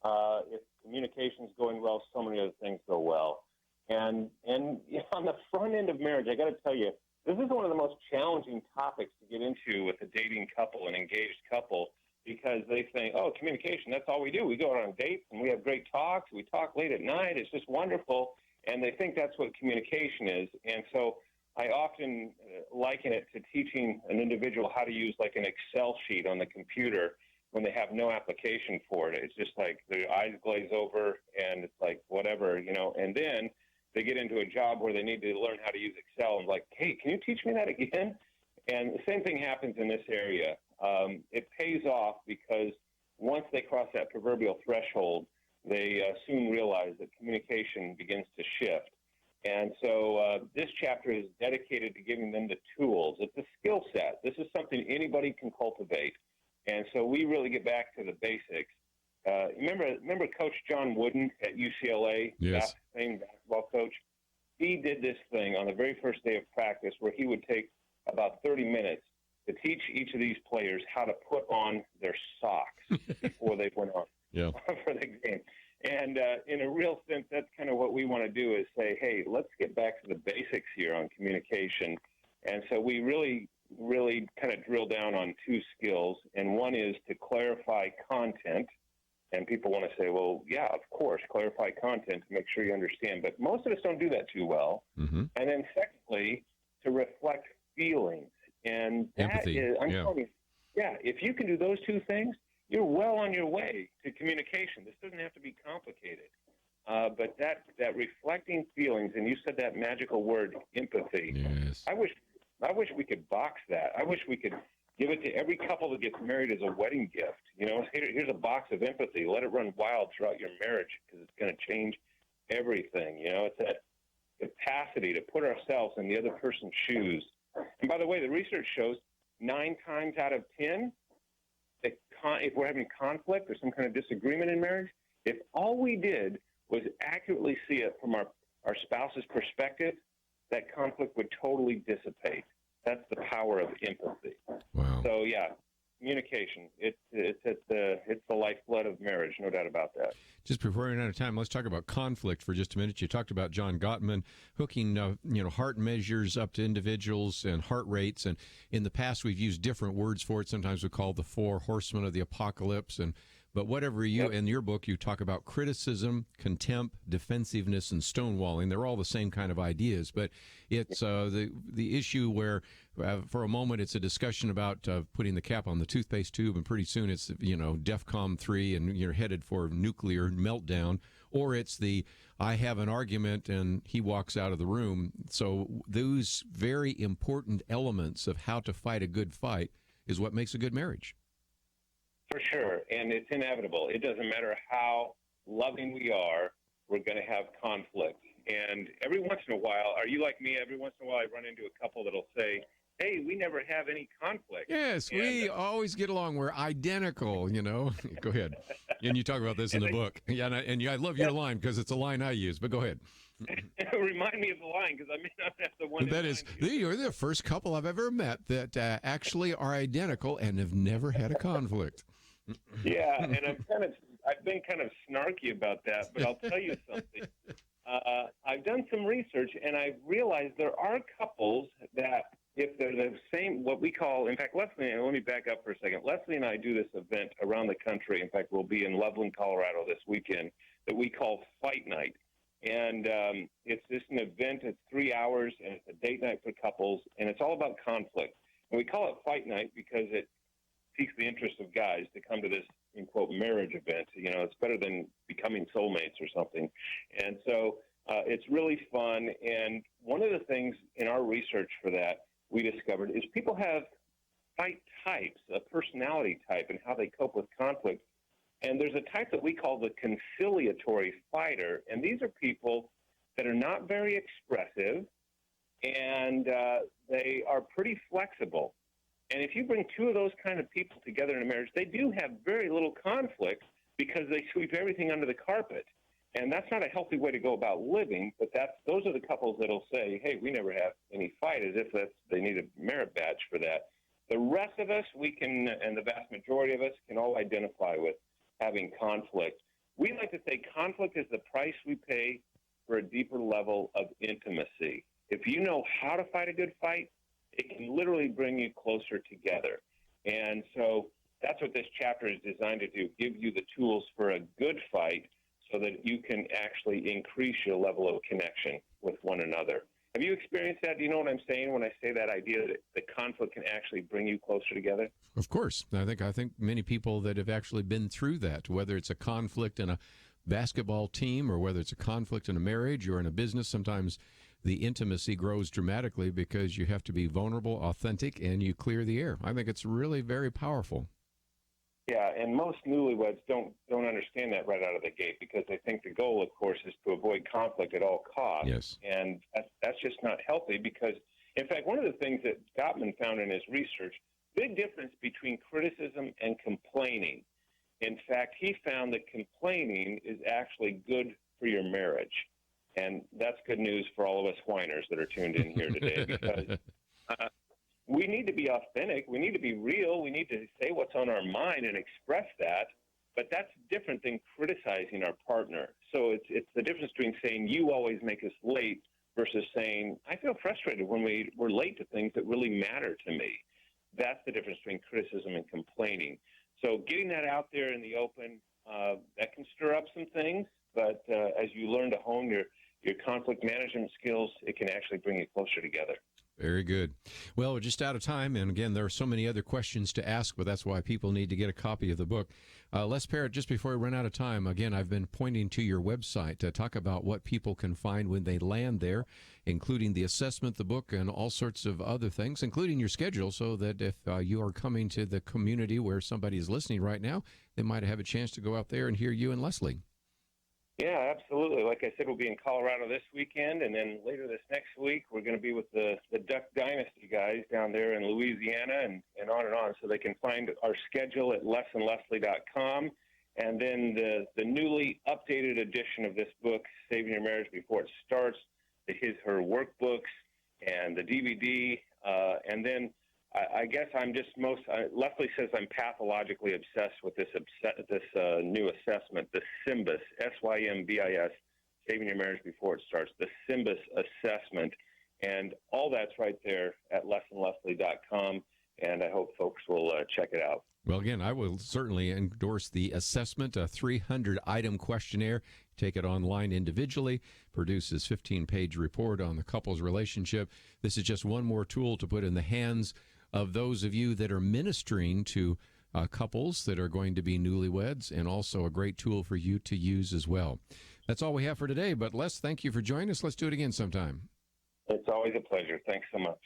If communication's going well, so many other things go well. And on the front end of marriage, I got to tell you, this is one of the most challenging topics to get into with a dating couple, an engaged couple, because they think, oh, communication, that's all we do. We go out on dates and we have great talks. We talk late at night. It's just wonderful. And they think that's what communication is. And so I often liken it to teaching an individual how to use like an Excel sheet on the computer when they have no application for it. It's just like their eyes glaze over and it's like whatever, and then they get into a job where they need to learn how to use Excel and like, hey, can you teach me that again? And the same thing happens in this area. It pays off because once they cross that proverbial threshold, they soon realize that communication begins to shift. And so this chapter is dedicated to giving them the tools. It's a skill set. This is something anybody can cultivate. And so we really get back to the basics. Remember Coach John Wooden at UCLA, yes, that same basketball coach? He did this thing on the very first day of practice where he would take about 30 minutes to teach each of these players how to put on their socks before they went on for the game. And in a real sense, that's kind of what we want to do is say, hey, let's get back to the basics here on communication. And so we really kind of drill down on two skills. And one is to clarify content. And people want to say, well, yeah, of course, clarify content to make sure you understand. But most of us don't do that too well. Mm-hmm. And then secondly, to reflect feelings. And that empathy. Is, I'm telling you, if you can do those two things, you're well on your way to communication. This doesn't have to be complicated. But that reflecting feelings, and you said that magical word, empathy. Yes. I wish we could box that. I wish we could give it to every couple that gets married as a wedding gift. Here's a box of empathy. Let it run wild throughout your marriage because it's going to change everything. It's that capacity to put ourselves in the other person's shoes. And by the way, the research shows 9 times out of 10, if we're having conflict or some kind of disagreement in marriage, if all we did was accurately see it from our spouse's perspective, that conflict would totally dissipate. That's the power of empathy. Wow. So, communication, it's the lifeblood of marriage, no doubt about that. Just before we run out of time, let's talk about conflict for just a minute. You talked about John Gottman hooking, heart measures up to individuals and heart rates. And in the past, we've used different words for it. Sometimes we call the 4 horsemen of the apocalypse. But whatever in your book, you talk about criticism, contempt, defensiveness, and stonewalling. They're all the same kind of ideas. But it's the issue where, for a moment, it's a discussion about putting the cap on the toothpaste tube, and pretty soon it's, DEFCON 3, and you're headed for nuclear meltdown. Or it's I have an argument, and he walks out of the room. So those very important elements of how to fight a good fight is what makes a good marriage. For sure, and it's inevitable. It doesn't matter how loving we are, we're going to have conflict. And every once in a while, are you like me? Every once in a while, I run into a couple that'll say, hey, we never have any conflict. Yes, we always get along. We're identical, Go ahead. And you talk about this in the book. Yeah, and I love your line because it's a line I use, but go ahead. Remind me of the line because I may not have the one. That is, you're the first couple I've ever met that actually are identical and have never had a conflict. Yeah, and I've been kind of snarky about that, but I'll tell you something. I've done some research, and I've realized there are couples that, if they're the same, what we call, in fact, Leslie, and let me back up for a second. Leslie and I do this event around the country. In fact, we'll be in Loveland, Colorado this weekend that we call Fight Night. And it's just an event. It's 3 hours, and it's a date night for couples, and it's all about conflict. And we call it Fight Night because it piques the interest of guys to come to this, in quote, marriage event. It's better than becoming soulmates or something. And so it's really fun. And one of the things in our research for that we discovered is people have fight types, a personality type, and how they cope with conflict. And there's a type that we call the conciliatory fighter. And these are people that are not very expressive, and they are pretty flexible. And if you bring 2 of those kind of people together in a marriage, they do have very little conflict because they sweep everything under the carpet. And that's not a healthy way to go about living, but those are the couples that'll say, hey, we never have any fight, as if they need a merit badge for that. The rest of us, we can, and the vast majority of us, can all identify with having conflict. We like to say conflict is the price we pay for a deeper level of intimacy. If you know how to fight a good fight, it can literally bring you closer together. And so that's what this chapter is designed to do, give you the tools for a good fight so that you can actually increase your level of connection with one another. Have you experienced that? Do you know what I'm saying when I say that idea that the conflict can actually bring you closer together? Of course. I think many people that have actually been through that, whether it's a conflict in a basketball team or whether it's a conflict in a marriage or in a business, sometimes the intimacy grows dramatically because you have to be vulnerable, authentic, and you clear the air. I think it's really very powerful. Yeah, and most newlyweds don't understand that right out of the gate because they think the goal, of course, is to avoid conflict at all costs. Yes. And that's just not healthy because, in fact, one of the things that Gottman found in his research, big difference between criticism and complaining. In fact, he found that complaining is actually good for your marriage. And that's good news for all of us whiners that are tuned in here today because we need to be authentic. We need to be real. We need to say what's on our mind and express that. But that's different than criticizing our partner. So it's the difference between saying you always make us late versus saying I feel frustrated when we're late to things that really matter to me. That's the difference between criticism and complaining. So getting that out there in the open, that can stir up some things. But as you learn to hone your conflict management skills, it can actually bring you closer together. Very good. Well, we're just out of time, and again, there are so many other questions to ask, but that's why people need to get a copy of the book. Les Parrott, just before we run out of time, again, I've been pointing to your website to talk about what people can find when they land there, including the assessment, the book, and all sorts of other things, including your schedule, so that if you are coming to the community where somebody is listening right now, they might have a chance to go out there and hear you and Leslie. Yeah, absolutely. Like I said, we'll be in Colorado this weekend, and then later this next week, we're going to be with the Duck Dynasty guys down there in Louisiana and on and on. So they can find our schedule at lesandleslie.com. And then the newly updated edition of this book, Saving Your Marriage Before It Starts, her workbooks and the DVD. And then I guess I'm just Leslie says I'm pathologically obsessed with this new assessment, the SYMBIS, SYMBIS, Saving Your Marriage Before It Starts, the SYMBIS assessment. And all that's right there at lesandleslie.com, and I hope folks will check it out. Well, again, I will certainly endorse the assessment, a 300-item questionnaire. Take it online individually, produces 15-page report on the couple's relationship. This is just one more tool to put in the hands of those of you that are ministering to couples that are going to be newlyweds, and also a great tool for you to use as well. That's all we have for today, but Les, thank you for joining us. Let's do it again sometime. It's always a pleasure. Thanks so much.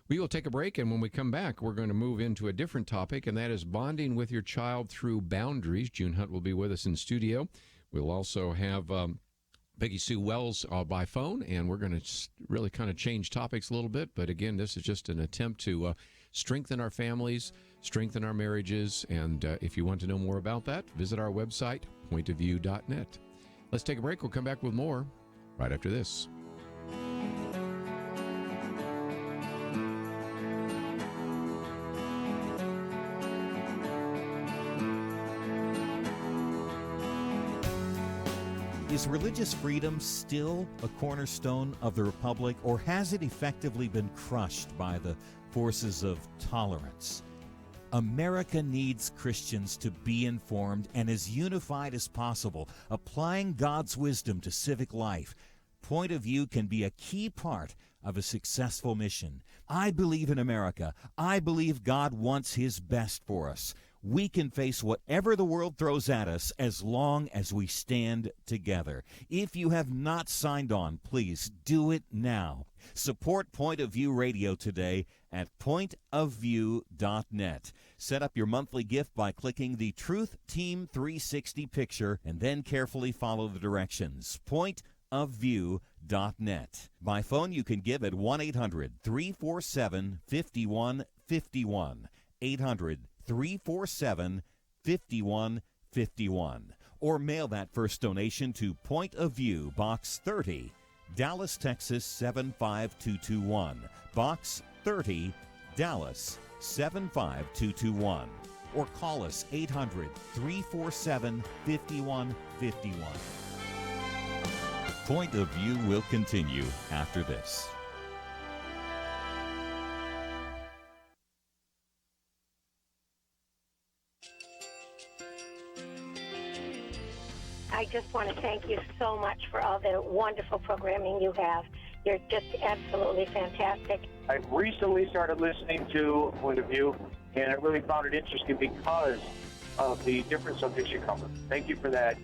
We will take a break, and when we come back, we're going to move into a different topic, and that is bonding with your child through boundaries. June Hunt will be with us in studio. We'll also have Peggy-Sue Wells by phone, and we're going to really kind of change topics a little bit. But again, this is just an attempt to strengthen our families, strengthen our marriages. And if you want to know more about that, visit our website, pointofview.net. Let's take a break. We'll come back with more right after this. Is religious freedom still a cornerstone of the Republic, or has it effectively been crushed by the forces of tolerance? America needs Christians to be informed and as unified as possible, applying God's wisdom to civic life. Point of View can be a key part of a successful mission. I believe in America. I believe God wants His best for us. We can face whatever the world throws at us as long as we stand together. If you have not signed on, please do it now. Support Point of View Radio today at pointofview.net. Set up your monthly gift by clicking the Truth Team 360 picture and then carefully follow the directions. Pointofview.net. By phone, you can give at 1-800-347-5151. 800-347-5151. Or mail that first donation to Point of View, Box 30, Dallas, Texas 75221. Box 30, Dallas 75221. Or call us 800-347-5151. Point of View will continue after this. I just want to thank you so much for all the wonderful programming you have. You're just absolutely fantastic. I recently started listening to Point of View, and I really found it interesting because of the different subjects you cover. Thank you for that.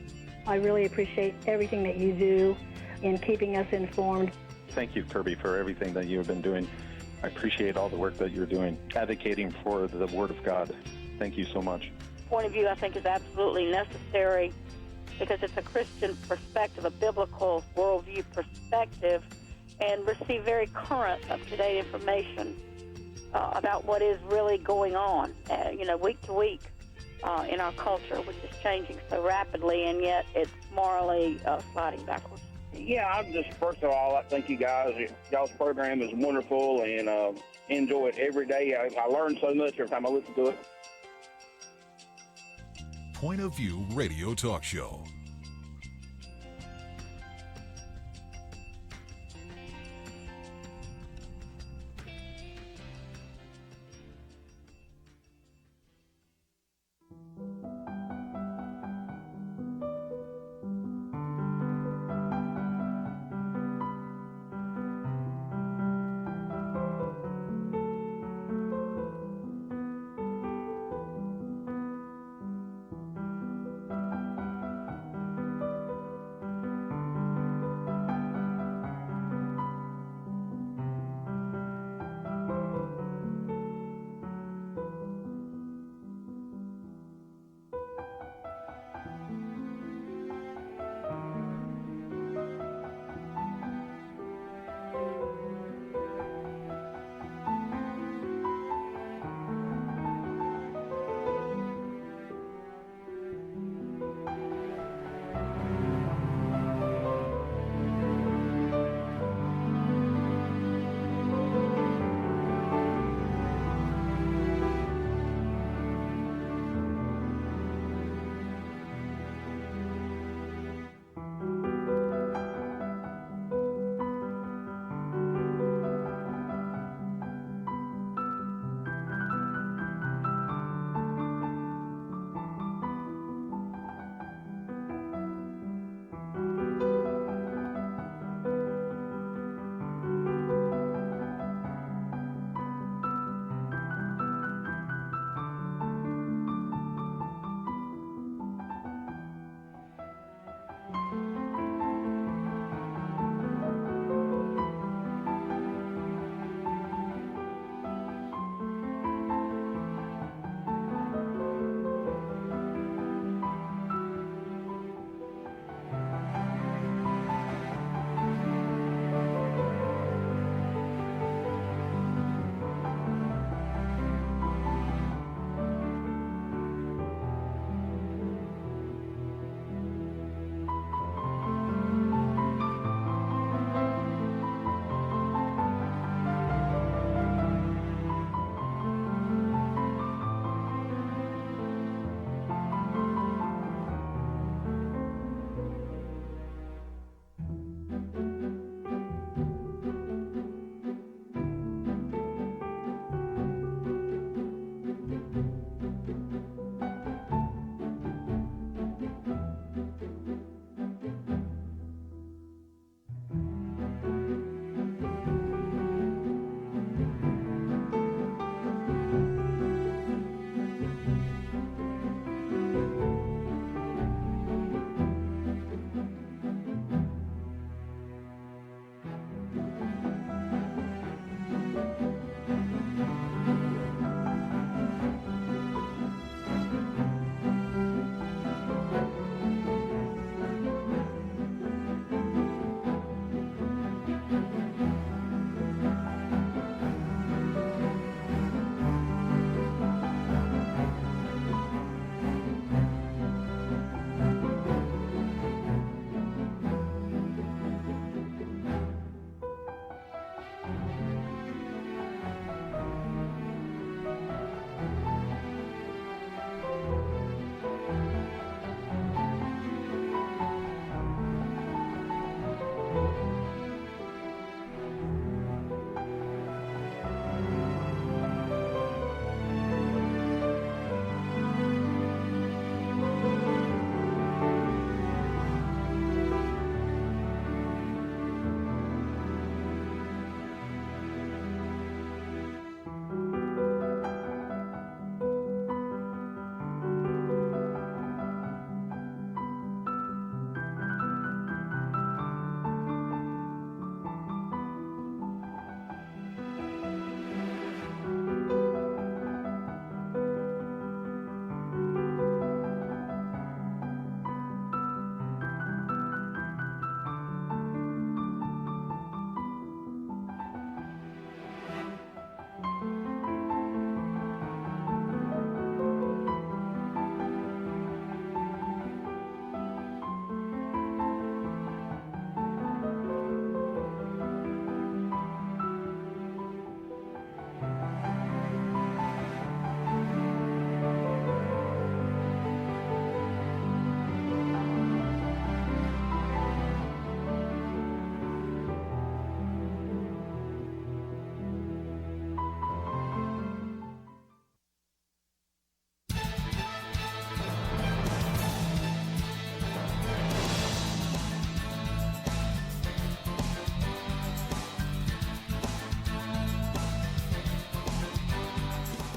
I really appreciate everything that you do in keeping us informed. Thank you, Kerby, for everything that you have been doing. I appreciate all the work that you're doing, advocating for the Word of God. Thank you so much. Point of view, I think, is absolutely necessary because it's a Christian perspective, a biblical worldview perspective, and receive very current, up-to-date information about what is really going on, week to week in our culture, which is changing so rapidly, and yet it's morally sliding backwards. Yeah, first of all, I think y'all's program is wonderful, and enjoy it every day. I learn so much every time I listen to it. Point of View Radio Talk Show.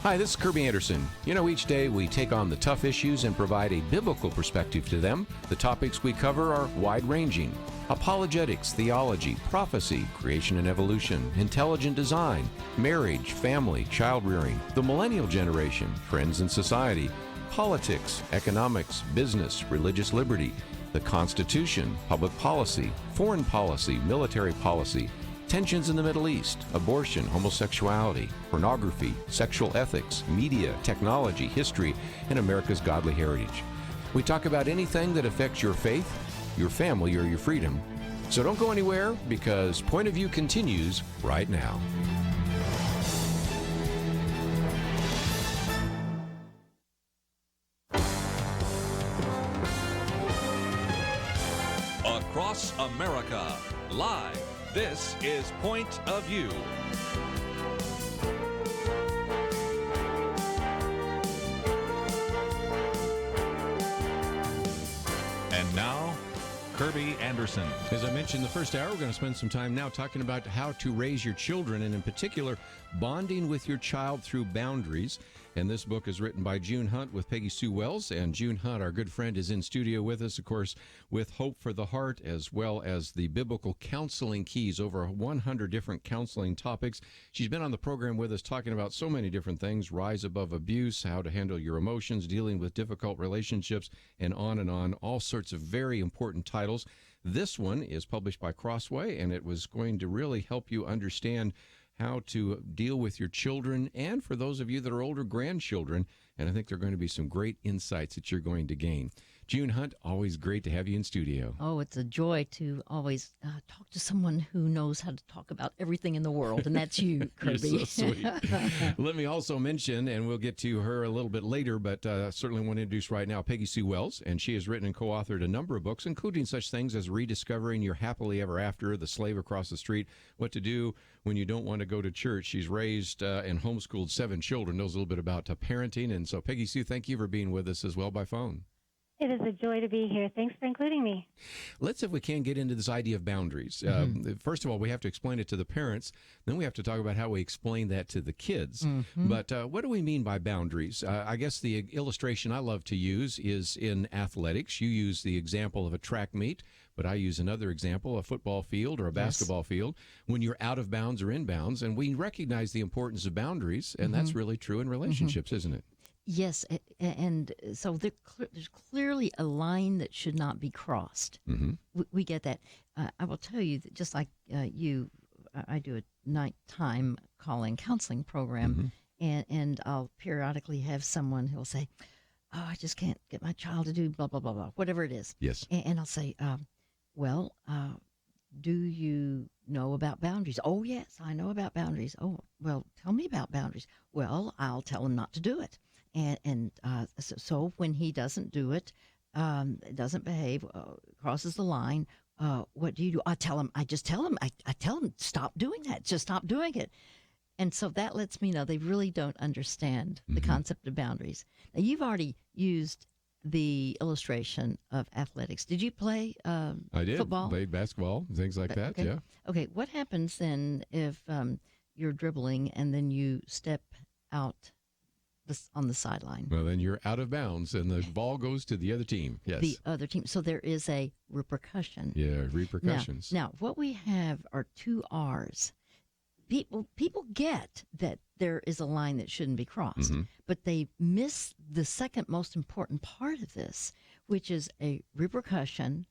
Hi, this is Kerby Anderson. You know, each day we take on the tough issues and provide a biblical perspective to them. The topics we cover are wide-ranging: apologetics, theology, prophecy, creation and evolution, intelligent design, marriage, family, child-rearing, the millennial generation, friends and society, politics, economics, business, religious liberty, the Constitution, public policy, foreign policy, military policy, tensions in the Middle East, abortion, homosexuality, pornography, sexual ethics, media, technology, history, and America's godly heritage. We talk about anything that affects your faith, your family, or your freedom. So don't go anywhere, because Point of View continues right now. Across America, live. This is Point of View. And now, Kerby Anderson. As I mentioned in the first hour, we're going to spend some time now talking about how to raise your children, and in particular, bonding with your child through boundaries. And this book is written by June Hunt with Peggy-Sue Wells. And June Hunt, our good friend, is in studio with us, of course, with Hope for the Heart, as well as the Biblical Counseling Keys, over 100 different counseling topics. She's been on the program with us talking about so many different things: rise above abuse, how to handle your emotions, dealing with difficult relationships, and on, all sorts of very important titles. This one is published by Crossway, and it was going to really help you understand how to deal with your children, and for those of you that are older, grandchildren. And I think there are going to be some great insights that you're going to gain. June Hunt, always great to have you in studio. Oh, it's a joy to always talk to someone who knows how to talk about everything in the world, and that's you, Kerby. You're so sweet. Let me also mention, and we'll get to her a little bit later, but certainly want to introduce right now Peggy-Sue Wells, and she has written and co-authored a number of books, including such things as Rediscovering Your Happily Ever After, The Slave Across the Street, What to Do When You Don't Want to Go to Church. She's raised and homeschooled 7 children, knows a little bit about parenting, and so Peggy-Sue, thank you for being with us as well by phone. It is a joy to be here. Thanks for including me. Let's, if we can, get into this idea of boundaries. First of all, we have to explain it to the parents. Then we have to talk about how we explain that to the kids. But what do we mean by boundaries? I guess the illustration I love to use is in athletics. You use the example of a track meet, but I use another example, a football field or a basketball field, when you're out of bounds or in bounds. And we recognize the importance of boundaries, and that's really true in relationships, isn't it? Yes, and so there's clearly a line that should not be crossed. We get that. I will tell you that just like you, I do a nighttime calling counseling program, and I'll periodically have someone who'll say, "Oh, I just can't get my child to do blah, blah, blah, blah," whatever it is. Yes. And I'll say, well, do you know about boundaries? Oh, yes, I know about boundaries. Oh, well, tell me about boundaries. Well, I'll tell him not to do it. So when he doesn't do it, doesn't behave, crosses the line, what do you do? I just tell him, I tell him, stop doing that. Just stop doing it. And so that lets me know they really don't understand the concept of boundaries. Now, you've already used the illustration of athletics. Did you play I did. Football? Played basketball, things like that, okay. yeah. Okay, what happens then if you're dribbling and then you step out on the sideline? Well, then you're out of bounds, and the ball goes to the other team. Yes. The other team. So there is a repercussion. Yeah, repercussions. Now, what we have are 2 R's. People get that there is a line that shouldn't be crossed, but they miss the second most important part of this, which is a repercussion,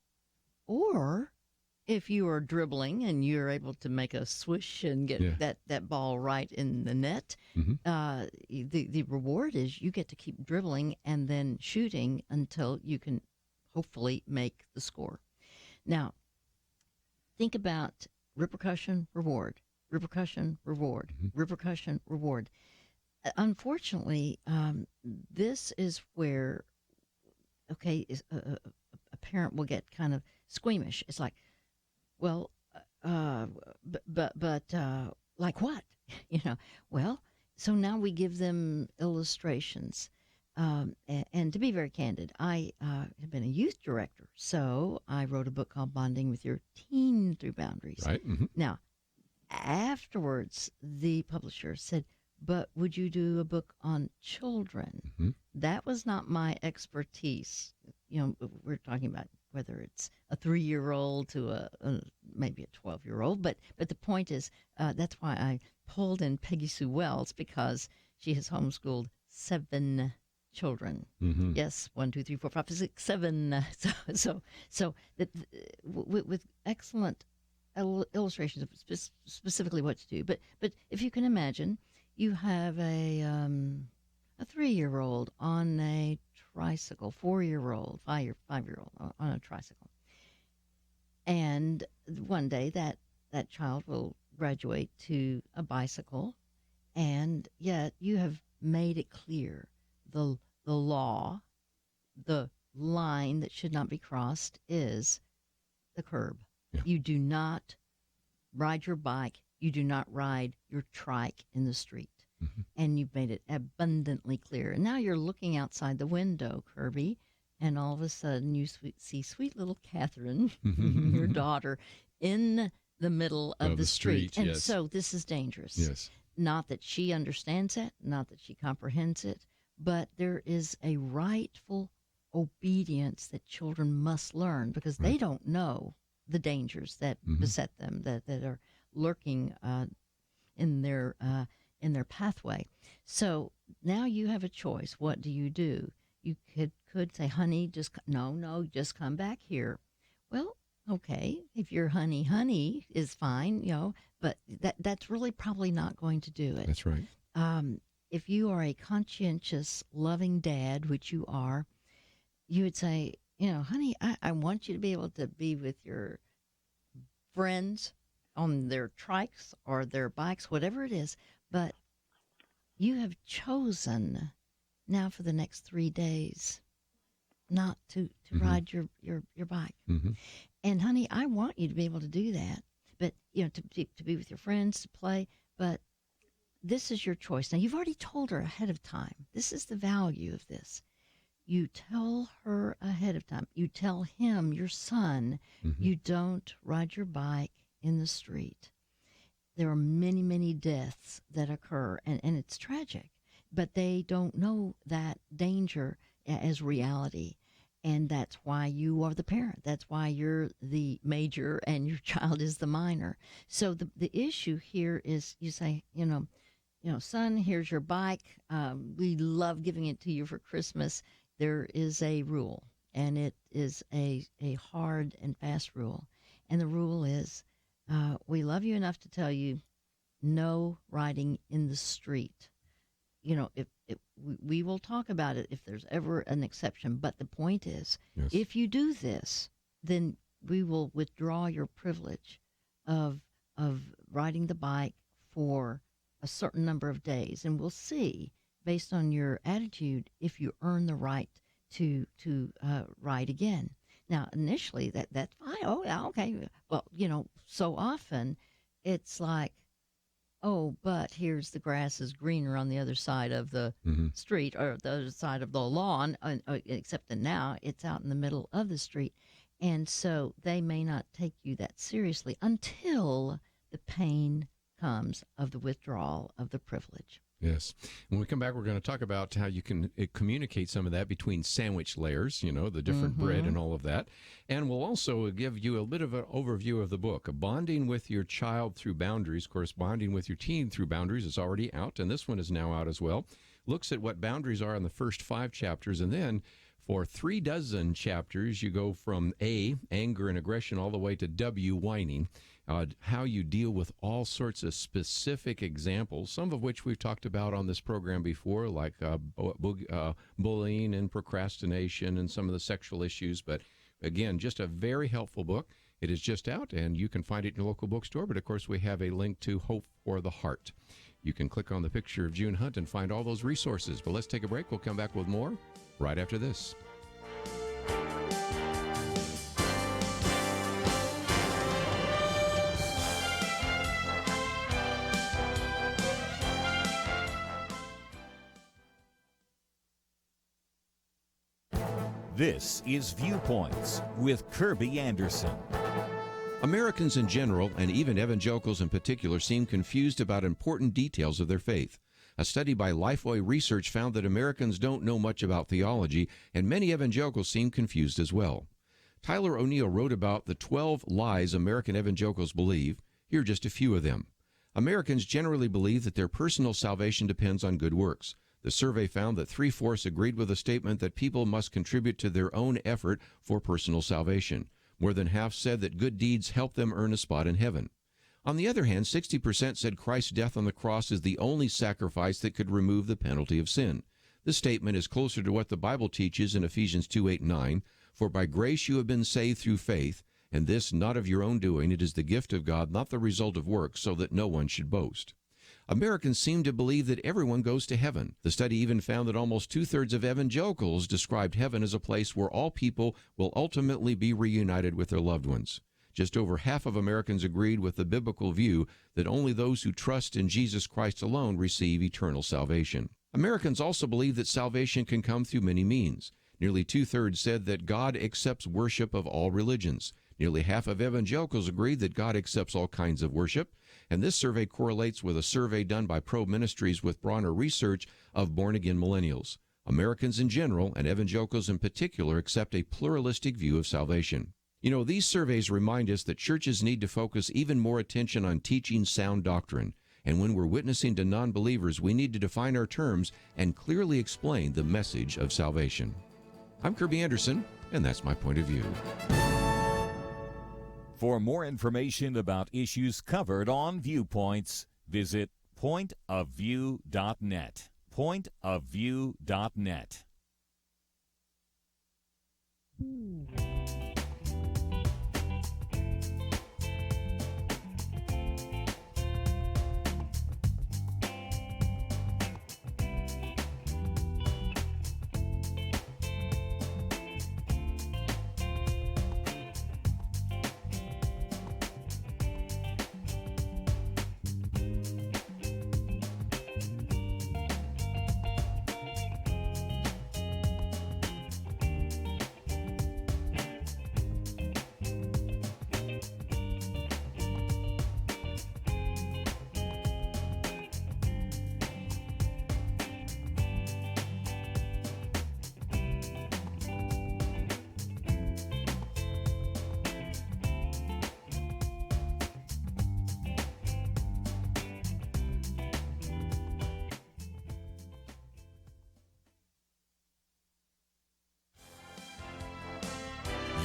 or if you are dribbling and you're able to make a swish and get that ball right in the net, the reward is you get to keep dribbling and then shooting until you can hopefully make the score. Now, think about repercussion, reward, repercussion, reward, repercussion, reward. Unfortunately, this is where, a parent will get kind of squeamish. It's like, well, but like what? Well, so now we give them illustrations. And to be very candid, I have been a youth director, so I wrote a book called Bonding with Your Teen Through Boundaries. Right. Now, afterwards, the publisher said, but would you do a book on children? Mm-hmm. That was not my expertise. We're talking about whether it's a 3-year-old to maybe a 12-year-old. But the point is, that's why I pulled in Peggy-Sue Wells, because she has homeschooled 7 children. Mm-hmm. Yes, 1, 2, 3, 4, 5, 6, 7. So with excellent illustrations of specifically what to do. But if you can imagine, you have a 3-year-old on a tricycle, 4-year-old, 5-year-old on a tricycle, and one day that child will graduate to a bicycle, and yet you have made it clear the law, the line that should not be crossed is the curb. Yeah. You do not ride your bike. You do not ride your trike in the street. Mm-hmm. And you've made it abundantly clear. And now you're looking outside the window, Kerby, and all of a sudden you see sweet little Catherine, your daughter, in the middle of the street. And yes. so this is dangerous. Yes. Not that she understands it, not that she comprehends it, but there is a rightful obedience that children must learn, because they don't know the dangers that beset them, that are lurking in their pathway. So now you have a choice. What do? You could say, honey, just come back here. Well, okay, if your honey is fine, but that's really probably not going to do it. That's right. If you are a conscientious, loving dad, which you are, you would say, honey, I want you to be able to be with your friends on their trikes or their bikes, whatever it is, but you have chosen now for the next 3 days not to ride your bike. Mm-hmm. And honey, I want you to be able to do that, but to be with your friends, to play, but this is your choice. Now, you've already told her ahead of time. This is the value of this. You tell her ahead of time. You tell him, your son, you don't ride your bike in the street. There are many, many deaths that occur, and it's tragic, but they don't know that danger as reality. And that's why you are the parent. That's why you're the major and your child is the minor. So the issue here is, you say, son, here's your bike. We love giving it to you for Christmas. There is a rule, and it is a hard and fast rule. And the rule is, we love you enough to tell you no riding in the street. If we will talk about it if there's ever an exception. But the point is, if you do this, then we will withdraw your privilege of riding the bike for a certain number of days, and we'll see, based on your attitude, if you earn the right to ride again. Now, initially, that's fine. Oh, yeah, okay. Well, so often it's like, oh, but here's the grass is greener on the other side of the street, or the other side of the lawn, except that now it's out in the middle of the street. And so they may not take you that seriously until the pain comes of the withdrawal of the privilege. Yes. When we come back, we're going to talk about how you can communicate some of that between sandwich layers, the different bread and all of that. And we'll also give you a bit of an overview of the book, Bonding with Your Child Through Boundaries. Of course, Bonding with Your Teen Through Boundaries is already out, and this one is now out as well. Looks at what boundaries are in the first 5 chapters, and then for 36 chapters, you go from A, anger and aggression, all the way to W, whining. How you deal with all sorts of specific examples, some of which we've talked about on this program before, like bullying and procrastination and some of the sexual issues. But again, just a very helpful book. It is just out, and you can find it in your local bookstore. But of course, we have a link to Hope for the Heart. You can click on the picture of June Hunt and find all those resources. But let's take a break. We'll come back with more right after this. This is Viewpoints with Kerby Anderson. Americans in general, and even evangelicals in particular, seem confused about important details of their faith. A study by Lifeway Research found that Americans don't know much about theology, and many evangelicals seem confused as well. Tyler O'Neill wrote about the 12 lies American evangelicals believe. Here are just a few of them. Americans generally believe that their personal salvation depends on good works. The survey found that 3/4 agreed with the statement that people must contribute to their own effort for personal salvation. More than half said that good deeds help them earn a spot in heaven. On the other hand, 60% said Christ's death on the cross is the only sacrifice that could remove the penalty of sin. This statement is closer to what the Bible teaches in Ephesians 2:8-9. For by grace you have been saved through faith, and this not of your own doing. It is the gift of God, not the result of works, so that no one should boast. Americans seem to believe that everyone goes to heaven. The study even found that almost 2/3 of evangelicals described heaven as a place where all people will ultimately be reunited with their loved ones. Just over half of Americans agreed with the biblical view that only those who trust in Jesus Christ alone receive eternal salvation. Americans also believe that salvation can come through many means. Nearly 2/3 said that God accepts worship of all religions. Nearly half of evangelicals agreed that God accepts all kinds of worship. And this survey correlates with a survey done by Pro Ministries with Bronner Research of born-again millennials. Americans in general, and evangelicals in particular, accept a pluralistic view of salvation. You know, these surveys remind us that churches need to focus even more attention on teaching sound doctrine. And when we're witnessing to non-believers, we need to define our terms and clearly explain the message of salvation. I'm Kerby Anderson, and that's my point of view. For more information about issues covered on Viewpoints, visit pointofview.net. Pointofview.net.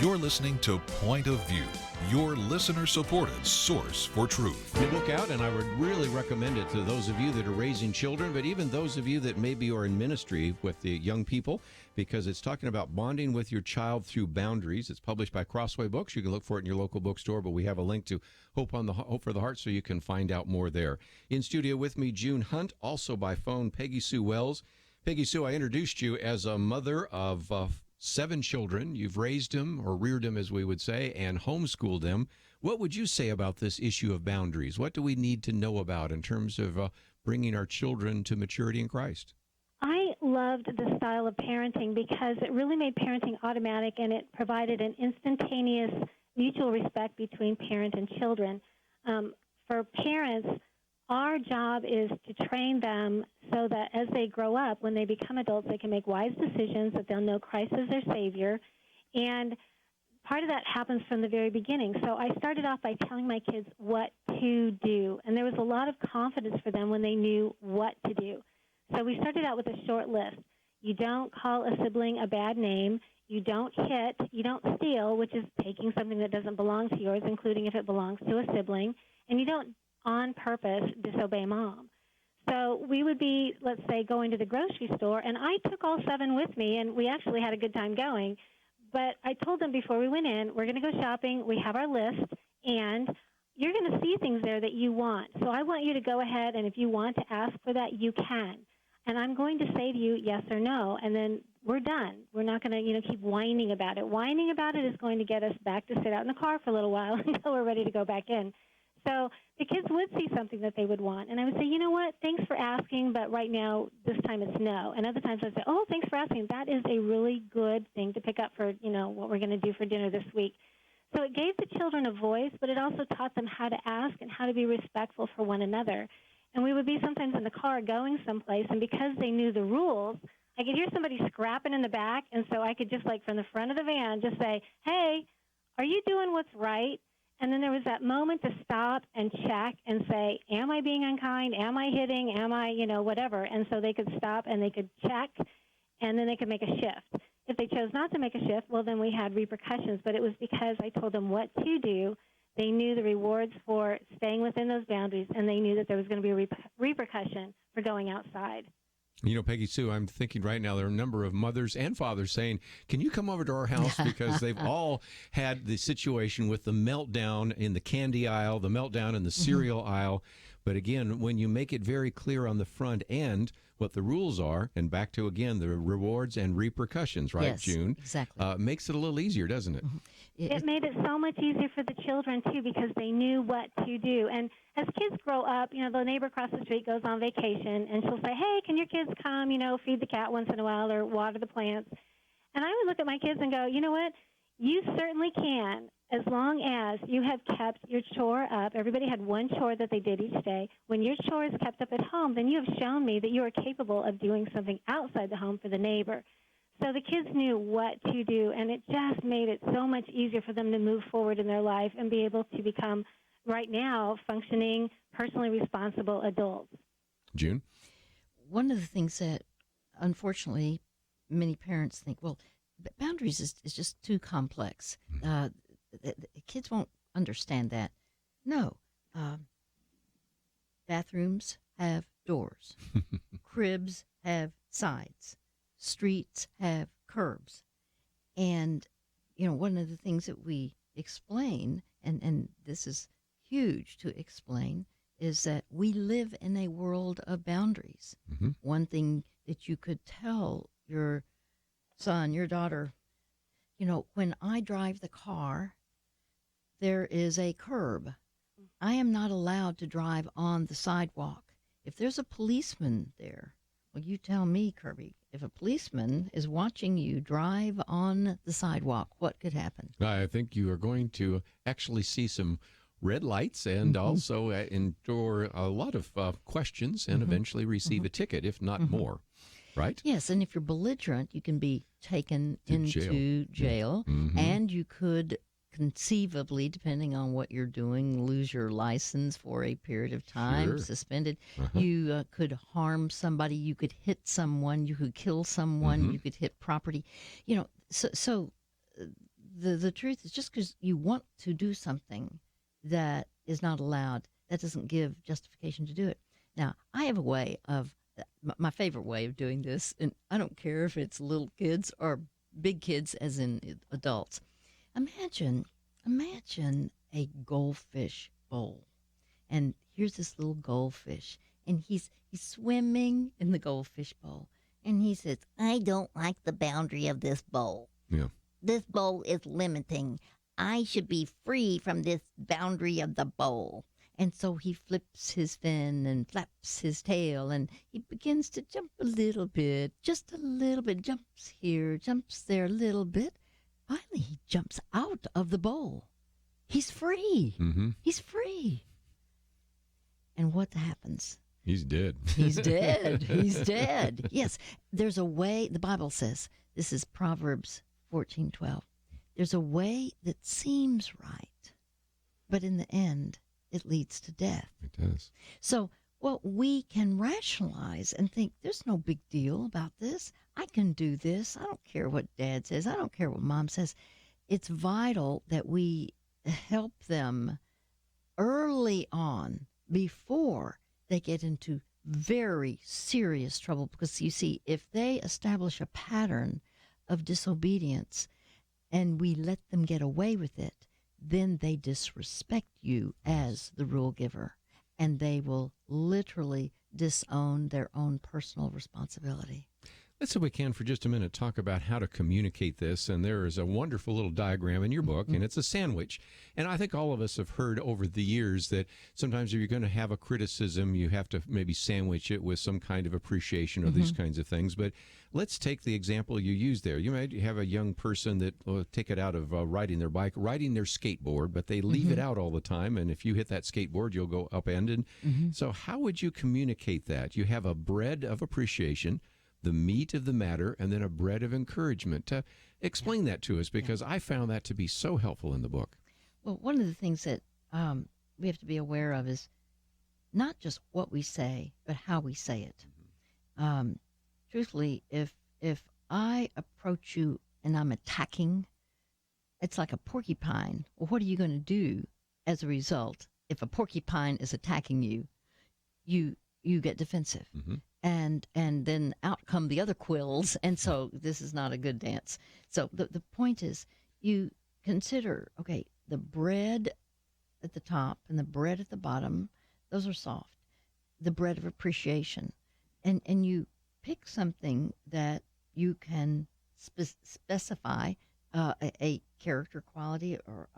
You're listening to Point of View, your listener-supported source for truth. New book out, and I would really recommend it to those of you that are raising children, but even those of you that maybe are in ministry with the young people, because it's talking about bonding with your child through boundaries. It's published by Crossway Books. You can look for it in your local bookstore, but we have a link to Hope for the Heart, so you can find out more there. In studio with me, June Hunt, also by phone, Peggy-Sue Wells. Peggy-Sue, I introduced you as a mother of 7 children. You've raised them, or reared them as we would say, and homeschooled them. What would you say about this issue of boundaries? What do we need to know about in terms of bringing our children to maturity in Christ? I loved the style of parenting because it really made parenting automatic, and it provided an instantaneous mutual respect between parent and children. For parents, our job is to train them so that as they grow up, when they become adults, they can make wise decisions, that they'll know Christ as their Savior. And part of that happens from the very beginning. So I started off by telling my kids what to do. And there was a lot of confidence for them when they knew what to do. So we started out with a short list. You don't call a sibling a bad name. You don't hit. You don't steal, which is taking something that doesn't belong to yours, including if it belongs to a sibling. And you don't on purpose disobey mom. So we would be, let's say, going to the grocery store, and I took all 7 with me, and we actually had a good time going. But I told them before we went in, we're going to go shopping, we have our list, and you're going to see things there that you want. So I want you to go ahead, and if you want to ask for that, you can. And I'm going to say to you yes or no, and then we're done. We're not going to, keep whining about it. Whining about it is going to get us back to sit out in the car for a little while until we're ready to go back in. So the kids would see something that they would want, and I would say, you know what, thanks for asking, but right now, this time it's no. And other times I'd say, oh, thanks for asking. That is a really good thing to pick up for, what we're going to do for dinner this week. So it gave the children a voice, but it also taught them how to ask and how to be respectful for one another. And we would be sometimes in the car going someplace, and because they knew the rules, I could hear somebody scrapping in the back, and so I could just, like, from the front of the van, just say, hey, are you doing what's right? And then there was that moment to stop and check and say, am I being unkind? Am I hitting? Am I, whatever? And so they could stop and they could check, and then they could make a shift. If they chose not to make a shift, well, then we had repercussions. But it was because I told them what to do. They knew the rewards for staying within those boundaries, and they knew that there was going to be a repercussion for going outside. Peggy-Sue, I'm thinking right now there are a number of mothers and fathers saying, can you come over to our house? Because they've all had the situation with the meltdown in the candy aisle, the meltdown in the cereal aisle. But again, when you make it very clear on the front end what the rules are, and back to, again, the rewards and repercussions, right, yes, June? Exactly. Makes it a little easier, doesn't it? It made it so much easier for the children, too, because they knew what to do. And as kids grow up, the neighbor across the street goes on vacation, and she'll say, hey, can your kids come, feed the cat once in a while or water the plants? And I would look at my kids and go, you know what? You certainly can, as long as you have kept your chore up. Everybody had one chore that they did each day. When your chore is kept up at home, then you have shown me that you are capable of doing something outside the home for the neighbor. So the kids knew what to do, and it just made it so much easier for them to move forward in their life and be able to become, right now, functioning, personally responsible adults. June? One of the things that, unfortunately, many parents think, well, boundaries is just too complex. The kids won't understand that. No. Bathrooms have doors. Cribs have sides. Streets have curbs. And, one of the things that we explain, and this is huge to explain, is that we live in a world of boundaries. Mm-hmm. One thing that you could tell your son, your daughter, when I drive the car, there is a curb. I am not allowed to drive on the sidewalk. If there's a policeman there, well, you tell me, Kerby, if a policeman is watching you drive on the sidewalk, what could happen? I think you are going to actually see some red lights and also endure a lot of questions and eventually receive a ticket, if not more, right? Yes, and if you're belligerent, you can be taken into jail, and you could conceivably, depending on what you're doing, lose your license for a period of time, suspended. You could harm somebody, you could hit someone, you could kill someone, you could hit property. So the truth is, just because you want to do something that is not allowed, that doesn't give justification to do it. Now, I have a way of, my favorite way of doing this, and I don't care if it's little kids or big kids as in adults. Imagine a goldfish bowl. And here's this little goldfish, and he's swimming in the goldfish bowl. And he says, I don't like the boundary of this bowl. Yeah. This bowl is limiting. I should be free from this boundary of the bowl. And so he flips his fin and flaps his tail, and he begins to jump a little bit, just a little bit, jumps here, jumps there a little bit. Finally, he jumps out of the bowl. He's free. He's free. And what happens? He's dead. He's dead. He's dead. Yes, there's a way, the Bible says, this is Proverbs 14:12. There's a way that seems right, but in the end, it leads to death. It does. So, we can rationalize and think there's no big deal about this. I can do this. I don't care what Dad says. I don't care what Mom says. It's vital that we help them early on before they get into very serious trouble. Because, you see, if they establish a pattern of disobedience and we let them get away with it, then they disrespect you as the rule giver, and they will literally disown their own personal responsibility. Let's, if we can, for just a minute, talk about how to communicate this. And there is a wonderful little diagram in your book, and it's a sandwich. And I think all of us have heard over the years that sometimes if you're going to have a criticism, you have to maybe sandwich it with some kind of appreciation of these kinds of things. But let's take the example you used there. You might have a young person that will take it out of riding their bike, riding their skateboard, but they leave it out all the time. And if you hit that skateboard, you'll go upended. So how would you communicate that? You have a bread of appreciation, the meat of the matter, and then a bread of encouragement. Explain that to us, because I found that to be so helpful in the book. Well, one of the things that we have to be aware of is not just what we say, but how we say it. Truthfully, if I approach you and I'm attacking, it's like a porcupine. Well, what are you going to do as a result? If a porcupine is attacking you, you get defensive. And then out come the other quills, and so this is not a good dance. So the point is, you consider, okay, the bread at the top and the bread at the bottom, those are soft. The bread of appreciation. And you pick something that you can specify a character quality, or,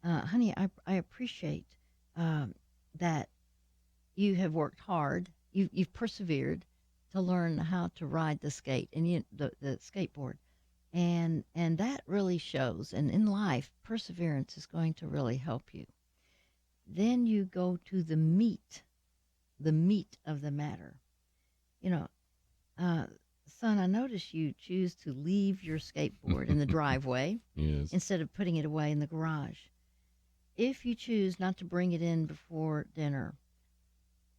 honey, I appreciate that you have worked hard. You've persevered to learn how to ride the skate and the skateboard, and that really shows. And in life, perseverance is going to really help you. Then you go to the meat of the matter. Son, I notice you choose to leave your skateboard in the driveway instead of putting it away in the garage. If you choose not to bring it in before dinner,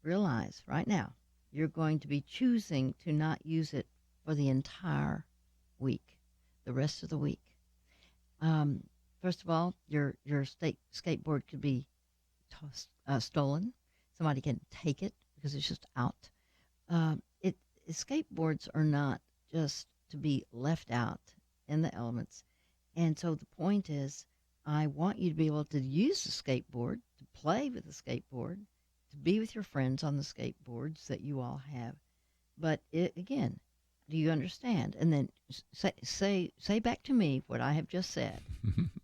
realize right now you're going to be choosing to not use it for the entire week, the rest of the week. First of all, your skateboard could be stolen. Somebody can take it because it's just out. Skateboards are not just to be left out in the elements. And so the point is, I want you to be able to use the skateboard, to play with the skateboard, to be with your friends on the skateboards that you all have. But again, do you understand? And then say back to me what I have just said.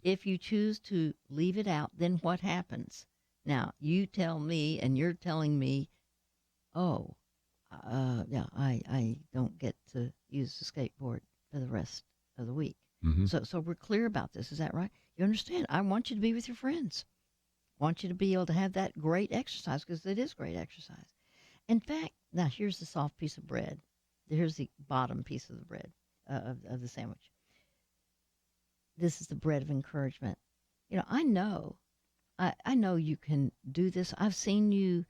If you choose to leave it out, then what happens? Now, you tell me, and you're telling me, I don't get to use the skateboard for the rest of the week. So we're clear about this. Is that right? You understand? I want you to be with your friends. I want you to be able to have that great exercise, because it is great exercise. In fact, now here's the soft piece of bread. Here's the bottom piece of the bread, of the sandwich. This is the bread of encouragement. I know you can do this. I've seen you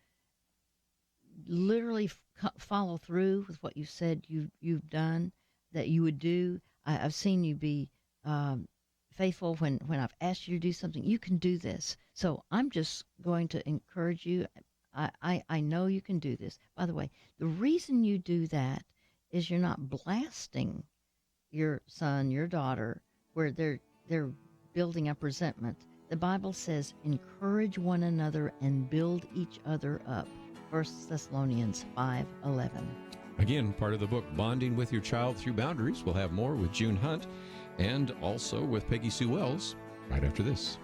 literally follow through with what you said you've done, that you would do. I've seen you be faithful when I've asked you to do something. You can do this. So I'm just going to encourage you. I know you can do this. By the way, the reason you do that is you're not blasting your son, your daughter, where they're building up resentment. The Bible says, encourage one another and build each other up. 1 Thessalonians 5:11. Again, part of the book, Bonding with Your Child Through Boundaries. We'll have more with June Hunt and also with Peggy-Sue Wells right after this.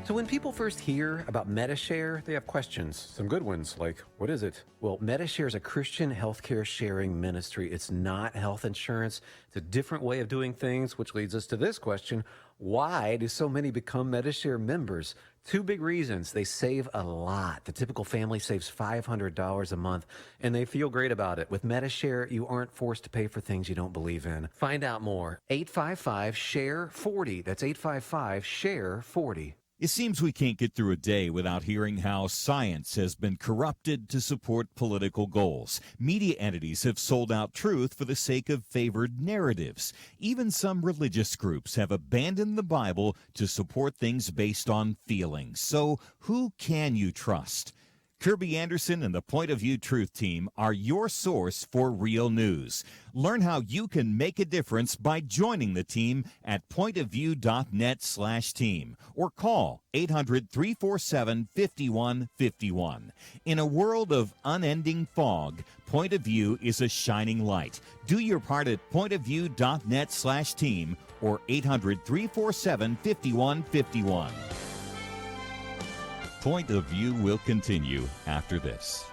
So when people first hear about MediShare, they have questions. Some good ones, like, what is it? Well, MediShare is a Christian healthcare sharing ministry. It's not health insurance. It's a different way of doing things, which leads us to this question. Why do so many become MediShare members? Two big reasons. They save a lot. The typical family saves $500 a month, and they feel great about it. With MediShare, you aren't forced to pay for things you don't believe in. Find out more. 855-SHARE-40. That's 855-SHARE-40. It seems we can't get through a day without hearing how science has been corrupted to support political goals. Media entities have sold out truth for the sake of favored narratives. Even some religious groups have abandoned the Bible to support things based on feelings. So who can you trust? Kerby Anderson and the Point of View Truth Team are your source for real news. Learn how you can make a difference by joining the team at pointofview.net/team or call 800-347-5151. In a world of unending fog, Point of View is a shining light. Do your part at pointofview.net/team or 800-347-5151. Point of View will continue after this.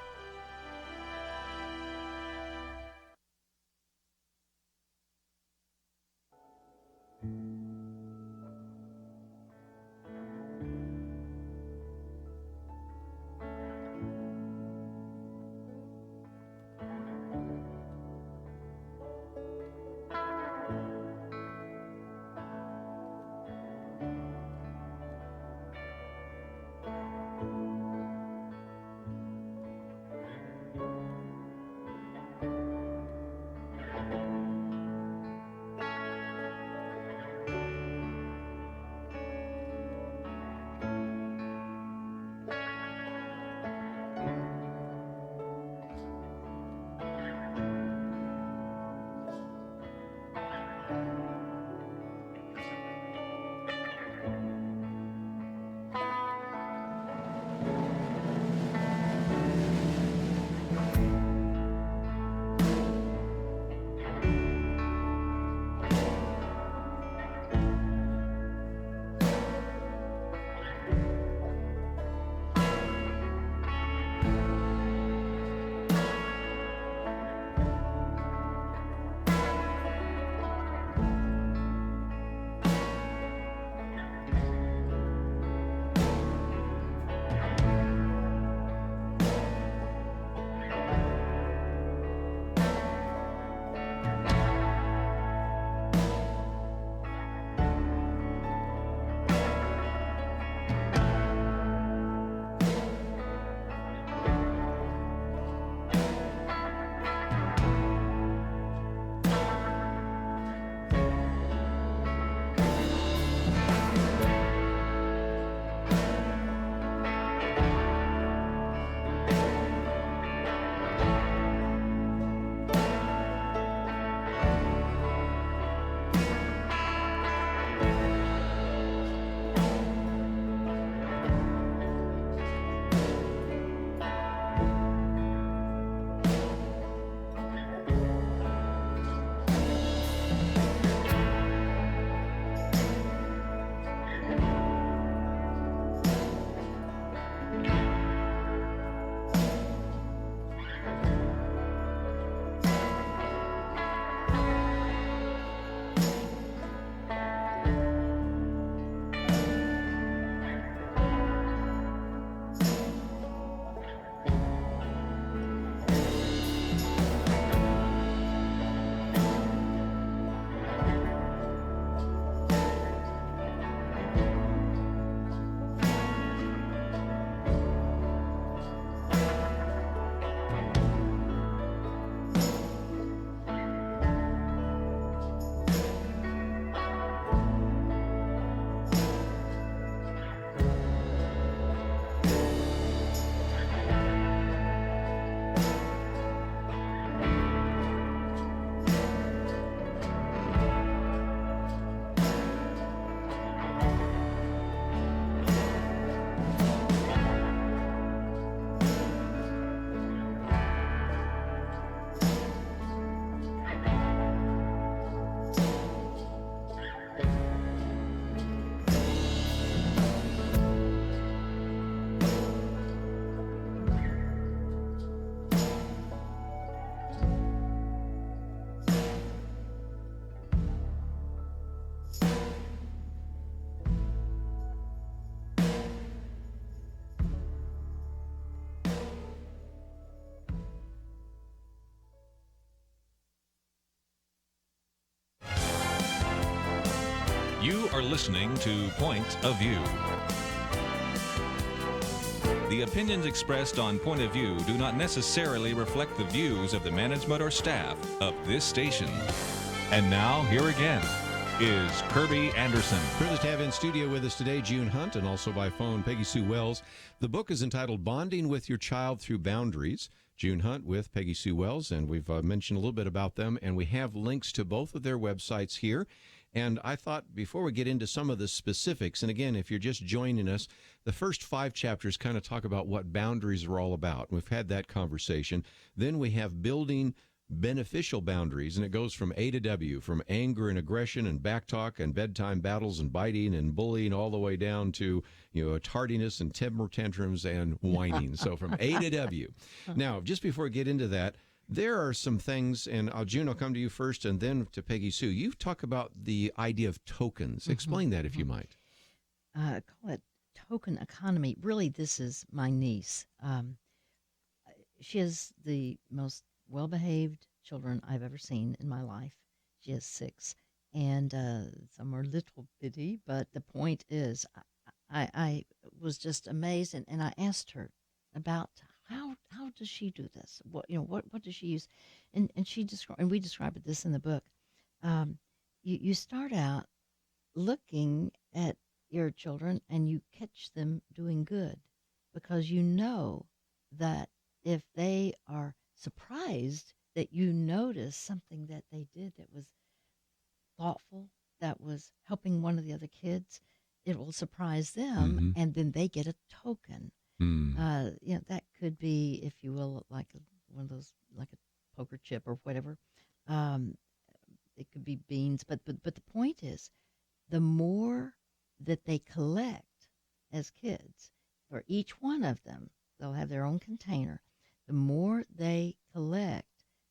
You are listening to Point of View. The opinions expressed on Point of View do not necessarily reflect the views of the management or staff of this station. And now, here again is Kerby Anderson. Privileged to have in studio with us today June Hunt, and also by phone Peggy-Sue Wells. The book is entitled Bonding with Your Child Through Boundaries. June Hunt with Peggy-Sue Wells, and we've mentioned a little bit about them, and we have links to both of their websites here. And I thought before we get into some of the specifics, and again, if you're just joining us, the first 5 chapters kind of talk about what boundaries are all about. We've had that conversation. Then we have building beneficial boundaries, and it goes from A to W, from anger and aggression and backtalk and bedtime battles and biting and bullying, all the way down to, tardiness and temper tantrums and whining. So from A to W. Now, just before we get into that, there are some things, and June, I'll come to you first, and then to Peggy-Sue. You talk about the idea of tokens. Explain that, if you might. Call it token economy. Really, this is my niece. She is the most well-behaved children I've ever seen in my life. She has 6, and some are little bitty, but the point is, I was just amazed, and I asked her about how does she do this? What does she use? And she described, and we described this in the book. You start out looking at your children, and you catch them doing good, because you know that if they are surprised that you notice something that they did that was thoughtful, that was helping one of the other kids, it will surprise them, and then they get a token. That could be, if you will, like one of those, like a poker chip or whatever. It could be beans, but the point is, the more that they collect as kids, for each one of them, they'll have their own container. The more they collect,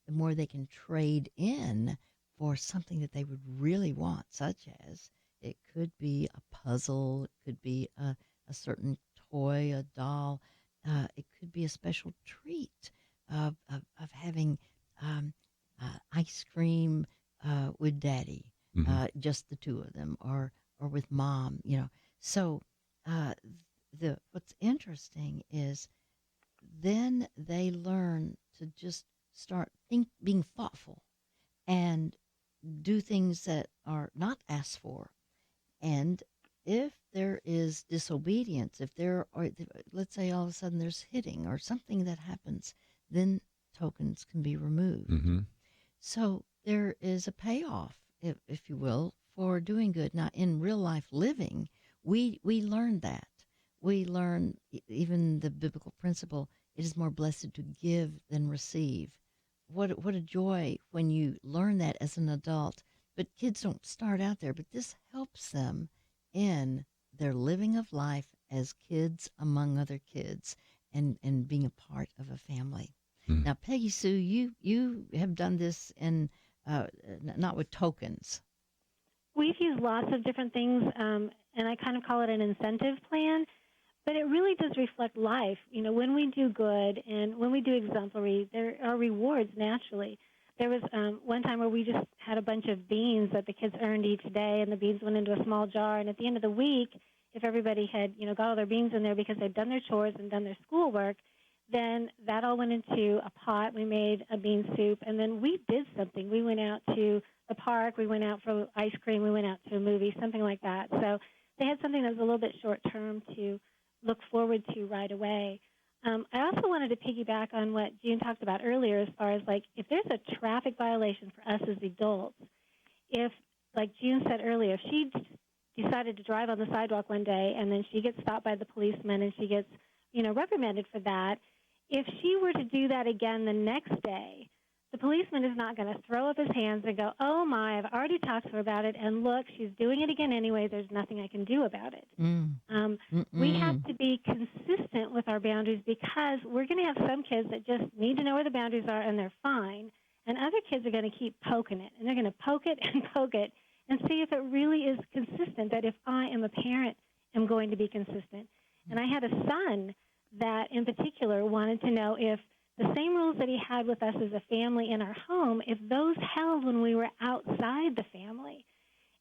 the more they can trade in for something that they would really want, such as it could be a puzzle, it could be a certain toy, a doll, it could be a special treat of having ice cream with daddy, just the two of them, or with mom, So what's interesting is then they learn to just start being thoughtful and do things that are not asked for. And if there is disobedience, let's say all of a sudden there's hitting or something that happens, then tokens can be removed. So there is a payoff, if you will, for doing good. Now, in real life living, we learn that. We learn even the biblical principle, it is more blessed to give than receive. What a joy when you learn that as an adult. But kids don't start out there, but this helps them in their living of life as kids among other kids and being a part of a family. Now, Peggy-Sue, you have done this in not with tokens. We've used lots of different things, and I kind of call it an incentive plan, but it really does reflect life. When we do good and when we do exemplary, there are rewards naturally. There was one time where we just had a bunch of beans that the kids earned each day, and the beans went into a small jar, and at the end of the week, if everybody had, got all their beans in there because they'd done their chores and done their schoolwork, then that all went into a pot. We made a bean soup, and then we did something. We went out to the park. We went out for ice cream. We went out to a movie, something like that. So they had something that was a little bit short-term to look forward to right away. I also wanted to piggyback on what June talked about earlier as far as, if there's a traffic violation for us as adults, if, like June said earlier, if she decided to drive on the sidewalk one day and then she gets stopped by the policeman and she gets, reprimanded for that, if she were to do that again the next day, the policeman is not going to throw up his hands and go, oh, my, I've already talked to her about it, and look, she's doing it again anyway. There's nothing I can do about it. We have to be consistent with our boundaries because we're going to have some kids that just need to know where the boundaries are, and they're fine, and other kids are going to keep poking it, and they're going to poke it and see if it really is consistent, that if I am a parent, am going to be consistent. And I had a son that in particular wanted to know if the same rules that he had with us as a family in our home, if those held when we were outside the family.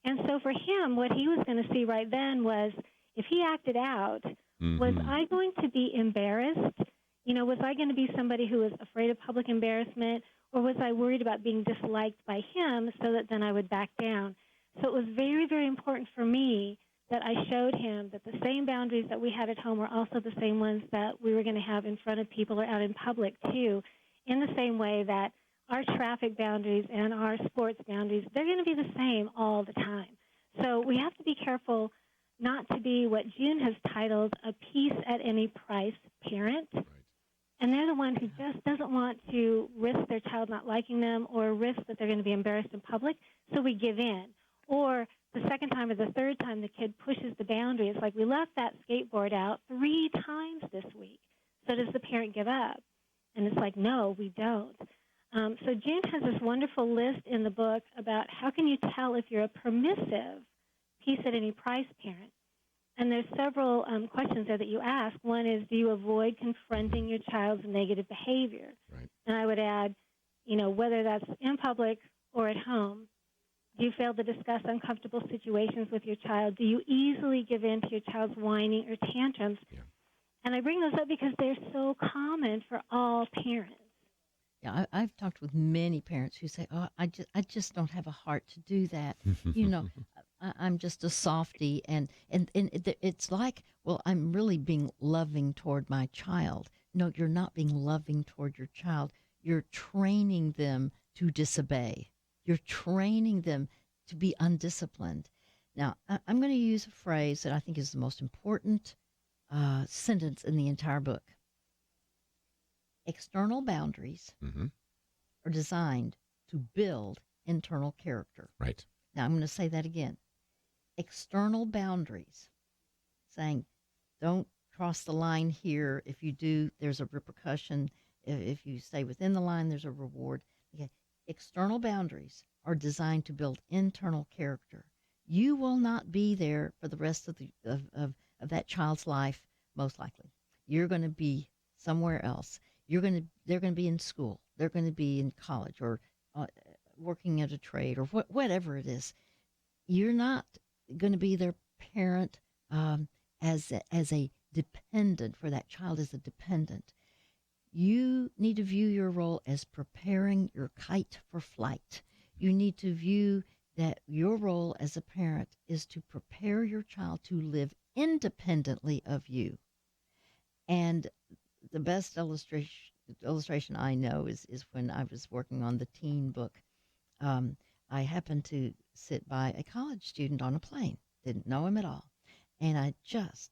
And so for him, what he was going to see right then was if he acted out, was I going to be embarrassed? Was I going to be somebody who was afraid of public embarrassment, or was I worried about being disliked by him so that then I would back down? So it was very, very important for me that I showed him that the same boundaries that we had at home were also the same ones that we were going to have in front of people or out in public, too, in the same way that our traffic boundaries and our sports boundaries, they're going to be the same all the time. So we have to be careful not to be what June has titled a peace at any price parent. Right. And they're the one who just doesn't want to risk their child not liking them or risk that they're going to be embarrassed in public, so we give in. Or the second time or the third time the kid pushes the boundary, it's like, we left that skateboard out 3 times this week. So does the parent give up? And it's like, no, we don't. So June has this wonderful list in the book about how can you tell if you're a permissive peace at any price parent. And there's several questions there that you ask. One is, do you avoid confronting your child's negative behavior? Right. And I would add, whether that's in public or at home, do you fail to discuss uncomfortable situations with your child? Do you easily give in to your child's whining or tantrums? Yeah. And I bring those up because they're so common for all parents. Yeah, I've talked with many parents who say, "Oh, I just don't have a heart to do that." I'm just a softie, and it's like, well, I'm really being loving toward my child. No, you're not being loving toward your child. You're training them to disobey. You're training them to be undisciplined. Now, I'm going to use a phrase that I think is the most important sentence in the entire book. External boundaries are designed to build internal character. Right. Now, I'm going to say that again. External boundaries, saying, don't cross the line here. If you do, there's a repercussion. If you stay within the line, there's a reward. Okay. External boundaries are designed to build internal character. You will not be there for the rest of that child's life, most likely. You're going to be somewhere else. They're going to be in school. They're going to be in college or working at a trade or whatever it is. You're not going to be their parent as a dependent, for that child as a dependent. You need to view your role as preparing your kite for flight. You need to view that your role as a parent is to prepare your child to live independently of you. And the best illustration I know is when I was working on the teen book. I happened to sit by a college student on a plane. Didn't know him at all. And I just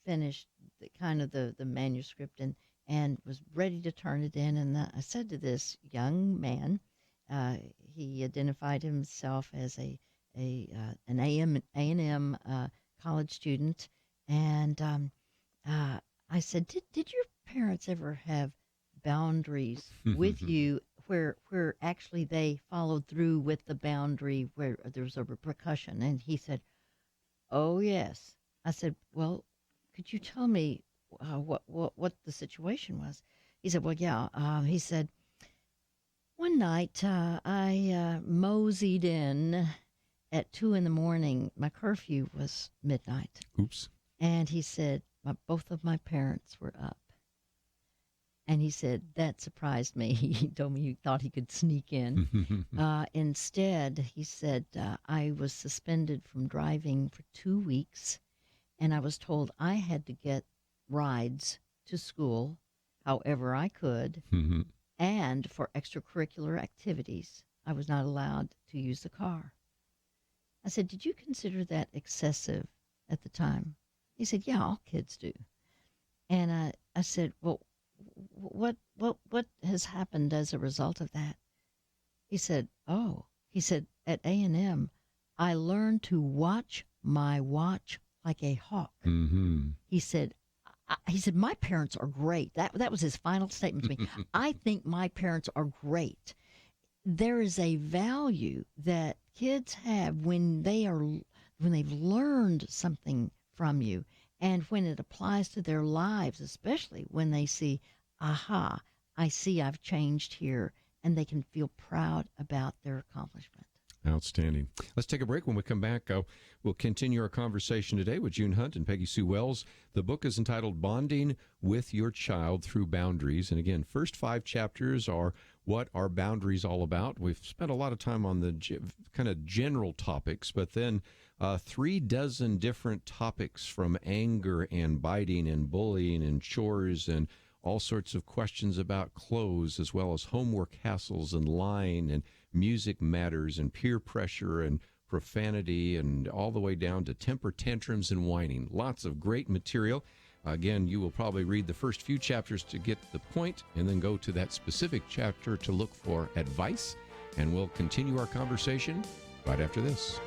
finished the manuscript and was ready to turn it in. And I said to this young man, he identified himself as an A&M college student. And I said, did your parents ever have boundaries with you where actually they followed through with the boundary where there was a repercussion? And he said, oh, yes. I said, well, could you tell me what the situation was? He said, well, yeah. He said, one night I moseyed in at 2 a.m. My curfew was midnight. Oops. And he said, both of my parents were up. And he said, that surprised me. He told me he thought he could sneak in. Instead, he said, I was suspended from driving for 2 weeks, and I was told I had to get rides to school however I could, and for extracurricular activities, I was not allowed to use the car. I said, did you consider that excessive at the time? He said, yeah, all kids do. And I said, well, what has happened as a result of that? He said, at A&M, I learned to watch my watch like a hawk. He said, my parents are great. That was his final statement to me. I think my parents are great. There is a value that kids have when they've learned something from you, and when it applies to their lives, especially when they see, aha, I see I've changed here, and they can feel proud about their accomplishment. Outstanding. Let's take a break. When we come back, we'll continue our conversation today with June Hunt and Peggy-Sue Wells. The book is entitled Bonding with Your Child Through Boundaries. And again, first 5 chapters are what are boundaries all about. We've spent a lot of time on the kind of general topics, but then 3 dozen different topics from anger and biting and bullying and chores and all sorts of questions about clothes, as well as homework hassles and lying and music matters and peer pressure and profanity, and all the way down to temper tantrums and whining. Lots of great material. Again, you will probably read the first few chapters to get the point, and then go to that specific chapter to look for advice. And we'll continue our conversation right after this.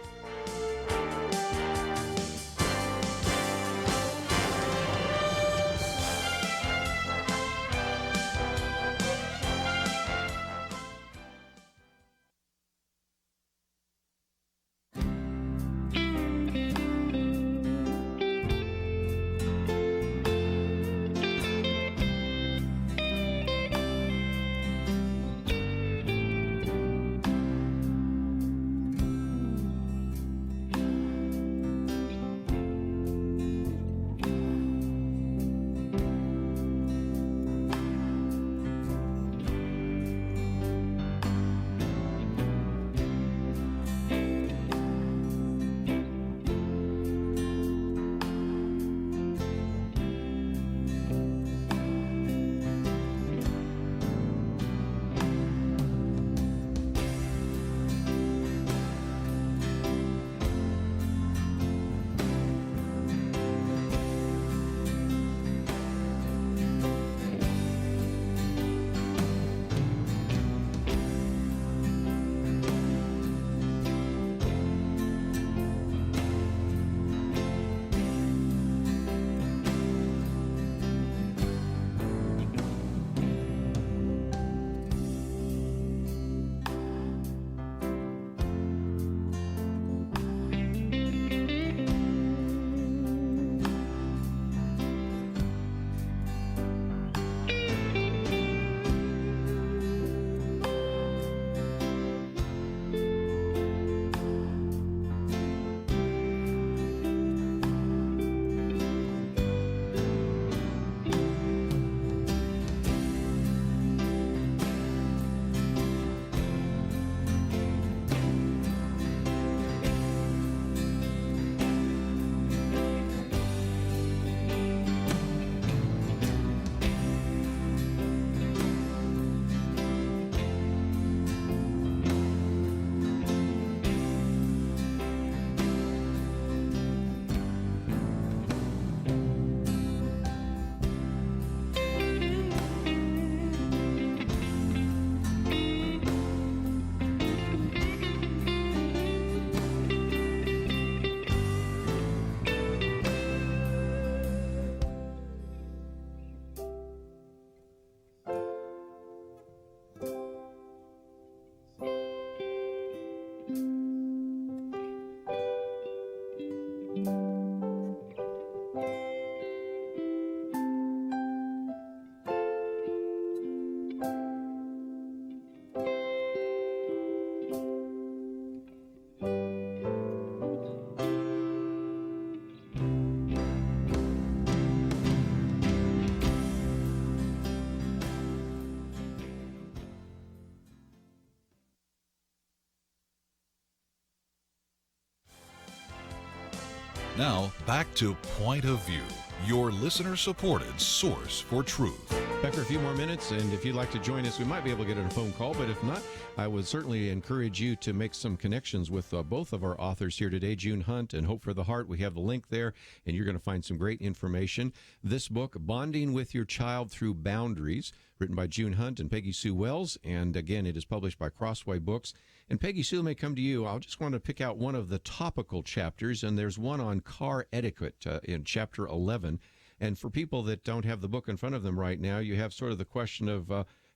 Now, back to Point of View, your listener-supported source for truth. Back for a few more minutes, and if you'd like to join us, we might be able to get on a phone call, but if not, I would certainly encourage you to make some connections with both of our authors here today, June Hunt and Hope for the Heart. We have the link there, and you're going to find some great information. This book, Bonding with Your Child Through Boundaries, written by June Hunt and Peggy-Sue Wells, and again, it is published by Crossway Books. And Peggy-Sue, may come to you. I'll just want to pick out one of the topical chapters, and there's one on car etiquette in chapter 11. And for people that don't have the book in front of them right now, you have sort of the question of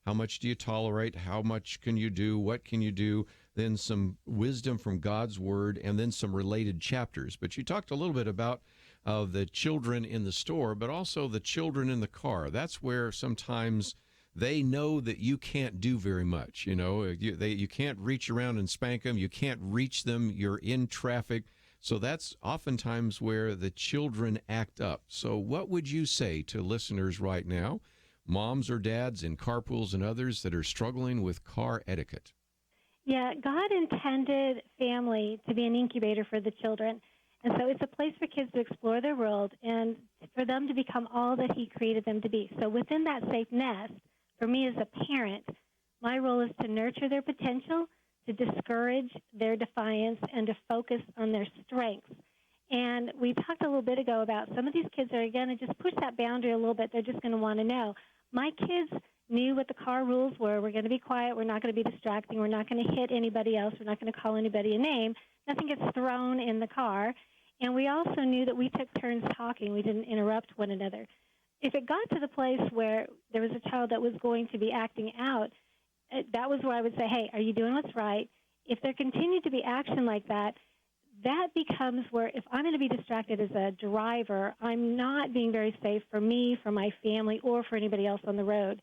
how much do you tolerate, how much can you do, what can you do, then some wisdom from God's Word, and then some related chapters. But you talked a little bit about the children in the store, but also the children in the car. That's where sometimes they know that you can't do very much. You can't reach around and spank them. You can't reach them. You're in traffic. So that's oftentimes where the children act up. So what would you say to listeners right now, moms or dads in carpools and others that are struggling with car etiquette? Yeah, God intended family to be an incubator for the children. And so it's a place for kids to explore their world and for them to become all that He created them to be. So within that safe nest, for me as a parent, my role is to nurture their potential, to discourage their defiance, and to focus on their strengths. And we talked a little bit ago about some of these kids are going to just push that boundary a little bit. They're just going to want to know. My kids knew what the car rules were. We're going to be quiet. We're not going to be distracting. We're not going to hit anybody else. We're not going to call anybody a name. Nothing gets thrown in the car. And we also knew that we took turns talking. We didn't interrupt one another. If it got to the place where there was a child that was going to be acting out, that was where I would say, hey, are you doing what's right? If there continued to be action like that, that becomes where if I'm going to be distracted as a driver, I'm not being very safe for me, for my family, or for anybody else on the road.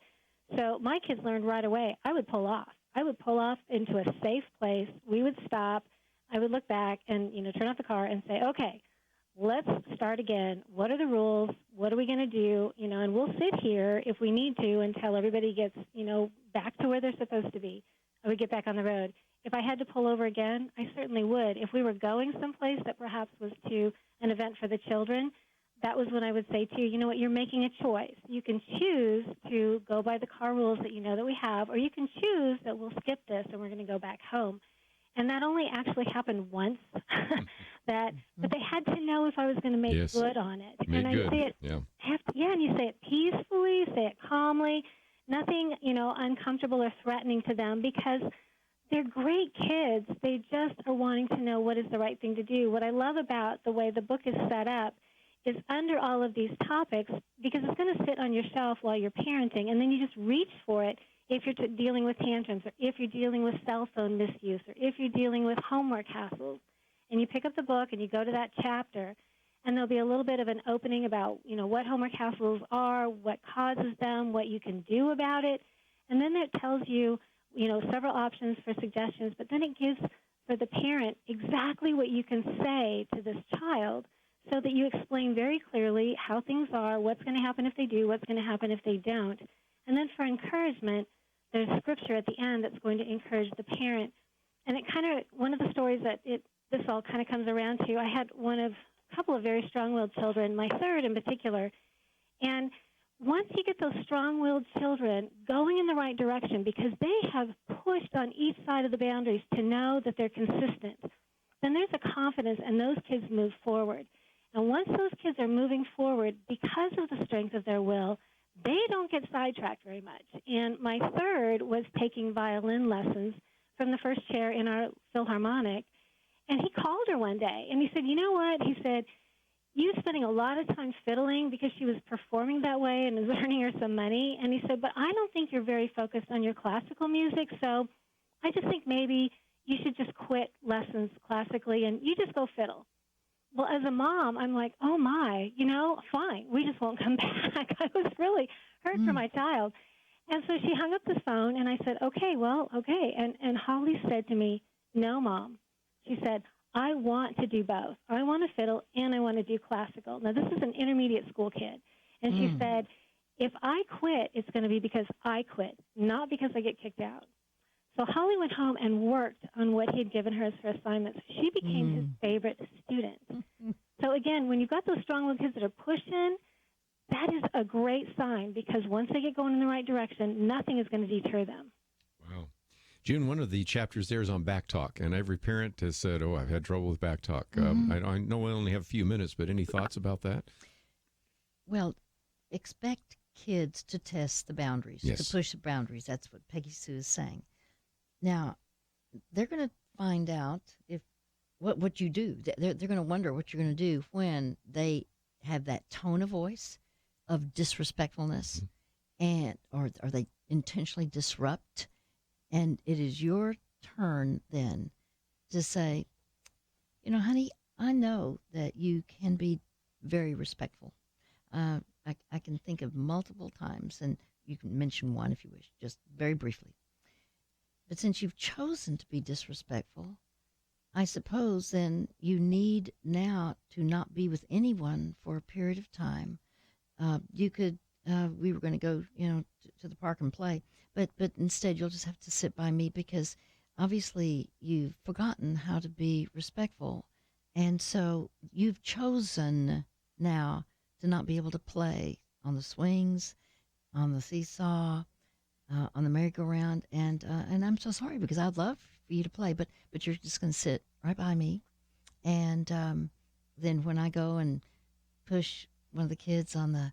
So my kids learned right away, I would pull off. I would pull off into a safe place. We would stop. I would look back and, turn off the car and say, okay, let's start again. What are the rules? What are we going to do? And we'll sit here if we need to until everybody gets, back to where they're supposed to be. I would get back on the road. If I had to pull over again, I certainly would. If we were going someplace that perhaps was to an event for the children, that was when I would say to you, you know what, you're making a choice. You can choose to go by the car rules that you know that we have, or you can choose that we'll skip this and we're going to go back home. And that only actually happened once. But they had to know if I was going to make good on it. And I say it, and you say it peacefully, say it calmly, nothing, uncomfortable or threatening to them, because they're great kids. They just are wanting to know what is the right thing to do. What I love about the way the book is set up is under all of these topics, because it's going to sit on your shelf while you're parenting, and then you just reach for it if you're dealing with tantrums, or if you're dealing with cell phone misuse, or if you're dealing with homework hassles. And you pick up the book and you go to that chapter, and there'll be a little bit of an opening about, what homework hassles are, what causes them, what you can do about it. And then it tells you, several options for suggestions, but then it gives for the parent exactly what you can say to this child, so that you explain very clearly how things are, what's going to happen if they do, what's going to happen if they don't. And then for encouragement, there's scripture at the end that's going to encourage the parent. And it kind of, one of the stories that this all kind of comes around to, I had a couple of very strong-willed children, my third in particular. And once you get those strong-willed children going in the right direction, because they have pushed on each side of the boundaries to know that they're consistent, then there's a confidence, and those kids move forward. And once those kids are moving forward, because of the strength of their will, they don't get sidetracked very much. And my third was taking violin lessons from the first chair in our Philharmonic. And he called her one day, and he said, you know what? He said, you spending a lot of time fiddling because she was performing that way and was earning her some money. And he said, but I don't think you're very focused on your classical music, so I just think maybe you should just quit lessons classically and you just go fiddle. Well, as a mom, I'm like, oh, my, fine. We just won't come back. I was really hurt for my child. And so she hung up the phone, and I said, okay. And Holly said to me, no, Mom. She said, I want to do both. I want to fiddle, and I want to do classical. Now, this is an intermediate school kid. And she said, if I quit, it's going to be because I quit, not because I get kicked out. So Holly went home and worked on what he had given her as her assignments. She became his favorite student. So again, when you've got those strong-willed kids that are pushing, that is a great sign, because once they get going in the right direction, nothing is going to deter them. Wow. June, one of the chapters there is on back talk, and every parent has said, oh, I've had trouble with back talk. I know we only have a few minutes, but any thoughts about that? Well, expect kids to test the boundaries, to push the boundaries. That's what Peggy-Sue is saying. Now, they're going to find out if what you do. They're going to wonder what you're going to do when they have that tone of voice of disrespectfulness, or they intentionally disrupt. And it is your turn then to say, honey, I know that you can be very respectful. I can think of multiple times, and you can mention one if you wish, just very briefly. But since you've chosen to be disrespectful, I suppose then you need now to not be with anyone for a period of time. You could, we were going to go, to the park and play, but instead you'll just have to sit by me because obviously you've forgotten how to be respectful. And so you've chosen now to not be able to play on the swings, on the seesaw, on the merry-go-round, and I'm so sorry because I'd love for you to play, but you're just going to sit right by me, and then when I go and push one of the kids on the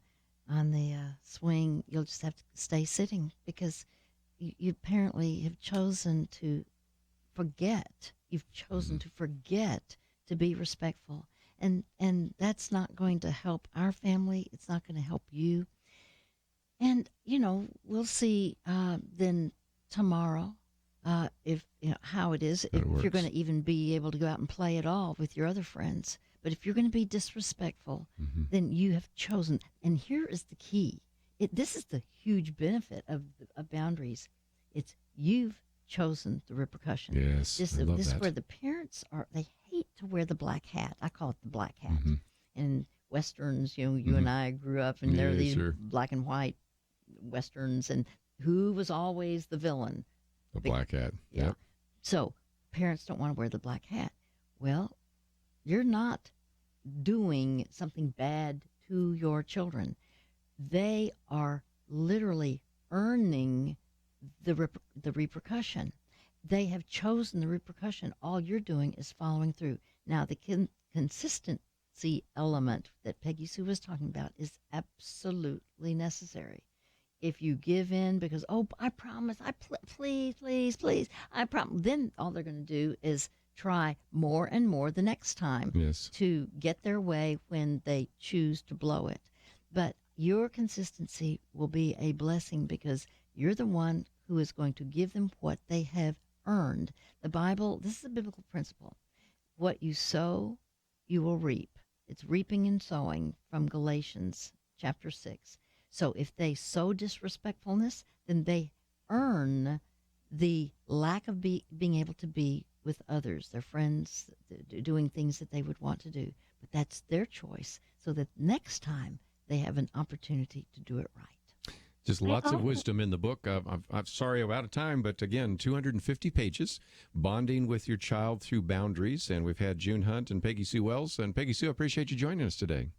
swing, you'll just have to stay sitting because you apparently have chosen to forget. You've chosen to forget to be respectful, and that's not going to help our family. It's not going to help you. And, we'll see then tomorrow if how it is, if you're going to even be able to go out and play at all with your other friends. But if you're going to be disrespectful, then you have chosen. And here is the key. This is the huge benefit of boundaries. It's you've chosen the repercussion. Yes, This I love is that. where the parents they hate to wear the black hat. I call it the black hat. And Westerns, you and I grew up, and there are these black and white Westerns, and who was always the villain? The black hat. Yeah. Yep. So parents don't want to wear the black hat. Well, you're not doing something bad to your children. They are literally earning the repercussion. They have chosen the repercussion. All you're doing is following through. Now, the consistency element that Peggy-Sue was talking about is absolutely necessary. If you give in because, I promise, please, I promise, then all they're going to do is try more and more the next time to get their way when they choose to blow it. But your consistency will be a blessing because you're the one who is going to give them what they have earned. The Bible, this is a biblical principle. What you sow, you will reap. It's reaping and sowing from Galatians chapter 6. So if they sow disrespectfulness, then they earn the lack of being able to be with others, their friends, doing things that they would want to do. But that's their choice, so that next time they have an opportunity to do it right. Just lots of wisdom in the book. I'm sorry I'm out of time, but again, 250 pages, Bonding with Your Child Through Boundaries. And we've had June Hunt and Peggy-Sue Wells. And Peggy-Sue, I appreciate you joining us today.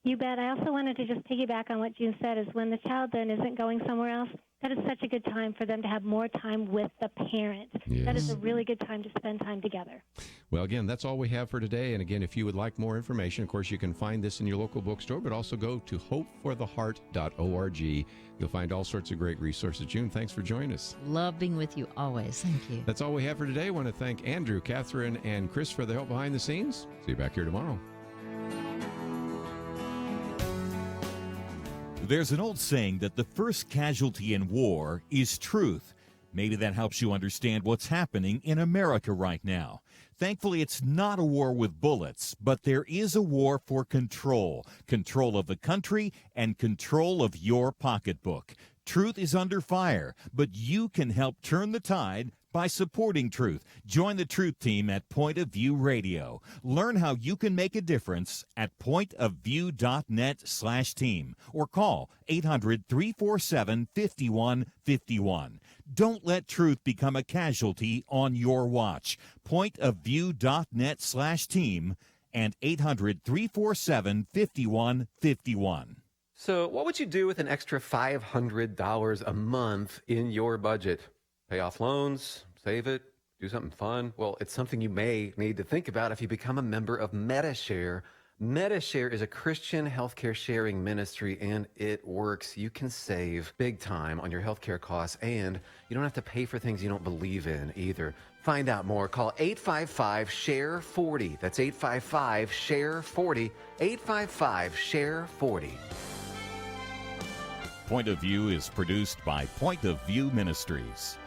You bet. I also wanted to just piggyback on what June said, is when the child then isn't going somewhere else, that is such a good time for them to have more time with the parent. Yes. That is a really good time to spend time together. Well, again, that's all we have for today. And again, if you would like more information, of course, you can find this in your local bookstore, but also go to hopefortheheart.org. You'll find all sorts of great resources. June, thanks for joining us. Love being with you always. Thank you. That's all we have for today. I want to thank Andrew, Catherine, and Chris for the help behind the scenes. See you back here tomorrow. There's an old saying that the first casualty in war is truth. Maybe that helps you understand what's happening in America right now. Thankfully, it's not a war with bullets, but there is a war for control. Control of the country and control of your pocketbook. Truth is under fire, but you can help turn the tide by supporting Truth. Join the Truth Team at Point of View Radio. Learn how you can make a difference at pointofview.net/team or call 800-347-5151. Don't let truth become a casualty on your watch. Pointofview.net/team and 800-347-5151. So what would you do with an extra $500 a month in your budget? Pay off loans, save it, do something fun? Well, it's something you may need to think about if you become a member of MediShare. MediShare is a Christian healthcare sharing ministry, and it works. You can save big time on your healthcare costs, and you don't have to pay for things you don't believe in either. Find out more. Call 855-SHARE-40. That's 855-SHARE-40. 855-SHARE-40. Point of View is produced by Point of View Ministries.